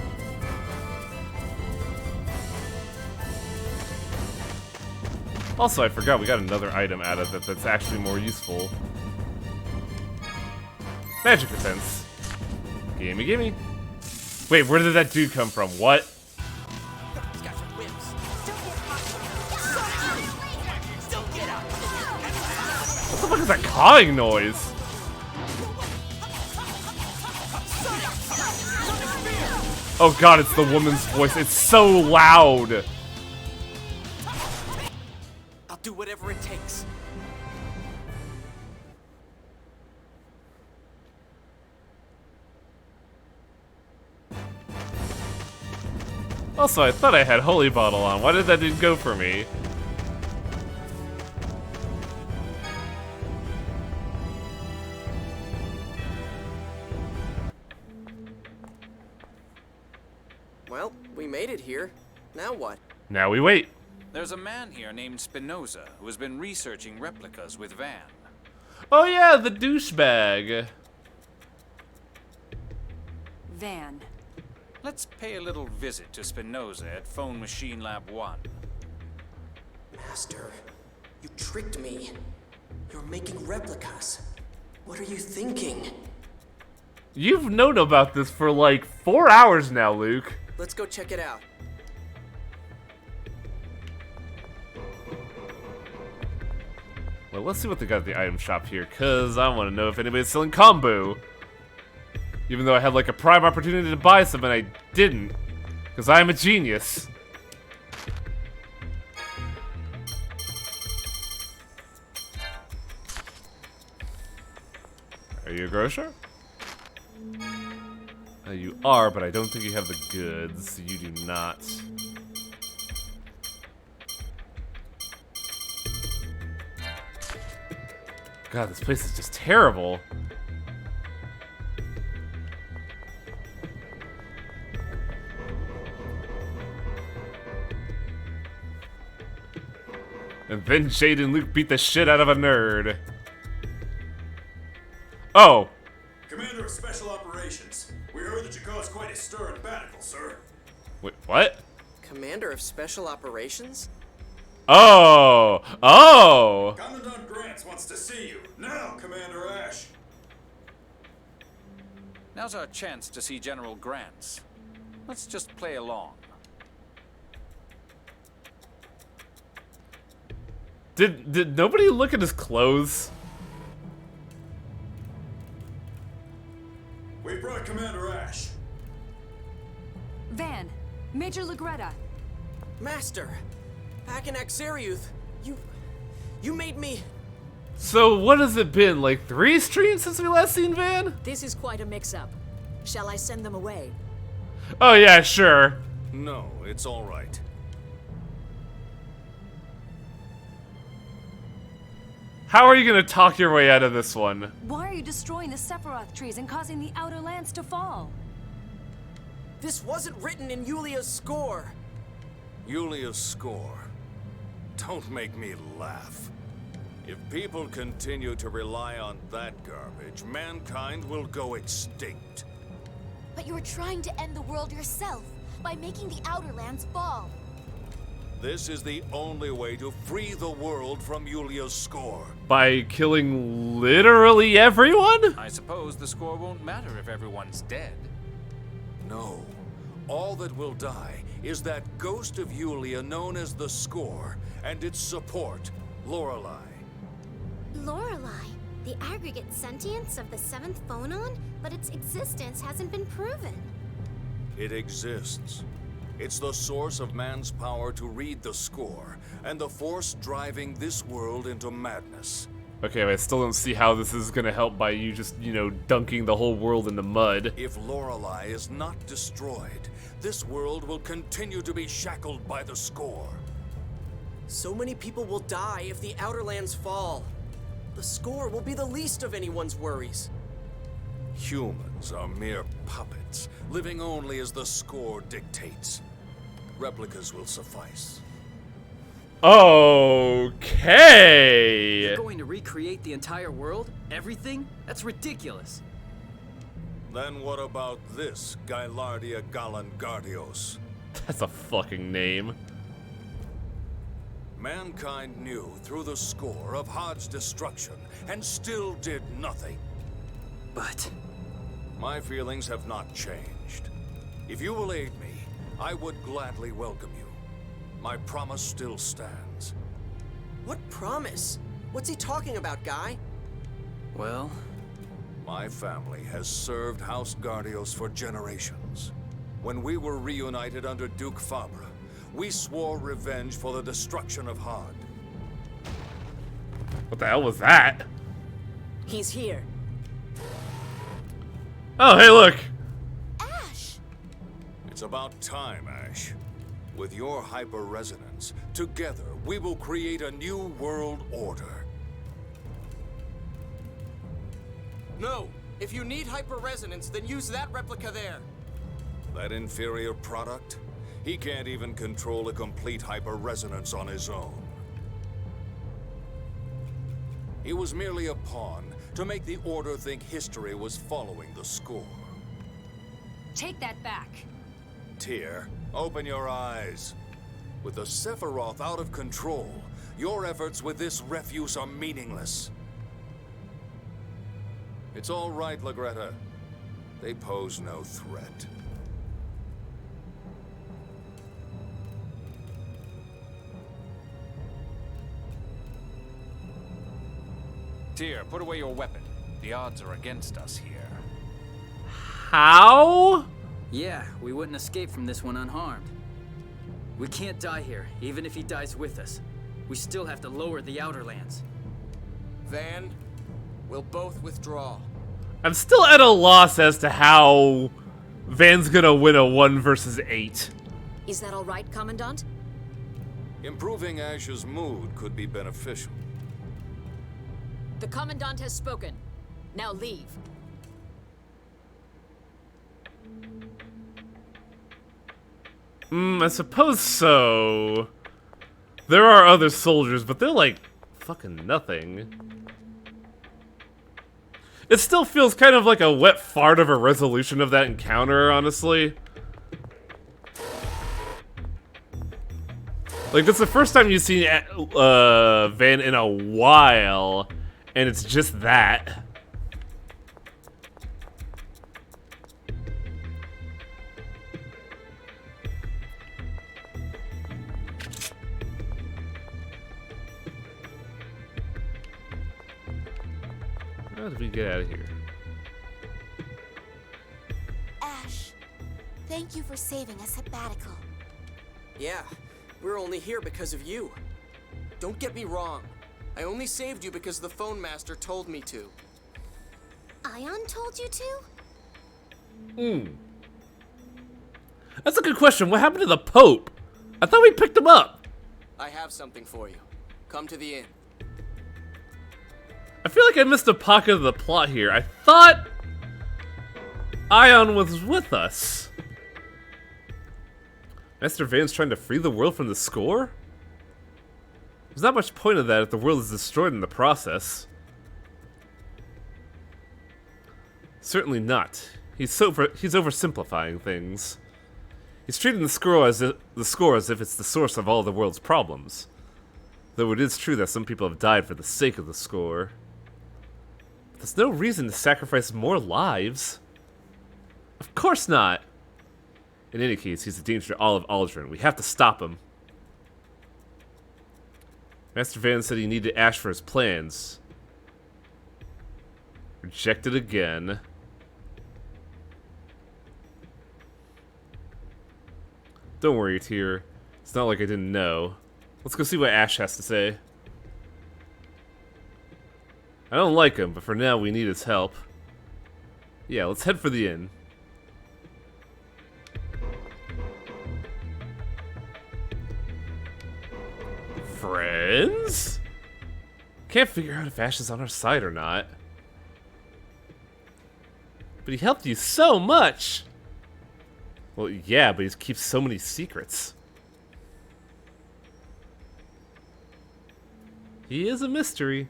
Also, I forgot we got another item out of it that's actually more useful. Magic defense. Gimme, gimme. Wait, where did that dude come from? What? He's got some whips. What the fuck is that cawing noise? Oh god, it's the woman's voice. It's so loud. I'll do whatever it takes. Also, I thought I had Holy Bottle on. Why did that didn't go for me? Well, we made it here. Now what? Now we wait. There's a man here named Spinoza who has been researching replicas with Van. Oh yeah, the douchebag. Van. Let's pay a little visit to Spinoza at Phone Machine Lab 1. Master, you tricked me. You're making replicas. What are you thinking? You've known about this for like 4 hours now, Luke. Let's go check it out. Well, let's see what they got at the item shop here, because I want to know if anybody's selling combo. Even though I had like a prime opportunity to buy some and I didn't, because I'm a genius. Are you a grocer? You are, but I don't think you have the goods. You do not. God, this place is just terrible. And then Jade and Luke beat the shit out of a nerd. Oh! Commander of Special Operations, we heard that you caused quite a stir in Bannacle, sir. Wait, what? Commander of Special Operations? Oh! Oh! Commandant Grants wants to see you. Now, Commander Ash. Now's our chance to see General Grants. Let's just play along. Did nobody look at his clothes? We brought Commander Ash. Van, Major Lagretta. Master, back in Axariuth, you made me... So what has it been, like 3 streams since we last seen Van? This is quite a mix-up. Shall I send them away? Oh yeah, sure. No, it's all right. How are you gonna talk your way out of this one? Why are you destroying the Sephiroth trees and causing the Outer Lands to fall? This wasn't written in Yulia's score. Yulia's score. Don't make me laugh. If people continue to rely on that garbage, mankind will go extinct. But you were trying to end the world yourself by making the Outer Lands fall. This is the only way to free the world from Yulia's score. By killing literally everyone? I suppose the score won't matter if everyone's dead. No. All that will die is that ghost of Yulia known as the Score and its support, Lorelei. Lorelei, the aggregate sentience of the 7th phonon, but its existence hasn't been proven. It exists. It's the source of man's power to read the score, and the force driving this world into madness. Okay, but I still don't see how this is gonna help by you just, you know, dunking the whole world in the mud. If Lorelei is not destroyed, this world will continue to be shackled by the score. So many people will die if the Outer Lands fall. The score will be the least of anyone's worries. Humans are mere puppets, living only as the score dictates. Replicas will suffice. Okay. You're going to recreate the entire world? Everything? That's ridiculous. Then what about this, Gaillardia Galangardios? That's a fucking name. Mankind knew through the score of Hod's destruction and still did nothing. But my feelings have not changed. If you will aid me, I would gladly welcome you. My promise still stands. What promise? What's he talking about, Guy? Well, my family has served House Gardios for generations. When we were reunited under Duke Fabra, we swore revenge for the destruction of Hod. What the hell was that? He's here. Oh, hey, look. It's about time, Ash. With your hyper-resonance, together we will create a new world order. No! If you need hyper-resonance, then use that replica there! That inferior product? He can't even control a complete hyper-resonance on his own. He was merely a pawn to make the Order think history was following the score. Take that back. Tyr, open your eyes. With the Sephiroth out of control, your efforts with this refuse are meaningless. It's all right, Lagretta. They pose no threat. Tyr, put away your weapon. The odds are against us here. How? Yeah, we wouldn't escape from this one unharmed. We can't die here, even if he dies with us. We still have to lower the Outer Lands. Van, we'll both withdraw. I'm still at a loss as to how Van's gonna win a 1 versus 8. Is that all right, Commandant? Improving Ash's mood could be beneficial. The Commandant has spoken. Now leave. I suppose so. There are other soldiers, but they're like fucking nothing. It still feels kind of like a wet fart of a resolution of that encounter, honestly. Like, that's the first time you've seen Van in a while, and it's just that. How did we get out of here? Ash, thank you for saving a sabbatical. Yeah, we're only here because of you. Don't get me wrong. I only saved you because the phone master told me to. Ion told you to? That's a good question. What happened to the Pope? I thought we picked him up. I have something for you. Come to the inn. I feel like I missed a pocket of the plot here. I thought Ion was with us. Master Van's trying to free the world from the score? There's not much point of that if the world is destroyed in the process. Certainly not. He's oversimplifying things. He's treating the score as if it's the source of all the world's problems. Though it is true that some people have died for the sake of the score. But there's no reason to sacrifice more lives. Of course not. In any case, he's a danger to all of Aldrin. We have to stop him. Master Van said he needed Ash for his plans. Rejected again. Don't worry, Tyr. It's not like I didn't know. Let's go see what Ash has to say. I don't like him, but for now we need his help. Yeah, let's head for the inn. Friends? Can't figure out if Ash is on our side or not. But he helped you so much! Well, yeah, but he keeps so many secrets. He is a mystery.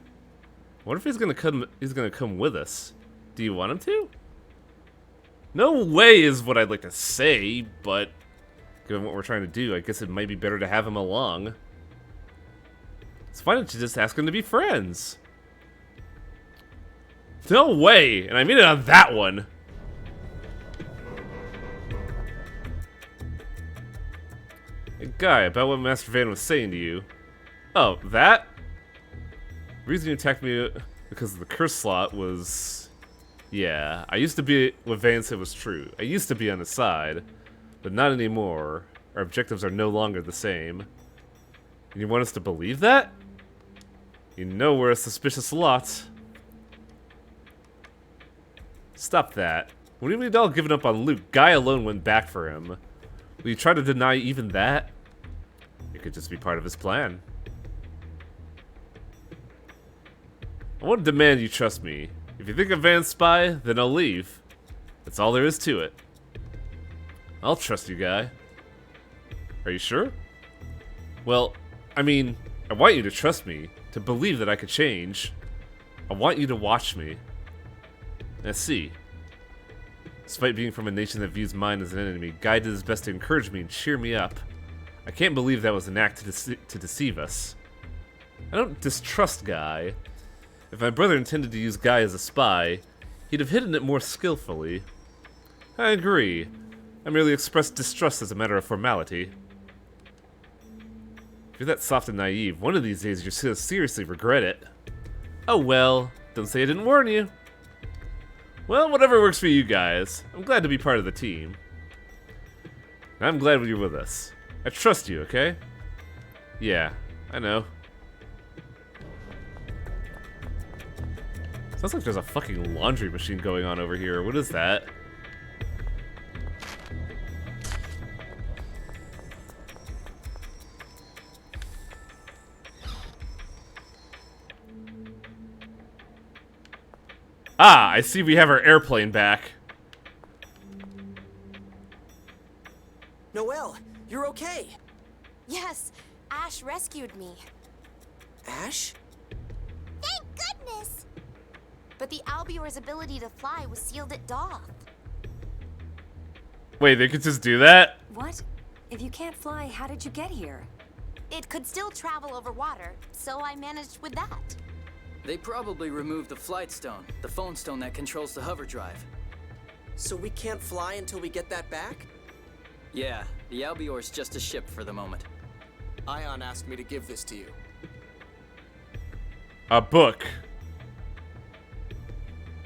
What if he's gonna come with us? Do you want him to? No way is what I'd like to say, but given what we're trying to do, I guess it might be better to have him along. So why don't you just ask him to be friends? No way! And I mean it on that one! Hey, Guy, about what Master Van was saying to you. Oh, that? The reason you attacked me because the curse slot was... Yeah, I used to be what Van said was true. I used to be on his side, but not anymore. Our objectives are no longer the same. And you want us to believe that? You know we're a suspicious lot. Stop that. When we'd all given up on Luke, Guy alone went back for him. Will you try to deny even that? It could just be part of his plan. I want to demand you trust me. If you think I'm Van's spy, then I'll leave. That's all there is to it. I'll trust you, guy. Are you sure? Well, I mean, I want you to trust me, to believe that I could change. I want you to watch me. And see. Despite being from a nation that views mine as an enemy, Guy did his best to encourage me and cheer me up. I can't believe that was an act to deceive us. I don't distrust Guy. If my brother intended to use Guy as a spy, he'd have hidden it more skillfully. I agree. I merely expressed distrust as a matter of formality. If you're that soft and naive, one of these days you're gonna seriously regret it. Oh well, don't say I didn't warn you. Well, whatever works for you guys. I'm glad to be part of the team. And I'm glad you're with us. I trust you, okay? Yeah, I know. Sounds like there's a fucking laundry machine going on over here. What is that? Ah, I see we have our airplane back. Noelle, you're okay. Yes, Ash rescued me. Ash? Thank goodness! But the Albior's ability to fly was sealed at Doth. Wait, they could just do that? What? If you can't fly, how did you get here? It could still travel over water, so I managed with that. They probably removed the flight stone, the phone stone that controls the hover drive. So we can't fly until we get that back? Yeah, the Albior's just a ship for the moment. Ion asked me to give this to you. A book.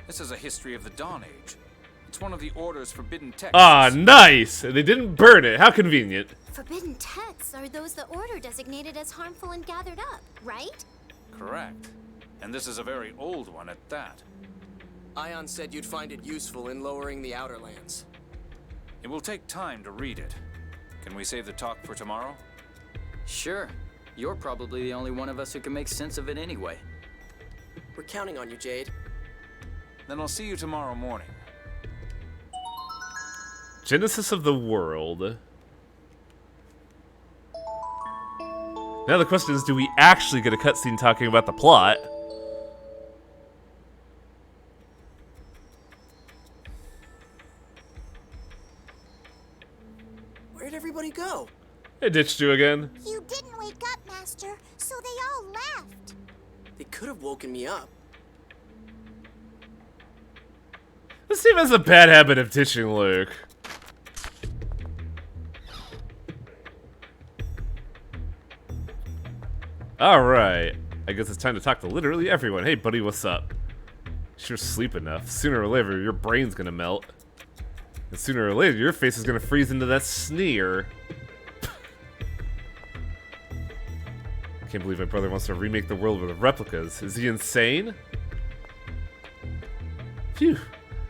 This is a history of the Dawn Age. It's one of the Order's forbidden texts. Ah, nice! They didn't burn it. How convenient. Forbidden texts are those the Order designated as harmful and gathered up, right? Correct. And this is a very old one at that. Ion said you'd find it useful in lowering the Outer Lands. It will take time to read it. Can we save the talk for tomorrow? Sure. You're probably the only one of us who can make sense of it anyway. We're counting on you, Jade. Then I'll see you tomorrow morning. Genesis of the world. Now the question is, do we actually get a cutscene talking about the plot? Where'd everybody go? I ditched you again. You didn't wake up, Master, so they all left. They could have woken me up. This team has a bad habit of ditching Luke. Alright. I guess it's time to talk to literally everyone. Hey buddy, what's up? Sure sleep enough. Sooner or later, your brain's gonna melt. And sooner or later, your face is gonna freeze into that sneer. Can't believe my brother wants to remake the world with replicas. Is he insane? Phew.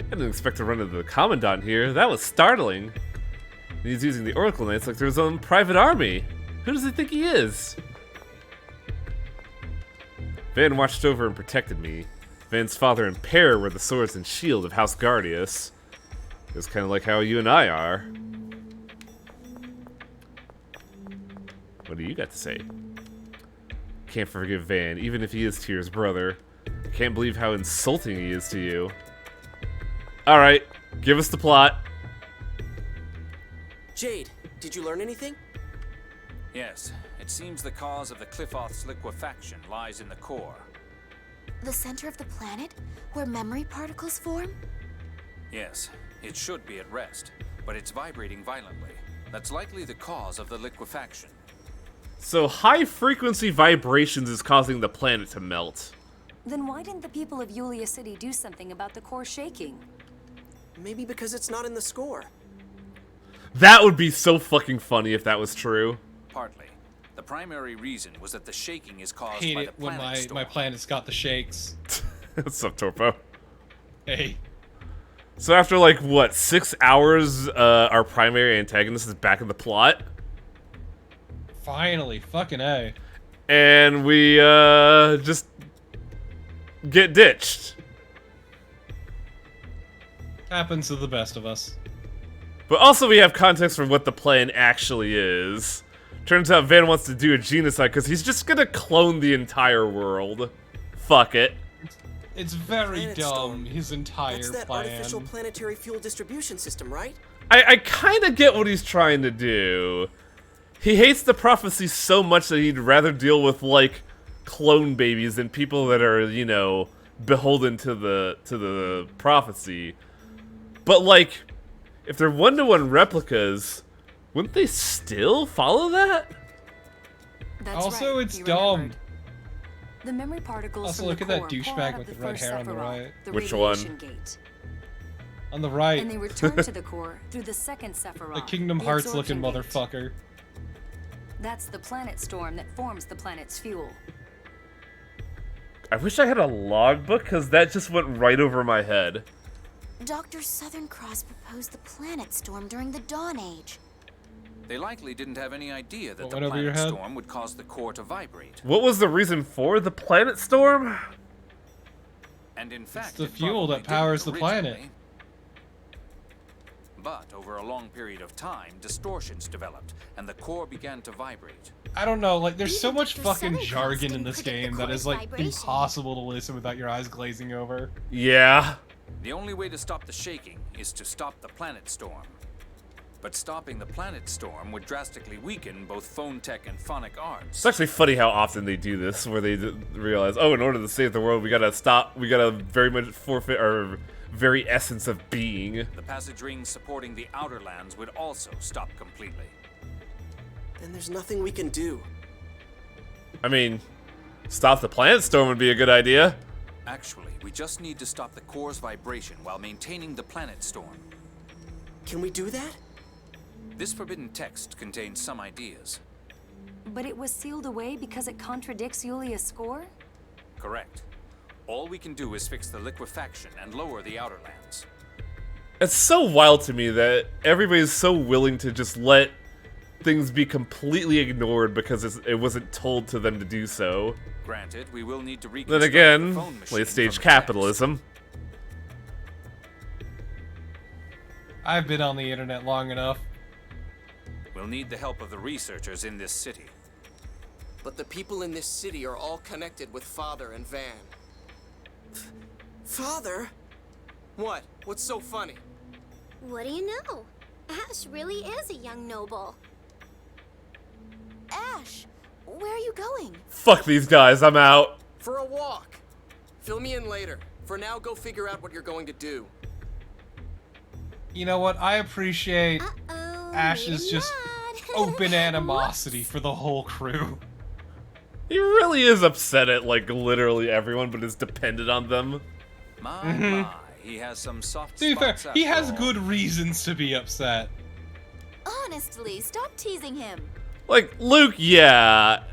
I didn't expect to run into the Commandant here. That was startling. And he's using the Oracle Knights like they're his own private army. Who does he think he is? Van watched over and protected me. Van's father and pair were the swords and shield of House Guardius. It was kind of like how you and I are. What do you got to say? Can't forgive Van, even if he is Tyr's brother. I can't believe how insulting he is to you. Alright, give us the plot. Jade, did you learn anything? Yes, it seems the cause of the Qliphauth's liquefaction lies in the core. The center of the planet, where memory particles form? Yes, it should be at rest, but it's vibrating violently. That's likely the cause of the liquefaction. So high-frequency vibrations is causing the planet to melt. Then why didn't the people of Yulia City do something about the core shaking? Maybe because it's not in the score. That would be so fucking funny if that was true. Partly. The primary reason was that the shaking is I caused hate by the it when planet storm. my planet's got the shakes. What's up, Torpo? Hey. So after, like, what, 6 hours, our primary antagonist is back in the plot? Finally, fucking A. And we just get ditched. Happens to the best of us. But also we have context for what the plan actually is. Turns out Van wants to do a genocide because he's just gonna clone the entire world. Fuck it. It's very Planet dumb, Storm. his entire That's that plan. artificial planetary fuel distribution system, right? I kind of get what he's trying to do. He hates the prophecy so much that he'd rather deal with, like, clone babies than people that are, you know, beholden to the prophecy. But, like, if they're one-to-one replicas, wouldn't they still follow that? That's Also, right, it's you dumb. remembered. The memory particles Also, from look the at that core pour douchebag out with of the red first hair on the Sephiroth, right. the Which radiation one? Gate. On the right. And they return to the core through the second Sephiroth. The Kingdom the Hearts looking absorption gate. motherfucker. That's the planet storm that forms the planet's fuel. I wish I had a logbook, because that just went right over my head. Dr. Southern Cross proposed the planet storm during the Dawn Age. They likely didn't have any idea that What the went over your planet head? storm would cause the core to vibrate. What was the reason for the planet storm? And in fact, the it fuel that probably powers didn't the planet. originally. But over a long period of time, distortions developed, and the core began to vibrate. I don't know, like, there's so Even much Dr. fucking Southern Cross jargon in didn't this predict the game that core's is, like, vibration. impossible to listen without your eyes glazing over. Yeah. The only way to stop the shaking is to stop the planet storm. But stopping the planet storm would drastically weaken both phone tech and phonic arts. It's actually funny how often they do this, where they realize, oh, in order to save the world, we gotta stop, we gotta very much forfeit our very essence of being. The passage rings supporting the outer lands would also stop completely. Then there's nothing we can do. I mean, stop the planet storm would be a good idea. Actually, we just need to stop the core's vibration while maintaining the planet storm. Can we do that? This forbidden text contains some ideas. But it was sealed away because it contradicts Yulia's score? Correct. All we can do is fix the liquefaction and lower the outer lands. It's so wild to me that everybody's so willing to just let things be completely ignored because it wasn't told to them to do so. Granted, we will need to Then reconstruct again, the phone machine late stage from the capitalism. I've been on the internet long enough. text. We'll need the help of the researchers in this city. But the people in this city are all connected with Father and Van. Father? What? What's so funny? What do you know? Ash really is a young noble. Ash, where are you going? Fuck these guys, I'm out. For a walk. Fill me in later. For now, go figure out what you're going to do. You know what? I appreciate Ash's just open animosity for the whole crew. He really is upset at, like, literally everyone, but is dependent on them. My, he has some soft To be fair, spots he after has all. good reasons to be upset. Honestly, stop teasing him. Like, Luke, yeah.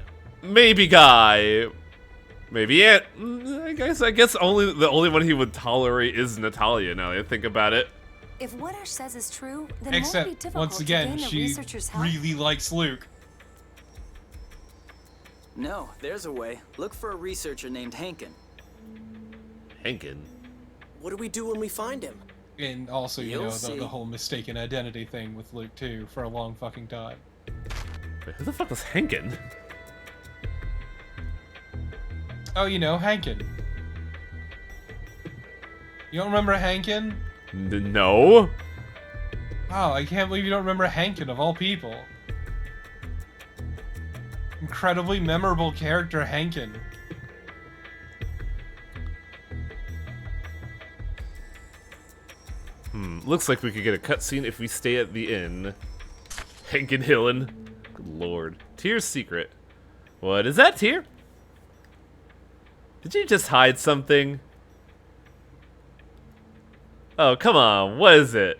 Maybe Guy. Maybe Aunt. I guess the only one he would tolerate is Natalia, now that I think about it. If what Ash says is true, then it won't be Except, difficult once to again, gain the she researchers' help. really likes Luke. No, there's a way. Look for a researcher named Hankin. Hankin? What do we do when we find him? And also, you You'll know, see. the whole mistaken identity thing with Luke, too, for a long fucking time. Wait, who the fuck was Hankin? Oh, you know, Hankin. You don't remember Hankin? No. Wow, I can't believe you don't remember Hankin, of all people. Incredibly memorable character, Hankin. Looks like we could get a cutscene if we stay at the inn. Hankin Hillen. Good lord. Tyr's secret. What is that, Tyr? Did you just hide something? Oh, come on. What is it?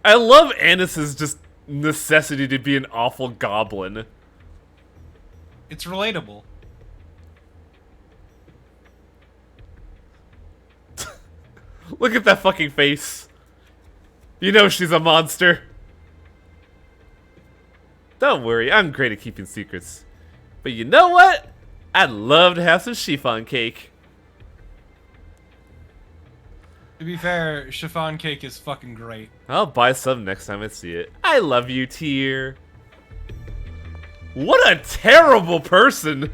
I love Annis's just necessity to be an awful goblin. It's relatable. Look at that fucking face. You know she's a monster. Don't worry, I'm great at keeping secrets. But you know what? I'd love to have some chiffon cake. To be fair, chiffon cake is fucking great. I'll buy some next time I see it. I love you, Tyr. What a terrible person!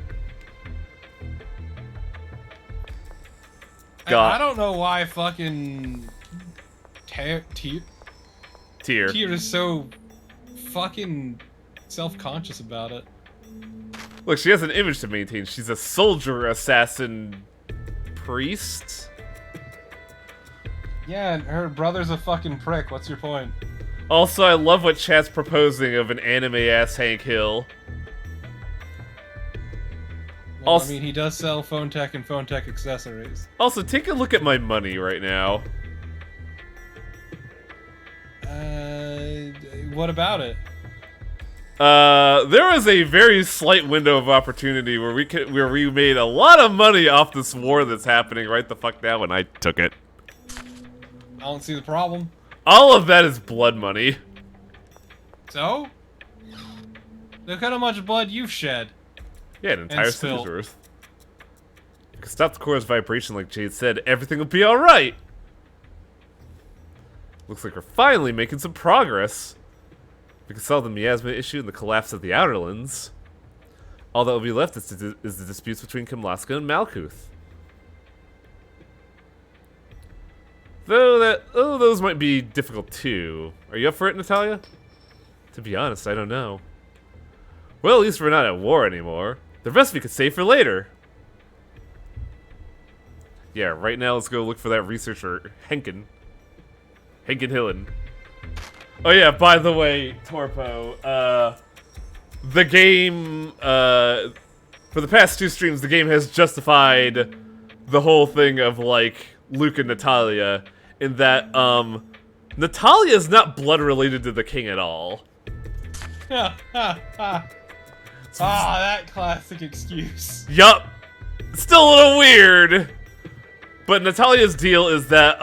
I don't know why fucking Tyr is so fucking self-conscious about it. Look, she has an image to maintain. She's a soldier, assassin, priest. Yeah, and her brother's a fucking prick. What's your point? Also, I love what chat's proposing of an anime-ass Hank Hill. Well, Also, I mean, he does sell phone tech and phone tech accessories. Also, take a look at my money right now. What about it? There was a very slight window of opportunity where we made a lot of money off this war that's happening right the fuck now, and I took it. I don't see the problem. All of that is blood money. So? Look how much blood you've shed. Yeah, an entire city's worth. You can stop the core's vibration like Jade said, everything will be alright! Looks like we're finally making some progress. We can solve the miasma issue and the collapse of the Outerlands. All that will be left is the disputes between Kimlaska and Malkuth. Though those might be difficult too. Are you up for it, Natalia? To be honest, I don't know. Well, at least we're not at war anymore. The rest we could save for later. Yeah, right now let's go look for that researcher, Henkin Hillen. Oh yeah, by the way, Torpo, the game, for the past 2 streams, the game has justified the whole thing of, like, Luke and Natalia, in that, Natalia is not blood related to the king at all. That classic excuse. Yup. Still a little weird. But Natalia's deal is that,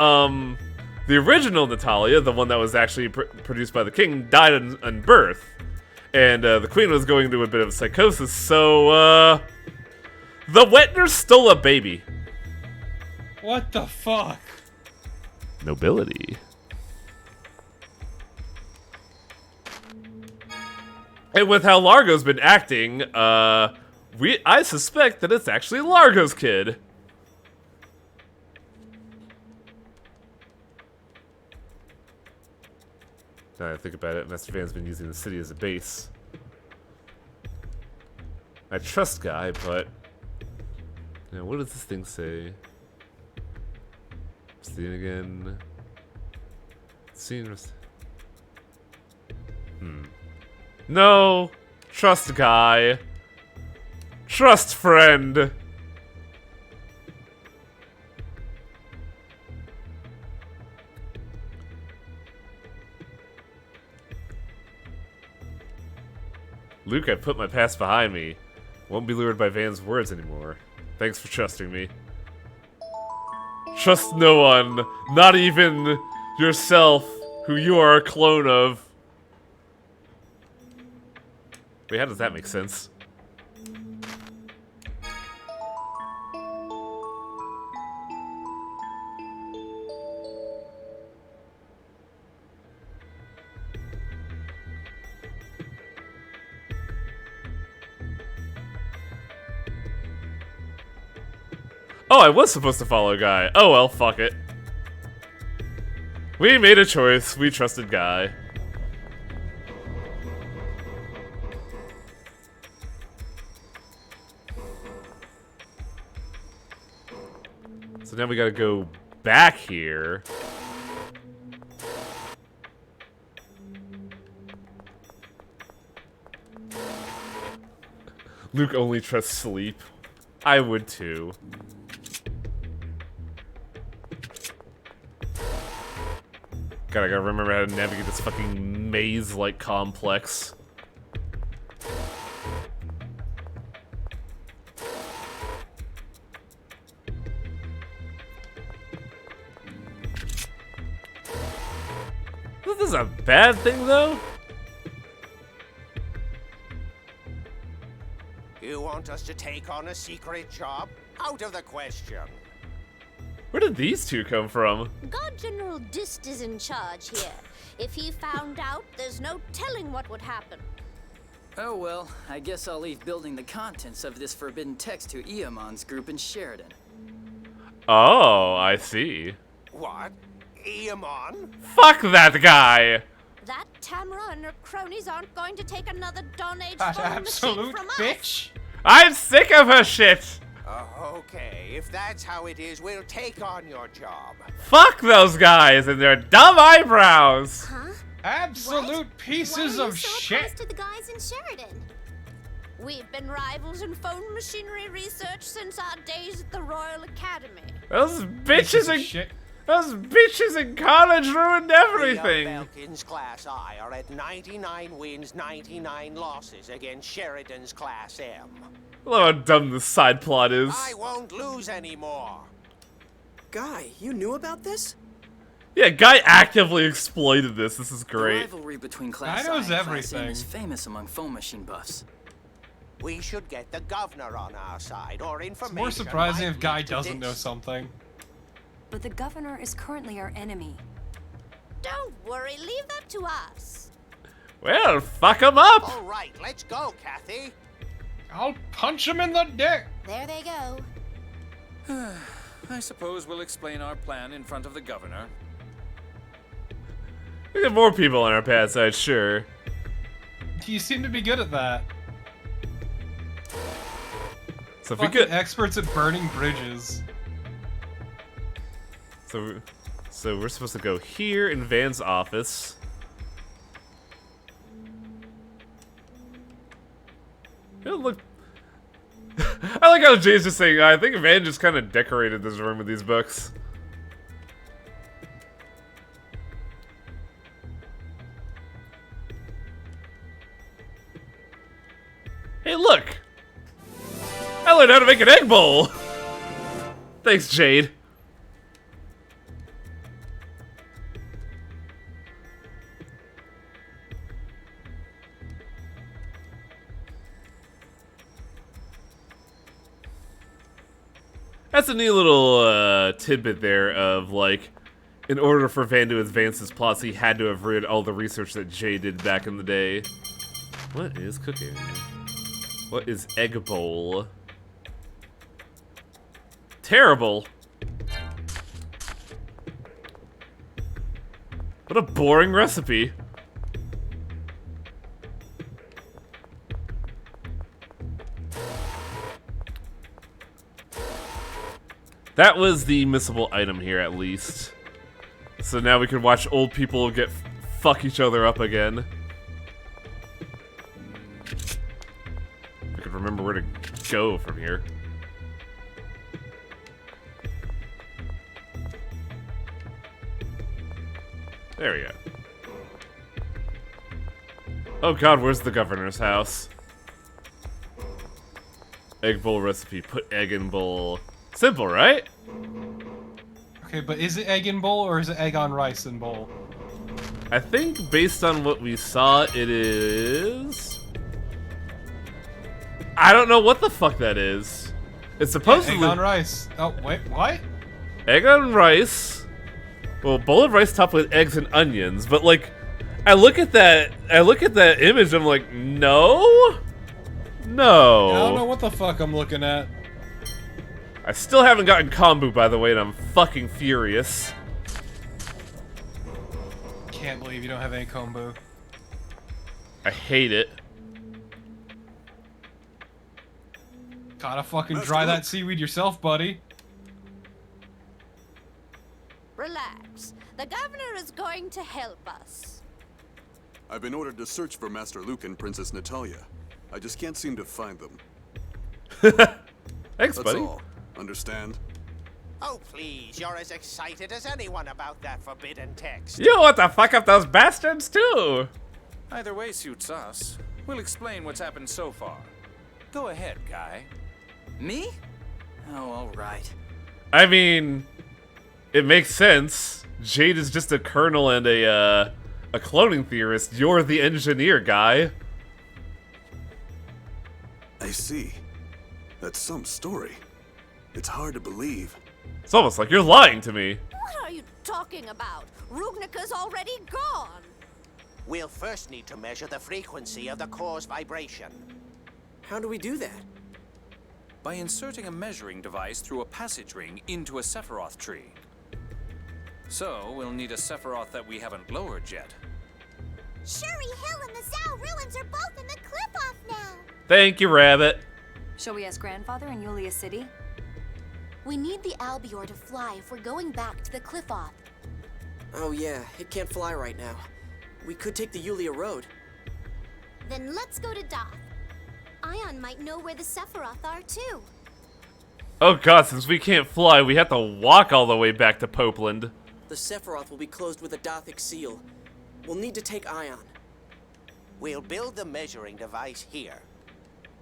the original Natalia, the one that was actually produced by the king, died in birth. And, the queen was going through a bit of psychosis, so, the Wetner stole a baby. What the fuck? Nobility. And with how Largo's been acting, I suspect that it's actually Largo's kid. Now that I think about it, Master Van's been using the city as a base. I trust Guy, but... Now, what does this thing say? Seeing again... Seeing... No! Trust Guy. Trust friend. Luke, I put my past behind me. Won't be lured by Van's words anymore. Thanks for trusting me. Trust no one, not even yourself, who you are a clone of. Wait, how does that make sense? Oh, I was supposed to follow Guy. Oh well, fuck it. We made a choice. We trusted Guy. So now we gotta go back here. Luke only trusts sleep. I would too. God, I gotta remember how to navigate this fucking maze-like complex. This is a bad thing, though? You want us to take on a secret job? Out of the question. Where did these two come from? God General Dist is in charge here. If he found out, there's no telling what would happen. Oh well, I guess I'll leave building the contents of this forbidden text to Eamon's group in Sheridan. Oh, I see. What? Eamon? Fuck that guy! That Tamara and her cronies aren't going to take another Dawn Age That phone machine absolute from bitch! I'm sick of her shit! Okay, if that's how it is, we'll take on your job. Fuck those guys and their dumb eyebrows! Huh? Absolute pieces Why are of you so shit! opposed to the guys in Sheridan? We've been rivals in phone machinery research since our days at the Royal Academy. Those bitches in college ruined everything! The Belkin's Class I are at 99 wins, 99 losses against Sheridan's Class M. Look how dumb this side plot is. I won't lose anymore. Guy, you knew about this? Yeah, Guy actively exploited this. This is The great. rivalry between Class Guy knows I and Class M everything. is famous among phone machine buffs. We should get the governor on our side, or information. It's more surprising might if Guy lead to doesn't know this. something. But the governor is currently our enemy. Don't worry, leave that to us. Well, fuck him up! All right, let's go, Kathy. I'll punch him in the dick! There they go. I suppose we'll explain our plan in front of the governor. We have more people on our bad side, sure. You seem to be good at that. So if we Fucking could, experts at burning bridges. so we're supposed to go here in Van's office. It look. I like how Jay's just saying, I think Van just kind of decorated this room with these books. Hey, look! I learned how to make an egg bowl! Thanks, Jade. That's a neat little tidbit there of, like, in order for Van to advance his plots, he had to have read all the research that Jay did back in the day. What is cooking? What is egg bowl? Terrible. What a boring recipe. That was the missable item here, at least. So now we can watch old people fuck each other up again. I could remember where to go from here. There we go. Oh god, where's the governor's house? Egg bowl recipe. Put egg in bowl. Simple, right? Okay, but is it egg in bowl or is it egg on rice in bowl? I think based on what we saw, it is... I don't know what the fuck that is. It's supposedly... Egg on rice. Oh, wait, what? Egg on rice. Well, bowl of rice topped with eggs and onions, but like... I look at that image, I'm like, no? No. I don't know what the fuck I'm looking at. I still haven't gotten kombu, by the way, and I'm fucking furious. Can't believe you don't have any kombu. I hate it. Gotta fucking dry that seaweed yourself, buddy. Relax. The governor is going to help us. I've been ordered to search for Master Luke and Princess Natalia. I just can't seem to find them. Thanks, That's buddy. all. Understand? Oh, please, you're as excited as anyone about that forbidden text. You want to fuck up those bastards, too! Either way suits us. We'll explain what's happened so far. Go ahead, Guy. Me? Oh, alright. I mean, it makes sense. Jade is just a colonel and a cloning theorist. You're the engineer, guy. I see. That's some story. It's hard to believe. It's almost like you're lying to me. What are you talking about? Rugnica's already gone. We'll first need to measure the frequency of the core's vibration. How do we do that? By inserting a measuring device through a passage ring into a Sephiroth tree. So, we'll need a Sephiroth that we haven't lowered yet. Shuri Hill and the Zao ruins are both in the cliff-off now. Thank you, Rabbit. Shall we ask Grandfather in Yulia City? We need the Albior to fly if we're going back to the cliff-off. Oh yeah, it can't fly right now. We could take the Yulia Road. Then let's go to Doth. Ion might know where the Sephiroth are too. Oh god, since we can't fly, we have to walk all the way back to Popeland. The Sephiroth will be closed with a Dothic seal. We'll need to take Ion. We'll build the measuring device here.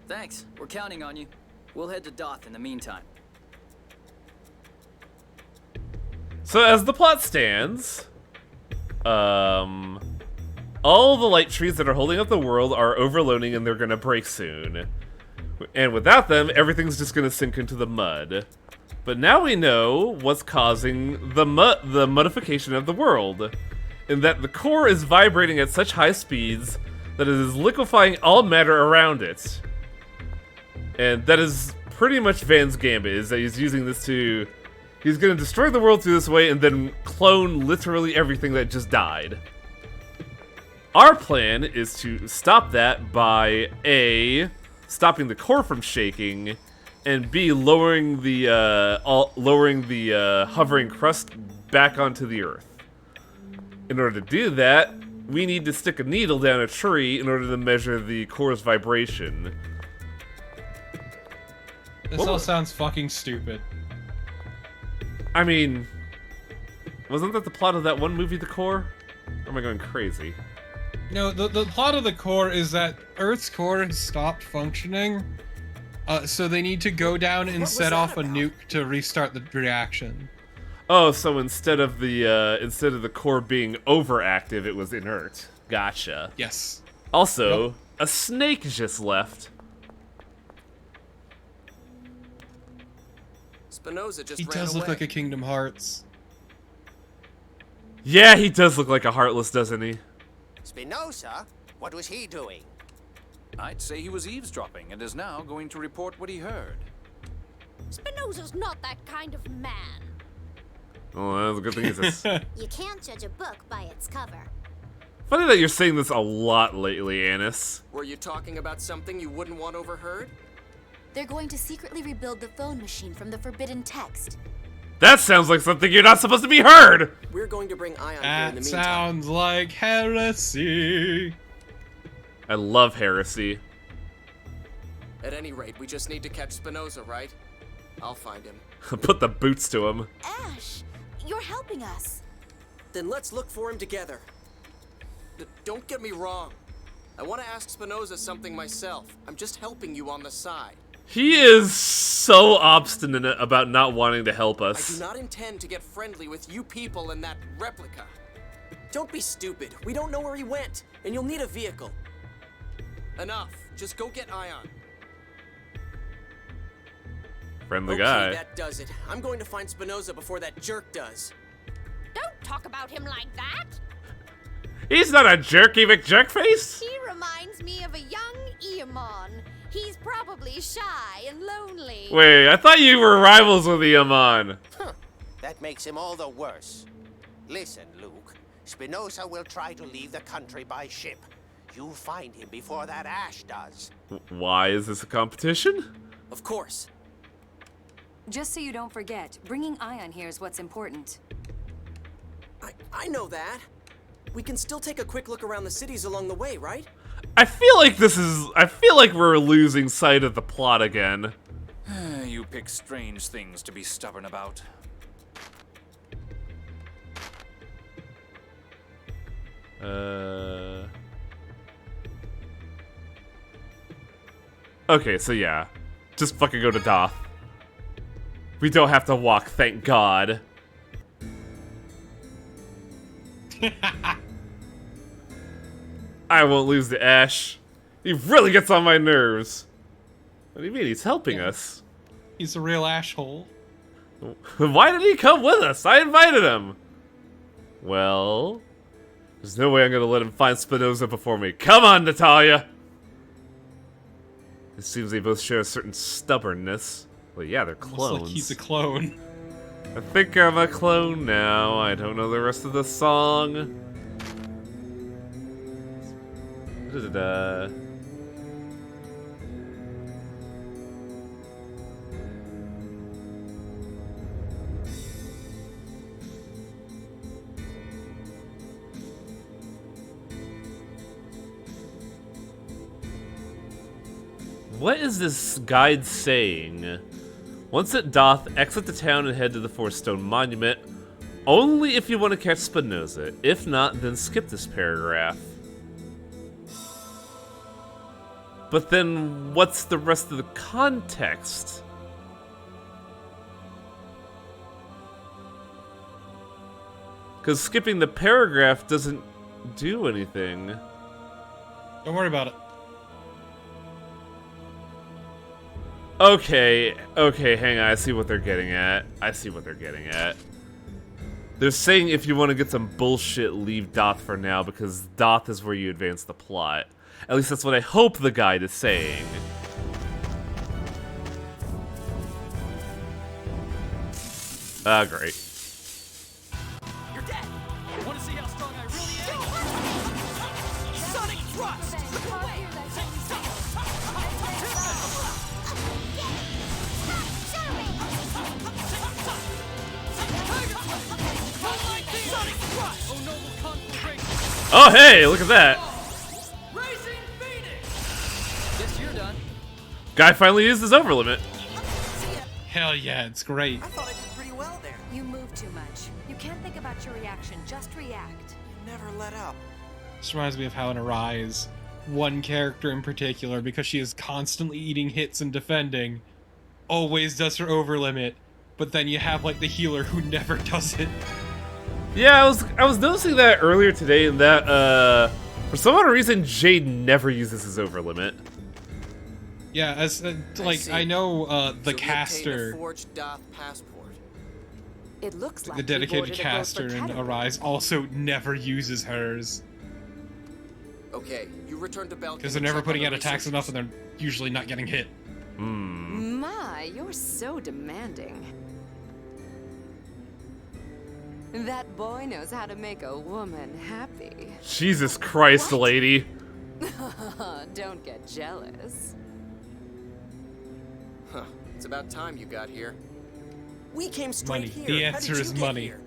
Thanks. We're counting on you. We'll head to Doth in the meantime. So as the plot stands, all the light trees that are holding up the world are overloading and they're gonna break soon. And without them, everything's just gonna sink into the mud. But now we know what's causing the modification of the world. In that the core is vibrating at such high speeds that it is liquefying all matter around it. And that is pretty much Van's gambit, is that he's using this to... He's gonna destroy the world through this way and then clone literally everything that just died. Our plan is to stop that by A, stopping the core from shaking, and B, lowering the hovering crust back onto the Earth. In order to do that, we need to stick a needle down a tree in order to measure the core's vibration. This all sounds fucking stupid. I mean, wasn't that the plot of that one movie, The Core? Or am I going crazy? No, the plot of the core is that Earth's core has stopped functioning, so they need to go down and set off a nuke to restart the reaction. Oh, so instead of the core being overactive, it was inert. Gotcha. Yes. Also, a snake just left. Spinoza just He ran does look away. like a Kingdom Hearts. Yeah, he does look like a Heartless, doesn't he? Spinoza? What was he doing? I'd say he was eavesdropping and is now going to report what he heard. Spinoza's not that kind of man. Oh, that's a good thing he's a... You can't judge a book by its cover. Funny that you're saying this a lot lately, Annis. Were you talking about something you wouldn't want overheard? They're going to secretly rebuild the phone machine from the forbidden text. That sounds like something you're not supposed to be heard! We're going to bring Ion here in the That meantime. sounds like heresy. I love heresy. At any rate, we just need to catch Spinoza, right? I'll find him. Put the boots to him. Ash, you're helping us. Then let's look for him together. Don't get me wrong. I want to ask Spinoza something myself. I'm just helping you on the side. He is so obstinate about not wanting to help I us. do not intend to get friendly with you people in that replica. Don't be stupid. We don't know where he went, and you'll need a vehicle. Enough. Just go get Ion. Friendly Okay, guy. that does it. I'm going to find Spinoza before that jerk does. Don't talk about him like that. He's not a jerky McJerkface! He reminds me of a young Eamon. He's probably shy and lonely. Wait, I thought you were rivals with Iamon. Huh. That makes him all the worse. Listen, Luke. Spinoza will try to leave the country by ship. You'll find him before that Ash does. Why is this a competition? Of course. Just so you don't forget, bringing Ion here is what's important. I know that. We can still take a quick look around the cities along the way, right? I feel like we're losing sight of the plot again. You pick strange things to be stubborn about. Okay, so yeah. Just fucking go to Doth. We don't have to walk, thank God. I won't lose to Ash. He really gets on my nerves. What do you mean? He's helping us. He's a real asshole. Why did he come with us? I invited him. Well, there's no way I'm gonna let him find Spinoza before me. Come on, Natalia! It seems they both share a certain stubbornness. Well, yeah, they're clones. Almost like he's a clone. I think I'm a clone now. I don't know the rest of the song. Da-da-da. What is this guide saying? Once at Doth, exit the town and head to the Four-Stone Monument. Only if you want to catch Spinoza. If not, then skip this paragraph. But then, what's the rest of the context? Because skipping the paragraph doesn't do anything. Don't worry about it. Okay, hang on. I see what they're getting at. They're saying if you want to get some bullshit, leave Doth for now, because Doth is where you advance the plot. At least that's what I hope the guide is saying. Ah, great. You're dead. Want to see how strong I really am? Sonic Thrust! Look away! Oh, hey, look at that. Guess you're done. Guy finally used his overlimit. Hell yeah, it's great. I thought I did pretty well there. You move too much. You can't think about your reaction, just react. You never let up. This reminds me of how in Arise, one character in particular, because she is constantly eating hits and defending, always does her overlimit, but then you have like the healer who never does it. Yeah, I was noticing that earlier today, and that for some odd reason Jade never uses his overlimit. Yeah, as like I know the caster, Forged Doth passport. It looks like the dedicated caster in Arise, also never uses hers. Okay, you return to Belkin. Because they're never putting out attacks enough, and they're usually not getting hit. My, you're so demanding. That boy knows how to make a woman happy. Jesus Christ, lady. Don't get jealous. Huh. It's about time you got here. We came straight Money. here. The How answer did is you get money. here?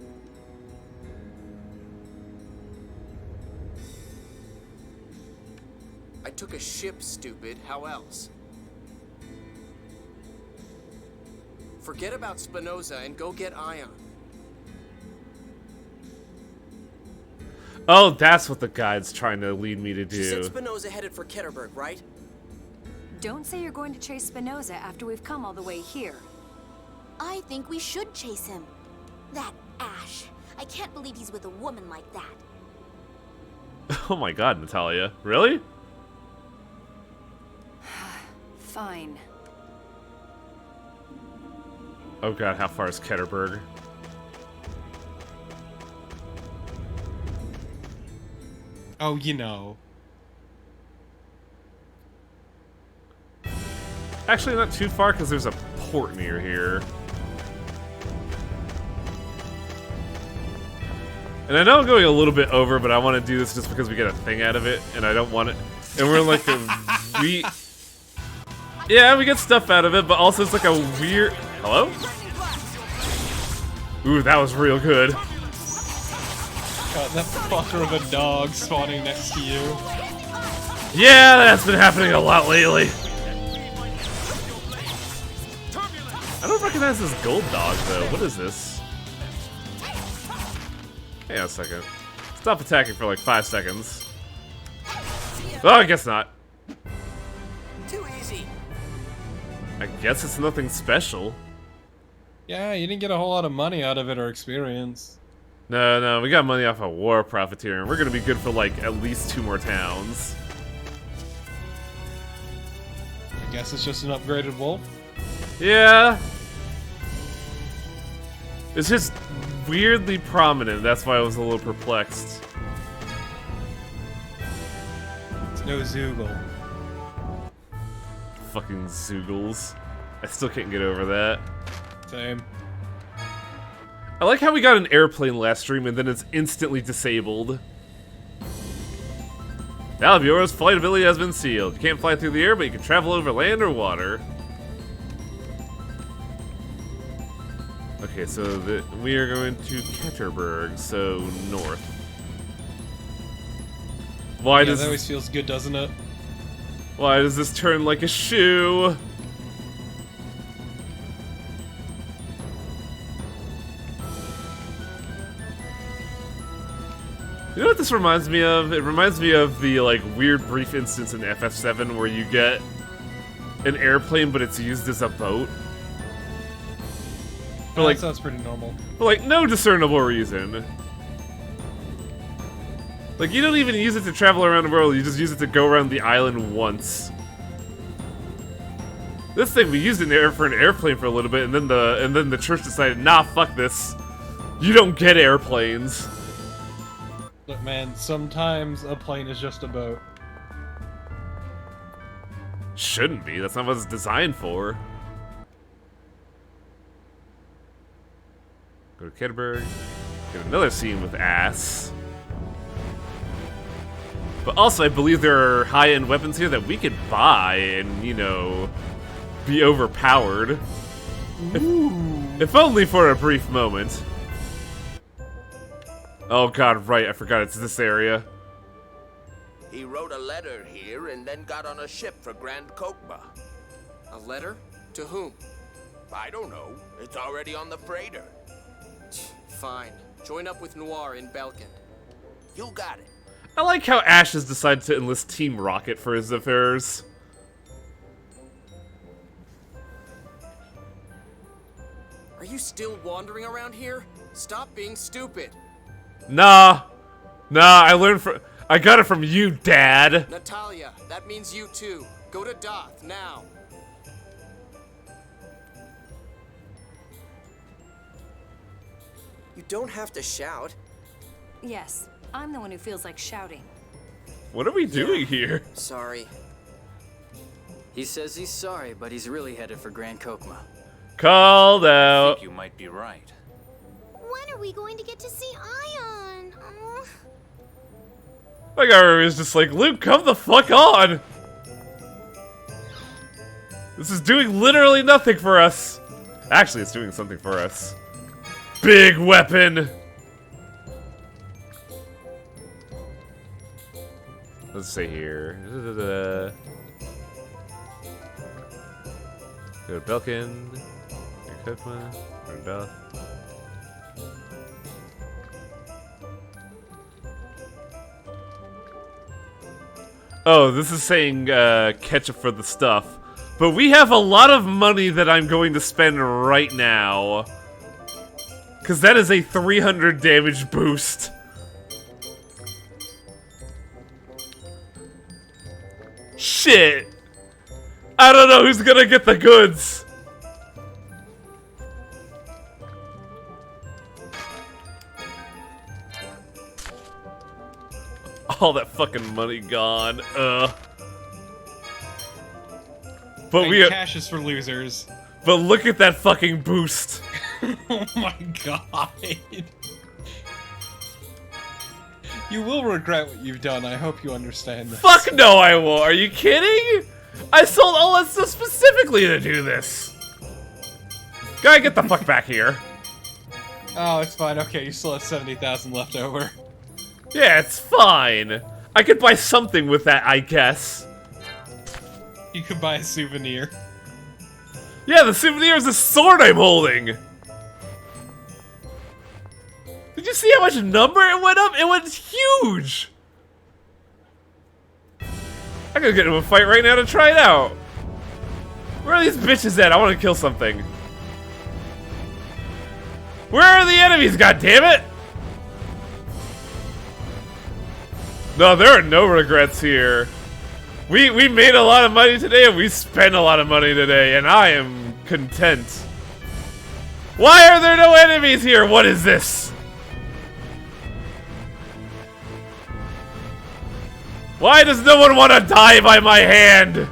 I took a ship, stupid. How else? Forget about Spinoza and go get Ion. Oh, that's what the guide's trying to lead me to She said do. Spinoza headed for Ketterberg, right? Don't say you're going to chase Spinoza after we've come all the way here. I think we should chase him. That Ash. I can't believe he's with a woman like that. Oh my god, Natalia. Really? Fine. Oh god, how far is Ketterberg? Oh, you know. Actually, not too far, because there's a port near here. And I know I'm going a little bit over, but I want to do this just because we get a thing out of it, and I don't want it. And we're in like a yeah, we get stuff out of it, but also it's like a weird. Hello? Ooh, that was real good. God, that fucker of a dog spawning next to you. Yeah, that's been happening a lot lately. I don't recognize this gold dog, though. What is this? Hang on a second. Stop attacking for like 5 seconds. Oh, I guess not. Too easy. I guess it's nothing special. Yeah, you didn't get a whole lot of money out of it or experience. No, we got money off of war profiteering. We're gonna be good for like at least 2 more towns. guess it's just an upgraded wolf. Yeah. It's just weirdly prominent. That's why I was a little perplexed. It's no Zoogle. Fucking Zoogles. I still can't get over that. Same. I like how we got an airplane last stream and then it's instantly disabled. Albior's flight ability has been sealed. You can't fly through the air, but you can travel over land or water. Okay, so we are going to Ketterberg, so north. Why does that always feels good, doesn't it? Why does this turn like a shoe? You know what this reminds me of? It reminds me of the like weird brief instance in FF7 where you get an airplane but it's used as a boat. For like, that sounds pretty normal. For like no discernible reason. Like you don't even use it to travel around the world, you just use it to go around the island once. This thing we used it for an airplane for a little bit and then the church decided, nah, fuck this. You don't get airplanes. Look, man, sometimes a plane is just a boat. Shouldn't be. That's not what it's designed for. Go to Ketterberg. Get another scene with ass. But also, I believe there are high-end weapons here that we could buy and, you know, be overpowered. If only for a brief moment. Oh god, right, I forgot it's this area. He wrote a letter here and then got on a ship for Grand Kokma. A letter? To whom? I don't know. It's already on the freighter. Fine. Join up with Noir in Belkin. You got it. I like how Ash has decided to enlist Team Rocket for his affairs. Are you still wandering around here? Stop being stupid. Nah, I got it from you, Dad. Natalia, that means you too. Go to Doth, now. You don't have to shout. Yes, I'm the one who feels like shouting. What are we doing here? Sorry. He says he's sorry, but he's really headed for Grand Kokma. Called out. I think you might be right. When are we going to get to see Ion? My guy is just like, Luke, come the fuck on! This is doing literally nothing for us. Actually, it's doing something for us. Big weapon! Let's see here. Go to Belkin. Go to Kokma. Go to Doth. Oh, this is saying ketchup for the stuff. But we have a lot of money that I'm going to spend right now. Because that is a 300 damage boost. Shit. I don't know who's gonna get the goods. All that fucking money gone. But and cash is for losers. But look at that fucking boost. Oh my god. You will regret what you've done. I hope you understand this. Fuck no, I won't. Are you kidding? I sold all that stuff specifically to do this. Gotta get the fuck back here. Oh, it's fine. Okay, you still have 70,000 left over. Yeah, it's fine. I could buy something with that, I guess. You could buy a souvenir. Yeah, the souvenir is a sword I'm holding. Did you see how much number it went up? It went huge. I gotta get into a fight right now to try it out. Where are these bitches at? I want to kill something. Where are the enemies, goddammit? No, there are no regrets here. We made a lot of money today, and we spent a lot of money today, and I am content. Why are there no enemies here? What is this? Why does no one want to die by my hand?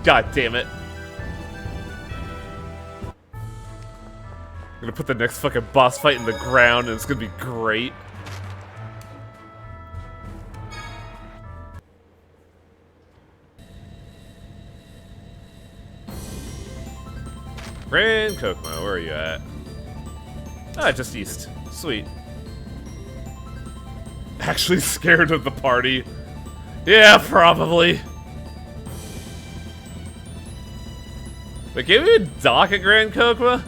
God damn it. I'm gonna put the next fucking boss fight in the ground, and it's gonna be great. Grand Kokomo, where are you at? Ah, just east. Sweet. Actually scared of the party. Yeah, probably. Wait, can we dock at Grand Kokomo?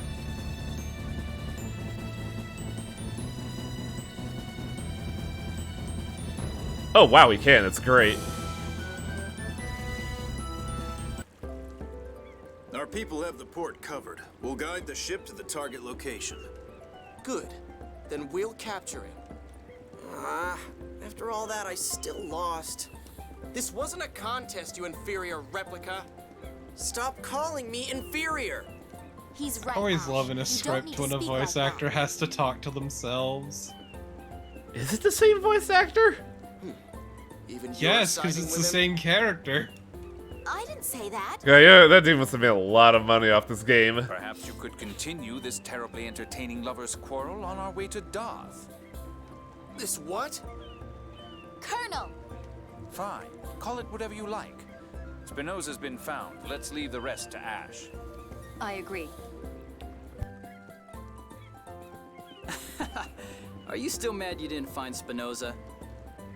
Oh wow, we can. That's great. Our people have the port covered. We'll guide the ship to the target location. Good. Then we'll capture it. After all that, I still lost. This wasn't a contest, you inferior replica. Stop calling me inferior. He's right. Always loving a script when a voice actor has to talk to themselves. Is it the same voice actor? Even yes, because it's the same character. I didn't say that. Yeah, that dude must have made a lot of money off this game. Perhaps you could continue this terribly entertaining lovers' quarrel on our way to Darth. This what? Colonel! Fine. Call it whatever you like. Spinoza's been found. Let's leave the rest to Ash. I agree. Are you still mad you didn't find Spinoza?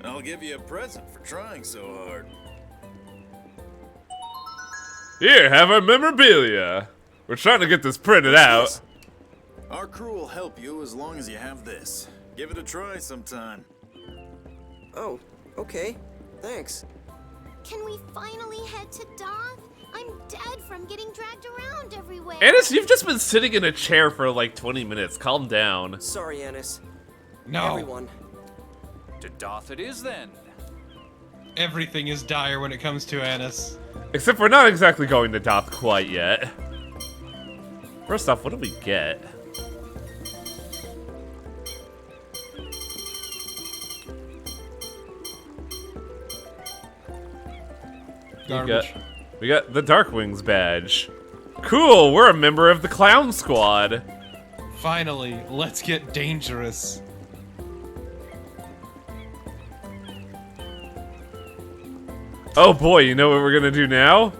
I'll give you a present for trying so hard. Here, have our memorabilia. We're trying to get this printed out. Our crew will help you as long as you have this. Give it a try sometime. Oh, okay. Thanks. Can we finally head to Darth? I'm dead from getting dragged around everywhere. Annis, you've just been sitting in a chair for like 20 minutes. Calm down. Sorry, Annis. No. Everyone. To Darth it is then. Everything is dire when it comes to Annis. Except we're not exactly going to Darth quite yet. First off, what did we get? Garbage. We got the Darkwings badge. Cool, we're a member of the Clown Squad. Finally, let's get dangerous. Oh boy, you know what we're gonna do now?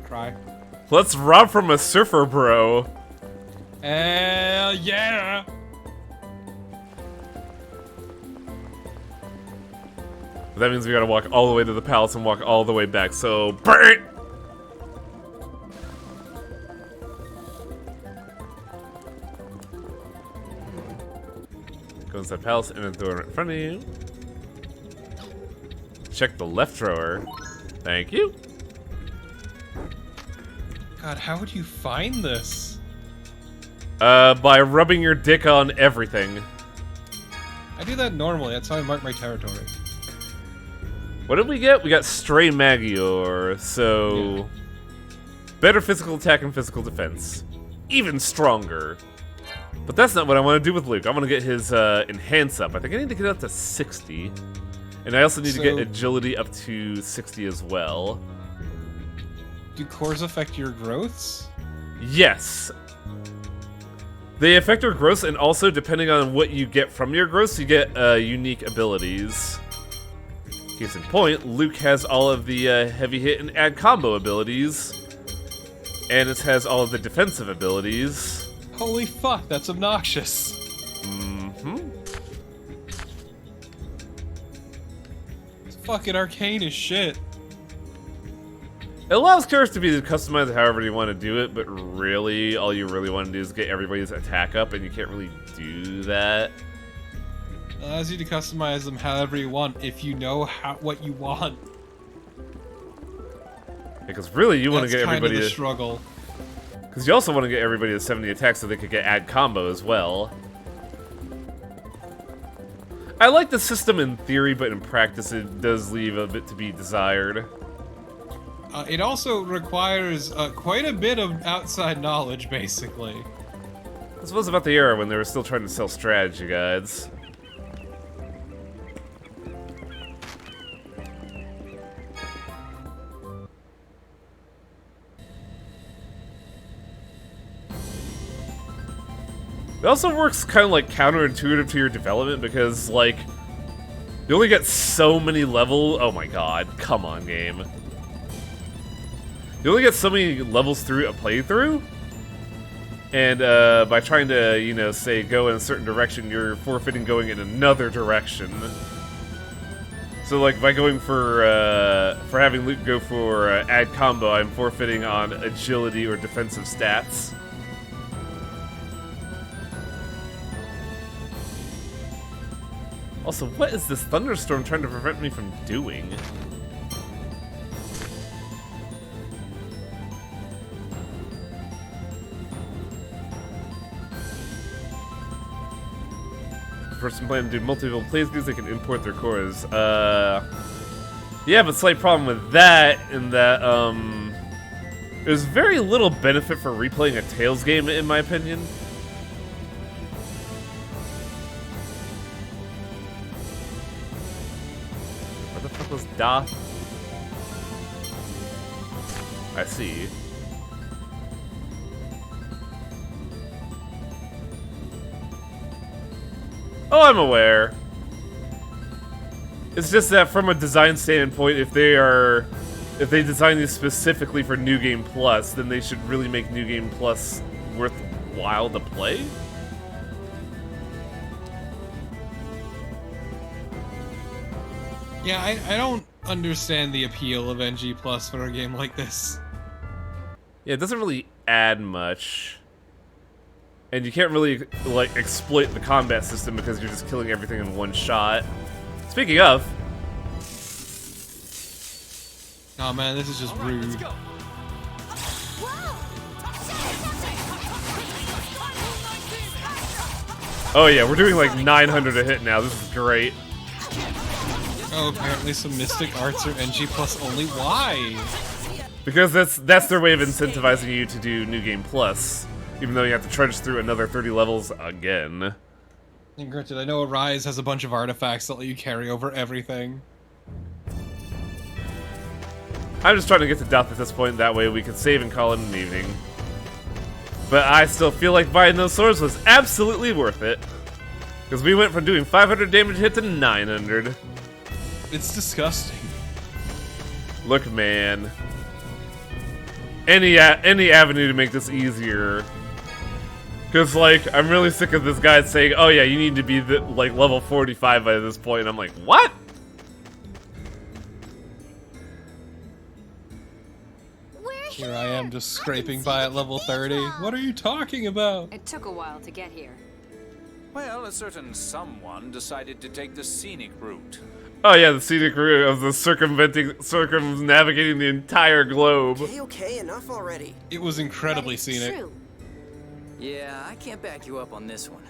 Cry. Let's rob from a surfer bro. Hell yeah! That means we gotta walk all the way to the palace and walk all the way back, so burn! Go inside the palace and then throw it in front of you. Check the left drawer. Thank you. God, how would you find this? By rubbing your dick on everything. I do that normally, that's how I mark my territory. What did we get? We got Stray Magior, so... Yeah. Better physical attack and physical defense. Even stronger. But that's not what I want to do with Luke. I want to get his Enhance up. I think I need to get up to 60. And I also need to get Agility up to 60 as well. Do cores affect your growths? Yes. They affect your growths, and also, depending on what you get from your growths, you get unique abilities. Case in point, Luke has all of the heavy hit and add combo abilities. And it has all of the defensive abilities. Holy fuck, that's obnoxious. Mm-hmm. It's fucking arcane as shit. It allows characters to be customized however you want to do it, but really, all you really want to do is get everybody's attack up, and you can't really do that. It allows you to customize them however you want, if you know what you want. Because really, you want to get everybody kind of the to struggle. Because you also want to get everybody to 70 attacks so they could get add combo as well. I like the system in theory, but in practice it does leave a bit to be desired. It also requires quite a bit of outside knowledge, basically. This was about the era when they were still trying to sell strategy guides. It also works kind of like counterintuitive to your development because, like, you only get so many levels. Oh my god, come on, game. You only get so many levels through a playthrough, and by trying to, you know, say go in a certain direction, you're forfeiting going in another direction. So, like, by going for having Luke go for add combo, I'm forfeiting on agility or defensive stats. Also, what is this thunderstorm trying to prevent me from doing? The person planning to do multiple plays, they can import their cores. Yeah, but slight problem with that in that, there's very little benefit for replaying a Tales game, in my opinion. Was Doth? I see. Oh, I'm aware. It's just that from a design standpoint, if they design these specifically for New Game Plus, then they should really make New Game Plus worthwhile to play. Yeah, I don't understand the appeal of NG Plus for a game like this. Yeah, it doesn't really add much. And you can't really, like, exploit the combat system because you're just killing everything in one shot. Speaking of... Oh man, this is just rude. Oh yeah, we're doing like 900 a hit now, this is great. Oh, apparently some Mystic Arts are NG Plus only. Why? Because that's their way of incentivizing you to do New Game Plus, even though you have to trudge through another 30 levels again. And granted, I know Arise has a bunch of artifacts that let you carry over everything. I'm just trying to get to Doth at this point, that way we can save and call it an evening. But I still feel like buying those swords was absolutely worth it. Because we went from doing 500 damage hit to 900. It's disgusting. Look, man. Any avenue to make this easier. Because, like, I'm really sick of this guy saying, oh yeah, you need to be, like, level 45 by this point. And I'm like, what? Here I am just scraping by at level 30. What are you talking about? It took a while to get here. Well, a certain someone decided to take the scenic route. Oh yeah, the scenic route of the circumnavigating the entire globe. Okay, enough already. It was incredibly scenic. True. Yeah, I can't back you up on this one.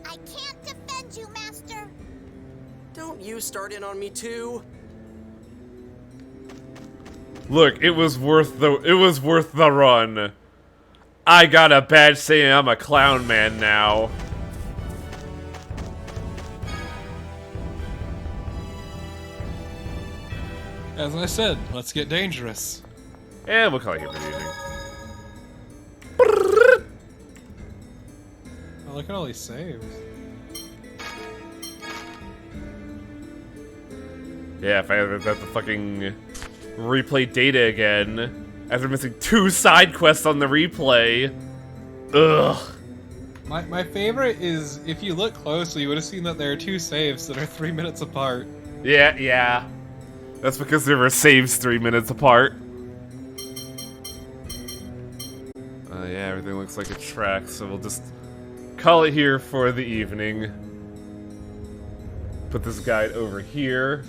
I can't defend you, Master. Don't you start in on me too. Look, it was worth the run. I got a badge saying I'm a clown man now. As I said, let's get dangerous. And we'll call it here for the evening. Oh, look at all these saves. Yeah, if I ever got the fucking replay data again after missing 2 side quests on the replay. Ugh. My favorite is, if you look closely, you would have seen that there are 2 saves that are 3 minutes apart. Yeah. That's because there were saves 3 minutes apart. Yeah, everything looks like a track, so we'll just call it here for the evening. Put this guide over here.